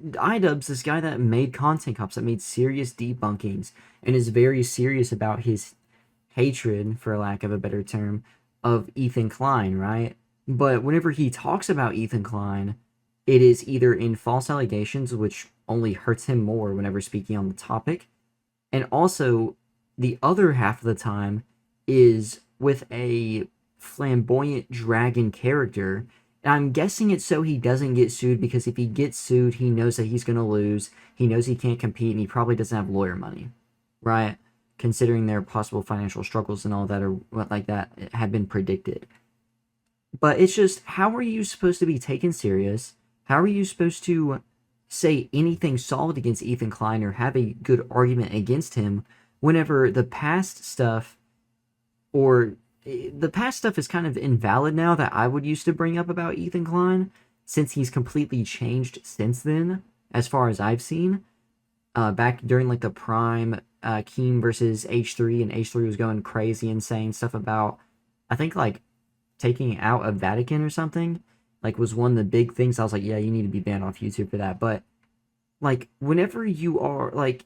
iDubbbz, this guy that made content cops, that made serious debunkings, and is very serious about his hatred, for lack of a better term, of Ethan Klein, right? But whenever he talks about Ethan Klein, it is either in false allegations, which only hurts him more whenever speaking on the topic, and also the other half of the time is with a flamboyant dragon character. And I'm guessing it's so he doesn't get sued, because if he gets sued, he knows that he's going to lose. He knows he can't compete, and he probably doesn't have lawyer money, right? Considering their possible financial struggles and all that, or what like that have been predicted. But it's just, how are you supposed to be taken serious? How are you supposed to say anything solid against Ethan Klein or have a good argument against him whenever the past stuff is kind of invalid now that I would used to bring up about Ethan Klein, since he's completely changed since then, as far as I've seen. Back during like the prime Keem versus H3, and H3 was going crazy and saying stuff about, I think like taking out a Vatican or something, like was one of the big things. I was like, yeah, you need to be banned off YouTube for that. But like, whenever you are like,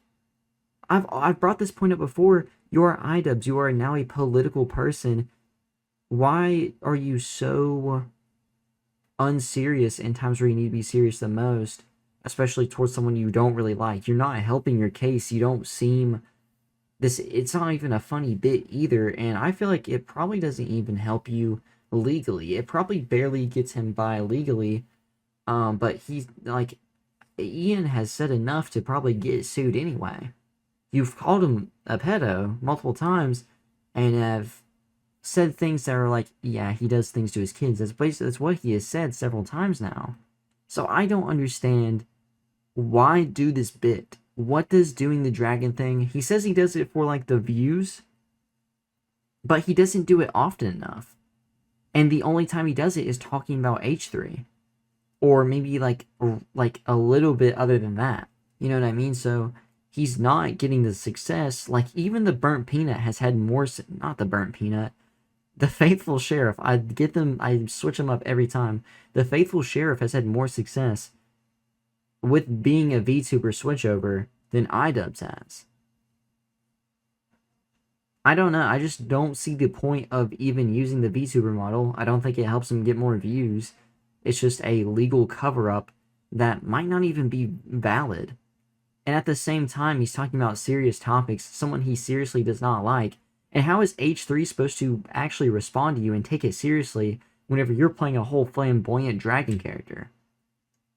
I've brought this point up before, you are iDubbbz, you are now a political person. Why are you so unserious in times where you need to be serious the most, especially towards someone you don't really like? You're not helping your case. You don't seem it's not even a funny bit either, and I feel like it probably doesn't even help you legally. It probably barely gets him by legally, but he's like, Ian has said enough to probably get sued anyway. You've called him a pedo multiple times and have said things that are like, yeah, he does things to his kids. That's what he has said several times now. So I don't understand, why do this bit? What does doing the dragon thing? He says he does it for like the views, but he doesn't do it often enough. And the only time he does it is talking about H3. Or maybe like a little bit other than that. You know what I mean? So he's not getting the success. Like, even the Burnt Peanut has had more, not the Burnt Peanut, the Faithful Sheriff. I switch them up every time. The Faithful Sheriff has had more success with being a VTuber switchover than iDubbbz has. I don't know. I just don't see the point of even using the VTuber model. I don't think it helps him get more views. It's just a legal cover-up that might not even be valid. And at the same time, he's talking about serious topics, someone he seriously does not like. And how is H3 supposed to actually respond to you and take it seriously whenever you're playing a whole flamboyant dragon character?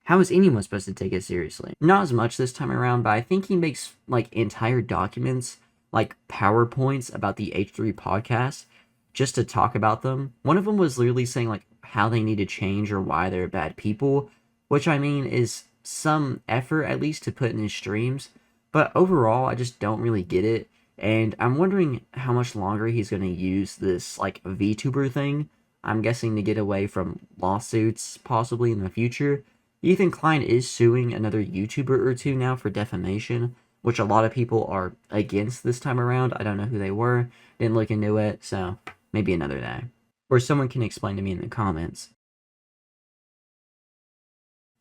How is anyone supposed to take it seriously? Not as much this time around, but I think he makes like entire documents, like PowerPoints about the H3 podcast, just to talk about them. One of them was literally saying like how they need to change or why they're bad people, which I mean is some effort at least to put in his streams, but overall I just don't really get it. And I'm wondering how much longer he's going to use this like VTuber thing. I'm guessing to get away from lawsuits possibly in the future. Ethan Klein is suing another YouTuber or two now for defamation, which a lot of people are against this time around. I don't know who they were, didn't look into it, so maybe another day. Or someone can explain to me in the comments.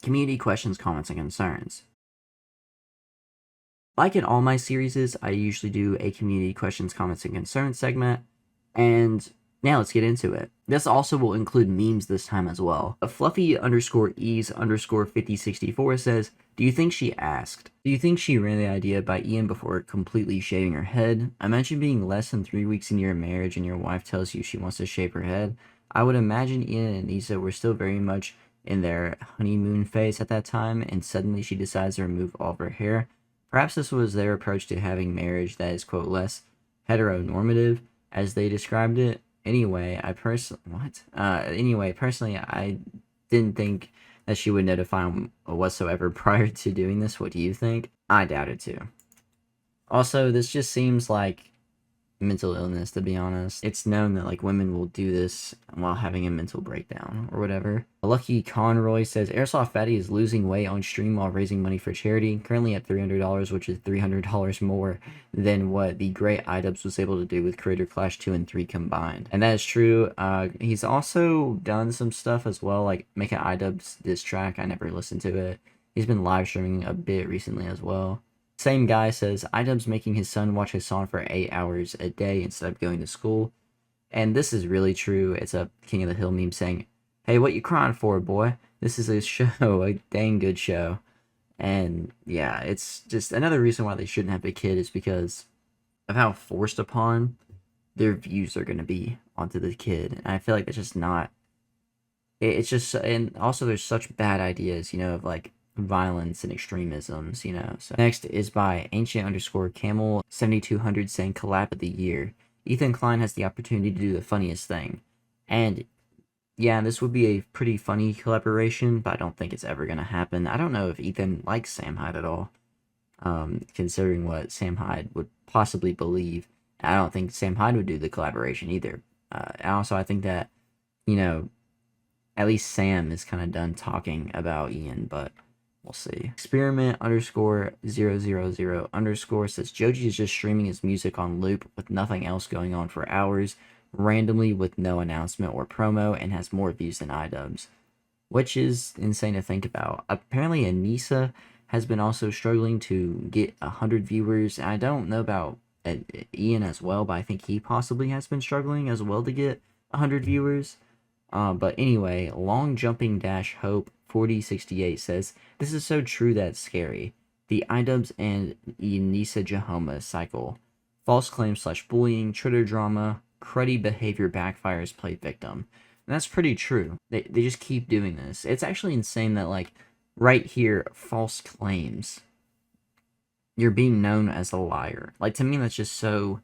Community questions, comments, and concerns. Like in all my series, I usually do a community questions, comments, and concerns segment, and now let's get into it. This also will include memes this time as well. A Fluffy_Ease_5064 says, do you think she asked? Do you think she ran the idea by Ian before completely shaving her head? Imagine being less than 3 weeks into your marriage and your wife tells you she wants to shave her head. I would imagine Ian and Anisa were still very much in their honeymoon phase at that time, and suddenly she decides to remove all of her hair. Perhaps this was their approach to having marriage that is, quote, less heteronormative, as they described it. Anyway, personally, I didn't think that she would notify him whatsoever prior to doing this. What do you think? I doubt it too. Also, this just seems like mental illness, to be honest. It's known that like women will do this while having a mental breakdown or whatever. Lucky Conroy says Airsoft Fatty is losing weight on stream while raising money for charity, currently at $300, which is $300 more than what the great iDubbbz was able to do with Creator Clash 2 and 3 combined. And that is true. He's also done some stuff as well, like make an iDubbbz diss track. I never listened to it. He's been live streaming a bit recently as well. Same guy says, iDubbbz making his son watch his song for 8 hours a day instead of going to school. And this is really true. It's a King of the Hill meme saying, hey, what you crying for, boy? This is a show, a dang good show. And yeah, it's just another reason why they shouldn't have a kid is because of how forced upon their views are going to be onto the kid. And I feel like that's just not... It's just... And also there's such bad ideas, you know, of like violence and extremisms, you know. So next is by ancient_camel 7200 saying collab of the year. Ethan Klein has the opportunity to do the funniest thing. And yeah, this would be a pretty funny collaboration, but I don't think it's ever gonna happen. I don't know if Ethan likes Sam Hyde at all, considering what Sam Hyde would possibly believe. I don't think Sam Hyde would do the collaboration either. And also I think that, you know, at least Sam is kind of done talking about Ian, but we'll see. Experiment_000_ says Joji is just streaming his music on loop with nothing else going on for hours, randomly with no announcement or promo, and has more views than iDubbbz, which is insane to think about. Apparently Anisa has been also struggling to get 100 viewers. I don't know about Ian as well, but I think he possibly has been struggling as well to get 100 viewers. But anyway, long jumping dash hope 4068 says, this is so true that it's scary. The iDubbbz and Anisa Jahoma cycle. False claims / bullying, Twitter drama, cruddy behavior backfires, play victim. And that's pretty true. They just keep doing this. It's actually insane that, like, right here, false claims. You're being known as a liar. Like, to me, that's just so...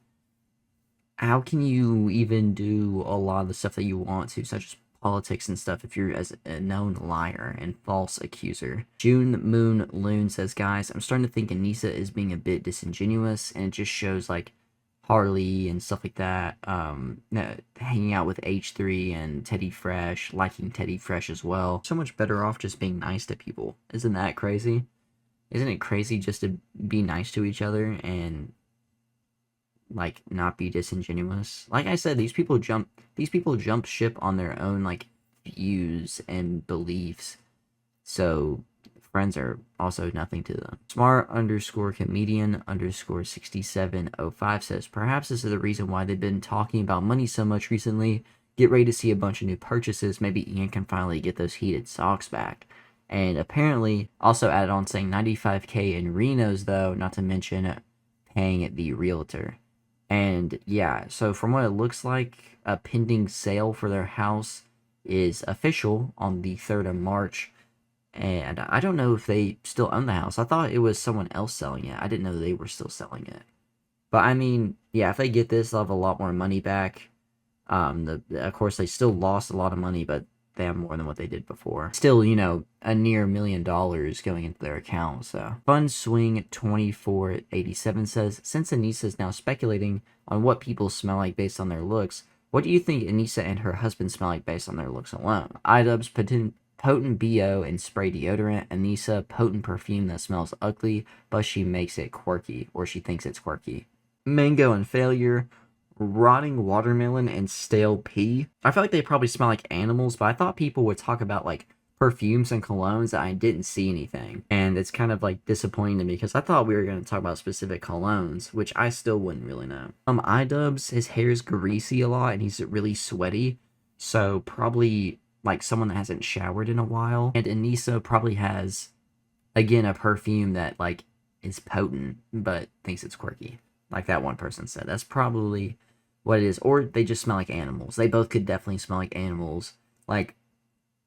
How can you even do a lot of the stuff that you want to, such as politics and stuff, if you're as a known liar and false accuser? June Moon Loon says, guys, I'm starting to think Anisa is being a bit disingenuous, and it just shows, like, Harley and stuff like that, hanging out with H3 and Teddy Fresh, liking Teddy Fresh as well. So much better off just being nice to people. Isn't that crazy? Isn't it crazy just to be nice to each other and, like, not be disingenuous? Like I said, these people jump ship on their own, like, views and beliefs. So friends are also nothing to them. Smart_comedian_6705 says, perhaps this is the reason why they've been talking about money so much recently. Get ready to see a bunch of new purchases. Maybe Ian can finally get those heated socks back. And apparently also added on saying 95k in Reno's though, not to mention paying the realtor. And yeah, so from what it looks like, a pending sale for their house is official on the 3rd of March. And I don't know if they still own the house. I thought it was someone else selling it. I didn't know they were still selling it. But I mean, yeah, if they get this, they'll have a lot more money back. Of course, they still lost a lot of money, but they have more than what they did before. Still, you know, a near $1 million going into their account, so. FunSwing2487 says, since Anisa is now speculating on what people smell like based on their looks, what do you think Anisa and her husband smell like based on their looks alone? iDubbbz potent BO and spray deodorant, Anisa potent perfume that smells ugly, but she makes it quirky, or she thinks it's quirky. Mango and failure, rotting watermelon and stale pee. I feel like they probably smell like animals, but I thought people would talk about like perfumes and colognes that I didn't see anything. And it's kind of like disappointing to me because I thought we were going to talk about specific colognes, which I still wouldn't really know. iDubbbz, his hair is greasy a lot and he's really sweaty. So probably like someone that hasn't showered in a while. And Anisa probably has, again, a perfume that like is potent, but thinks it's quirky. Like that one person said. That's probably what it is. Or they just smell like animals. They both could definitely smell like animals. Like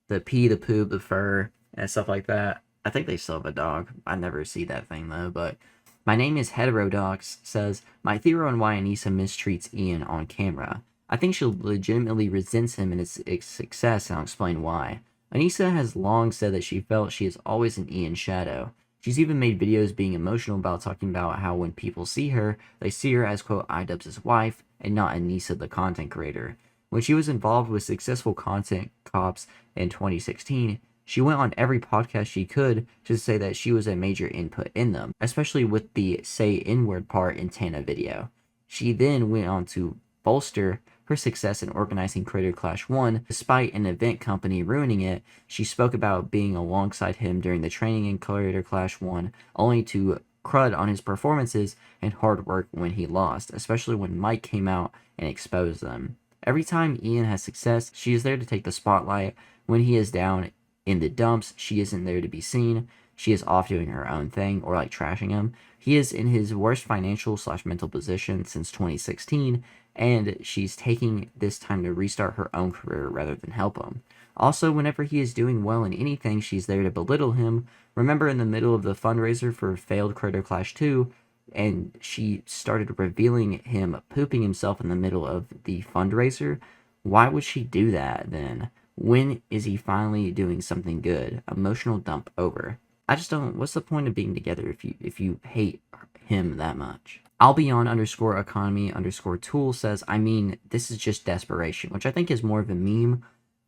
the pee, the poop, the fur, and stuff like that. I think they still have a dog. I never see that thing though. But my name is Heterodox says, my theory on why Anisa mistreats Ian on camera. I think she legitimately resents him and his success, and I'll explain why. Anisa has long said that she felt she is always in Ian's shadow. She's even made videos being emotional about talking about how when people see her, they see her as, quote, iDubbbz's wife and not Anisa, the content creator. When she was involved with successful content cops in 2016, she went on every podcast she could to say that she was a major input in them, especially with the say N-word part in Tana video. She then went on to bolster her success in organizing Creator Clash 1. Despite an event company ruining it, she spoke about being alongside him during the training in Creator Clash 1, only to crud on his performances and hard work when he lost, especially when Mike came out and exposed them. Every time Ian has success, she is there to take the spotlight. When he is down in the dumps, she isn't there to be seen. She is off doing her own thing or like trashing him. He is in his worst financial/mental position since 2016, and she's taking this time to restart her own career rather than help him. Also, whenever he is doing well in anything, she's there to belittle him. Remember in the middle of the fundraiser for failed Creator Clash 2, and she started revealing him pooping himself in the middle of the fundraiser? Why would she do that then? When is he finally doing something good? Emotional dump over. I just don't, what's the point of being together if you hate him that much? I'll be on _economy_tool says, I mean, this is just desperation, which I think is more of a meme,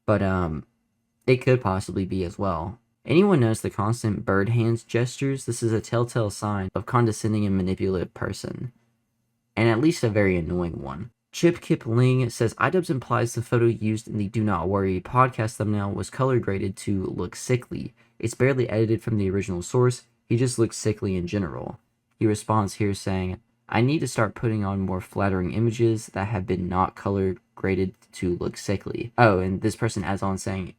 but it could possibly be as well. Anyone knows the constant bird hands gestures? This is a telltale sign of condescending and manipulative person, and at least a very annoying one. Chip Kip Ling says, iDubbbz implies the photo used in the Do Not Worry podcast thumbnail was color graded to look sickly. It's barely edited from the original source. He just looks sickly in general. He responds here saying, I need to start putting on more flattering images that have been not color graded to look sickly. Oh, and this person adds on saying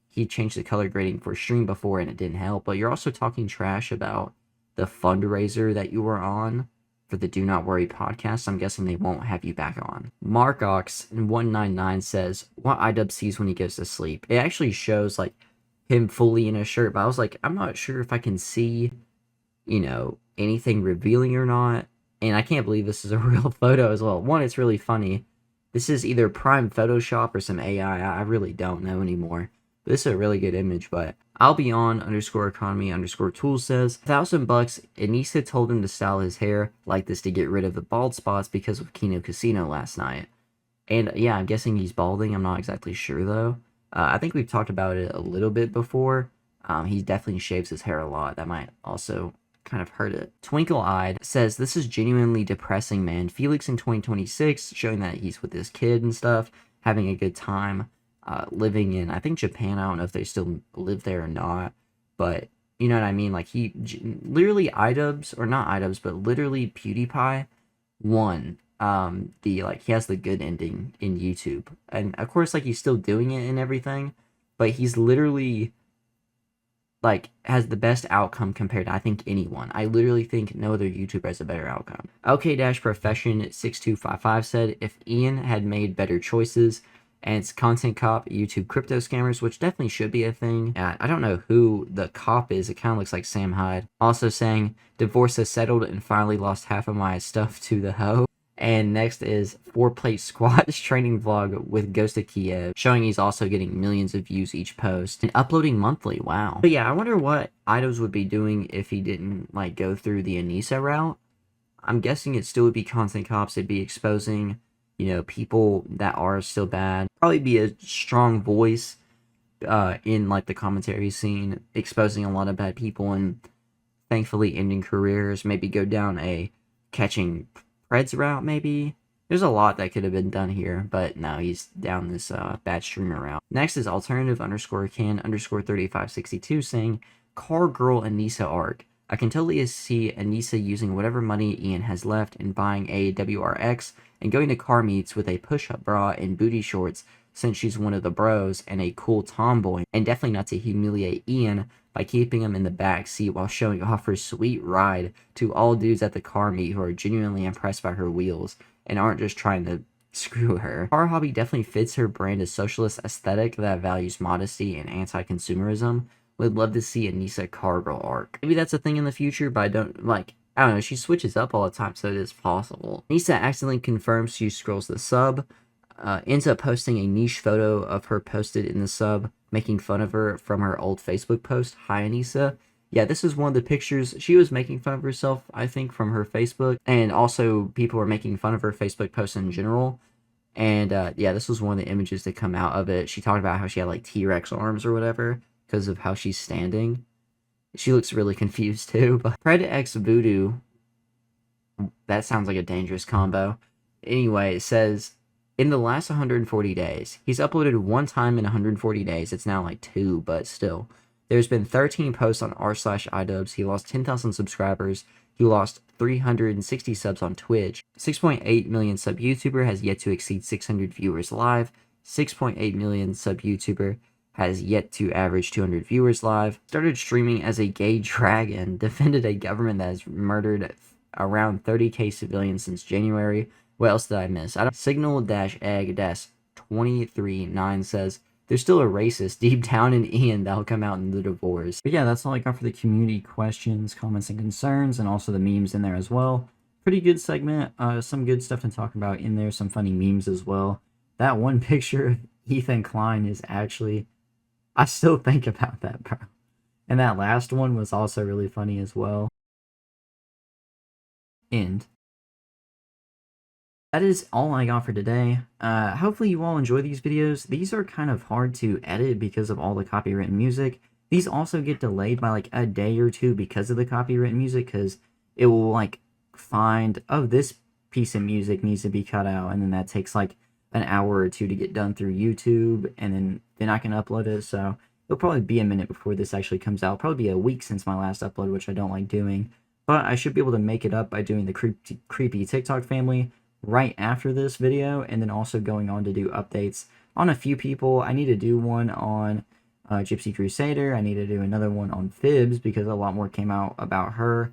he changed the color grading for stream before and it didn't help, but you're also talking trash about the fundraiser that you were on for the Do Not Worry podcast. I'm guessing they won't have you back on. Markox199 says, what iDubbbz sees when he goes to sleep. It actually shows like him fully in a shirt, but I was like, I'm not sure if I can see, you know, anything revealing or not. And I can't believe this is a real photo as well. One, it's really funny. This is either prime Photoshop or some AI. I really don't know anymore. But this is a really good image, but I'll be on _economy_tool says, $1,000 Anisa told him to style his hair like this to get rid of the bald spots because of Kino Casino last night. And yeah, I'm guessing he's balding. I'm not exactly sure though. I think we've talked about it a little bit before. He definitely shaves his hair a lot. That might also kind of hurt it. Twinkle-eyed says, this is genuinely depressing, man. Felix in 2026, showing that he's with his kid and stuff, having a good time, living in, I think, Japan. I don't know if they still live there or not, but you know what I mean? Like, he literally iDubbbz, or not iDubbbz, but literally PewDiePie won he has the good ending in YouTube. And of course, like, he's still doing it and everything, but he's literally like has the best outcome compared to, I think, anyone. I literally think no other YouTuber has a better outcome. OK-Profession6255 said, if Ian had made better choices, and it's content cop, YouTube crypto scammers, which definitely should be a thing. I don't know who the cop is. It kind of looks like Sam Hyde. Also saying, divorce has settled and finally lost half of my stuff to the hoe. And next is 4-plate squats training vlog with Ghost of Kiev, showing he's also getting millions of views each post and uploading monthly. Wow. But yeah, I wonder what iDubbbz would be doing if he didn't like go through the Anisa route. I'm guessing it still would be content cops. It'd be exposing, you know, people that are still bad. Probably be a strong voice in like the commentary scene, exposing a lot of bad people and thankfully ending careers. Maybe go down a catching Preds route, maybe. There's a lot that could have been done here, but no, he's down this bad streamer route. Next is alternative_can_3562 saying, Car Girl Anisa arc. I can totally see Anisa using whatever money Ian has left and buying a WRX and going to car meets with a push-up bra and booty shorts since she's one of the bros and a cool tomboy, and definitely not to humiliate Ian by keeping him in the back seat while showing off her sweet ride to all dudes at the car meet who are genuinely impressed by her wheels and aren't just trying to screw her. Car hobby definitely fits her brand of socialist aesthetic that values modesty and anti-consumerism. Would love to see Anisa car girl arc. Maybe that's a thing in the future, but I don't know, she switches up all the time, so it is possible. Anisa accidentally confirms she scrolls the sub, ends up posting a niche photo of her posted in the sub, making fun of her from her old Facebook post, Hi Anisa, yeah, this is one of the pictures. She was making fun of herself, I think, from her Facebook, and also people were making fun of her Facebook posts in general. And yeah, this was one of the images that come out of it. She talked about how she had like T-Rex arms or whatever because of how she's standing. She looks really confused too. But Pred X Voodoo, that sounds like a dangerous combo. Anyway, it says, in the last 140 days, he's uploaded one time in 140 days. It's now like 2, but still. There's been 13 posts on r/iDubbbz. He lost 10,000 subscribers. He lost 360 subs on Twitch. 6.8 million sub YouTuber has yet to exceed 600 viewers live. 6.8 million sub YouTuber has yet to average 200 viewers live. Started streaming as a gay dragon. Defended a government that has murdered around 30k civilians since January. What else did I miss? Signal-egg-239 says, there's still a racist deep down in Ian that'll come out in the divorce. But yeah, that's all I got for the community questions, comments, and concerns, and also the memes in there as well. Pretty good segment. Some good stuff to talk about in there. Some funny memes as well. That one picture of Ethan Klein is actually... I still think about that, bro. And that last one was also really funny as well. End. That is all I got for today. Hopefully you all enjoy these videos. These are kind of hard to edit because of all the copywritten music. These also get delayed by like a day or two because of the copywritten music, because it will like find, oh, this piece of music needs to be cut out, and then that takes like an hour or two to get done through YouTube, and then I can upload it. So it'll probably be a minute before this actually comes out. It'll probably be a week since my last upload, which I don't like doing. But I should be able to make it up by doing the creepy TikTok family right after this video, and then also going on to do updates on a few people. I need to do one on Gypsy Crusader. I need to do another one on Fibs because a lot more came out about her.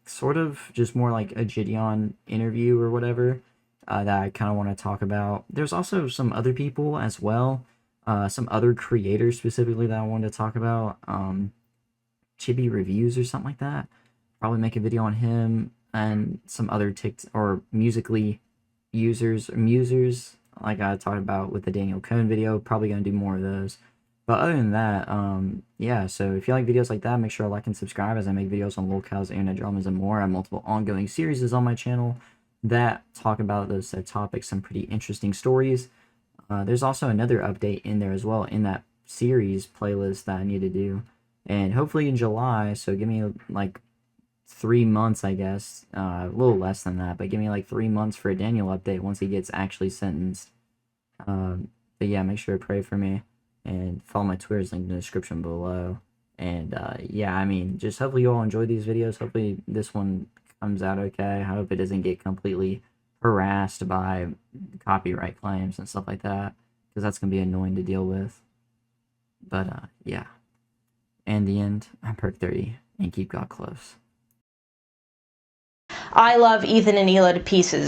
Sort of just more like a Gideon interview or whatever that I kind of want to talk about. There's also some other people as well, some other creators specifically that I wanted to talk about. Chibi Reviews or something like that. Probably make a video on him, and some other Musical.ly users or musers, like I talked about with the Daniel Cohn video. Probably gonna do more of those. But other than that, yeah, so if you like videos like that, make sure to like and subscribe as I make videos on locales, internet dramas, and more. I have multiple ongoing series on my channel that talk about those topics, some pretty interesting stories. There's also another update in there as well in that series playlist that I need to do, and hopefully in July, so give me like 3 months, I guess, a little less than that, but give me like 3 months for a Daniel update once he gets actually sentenced. But yeah, make sure to pray for me, and follow my Twitter's link in the description below. And yeah, I mean, just hopefully you all enjoy these videos. Hopefully this one comes out okay. I hope it doesn't get completely harassed by copyright claims and stuff like that, because that's going to be annoying to deal with. But yeah, and the end, I'm PERK30, and keep God close. I love Ethan and Hila to pieces.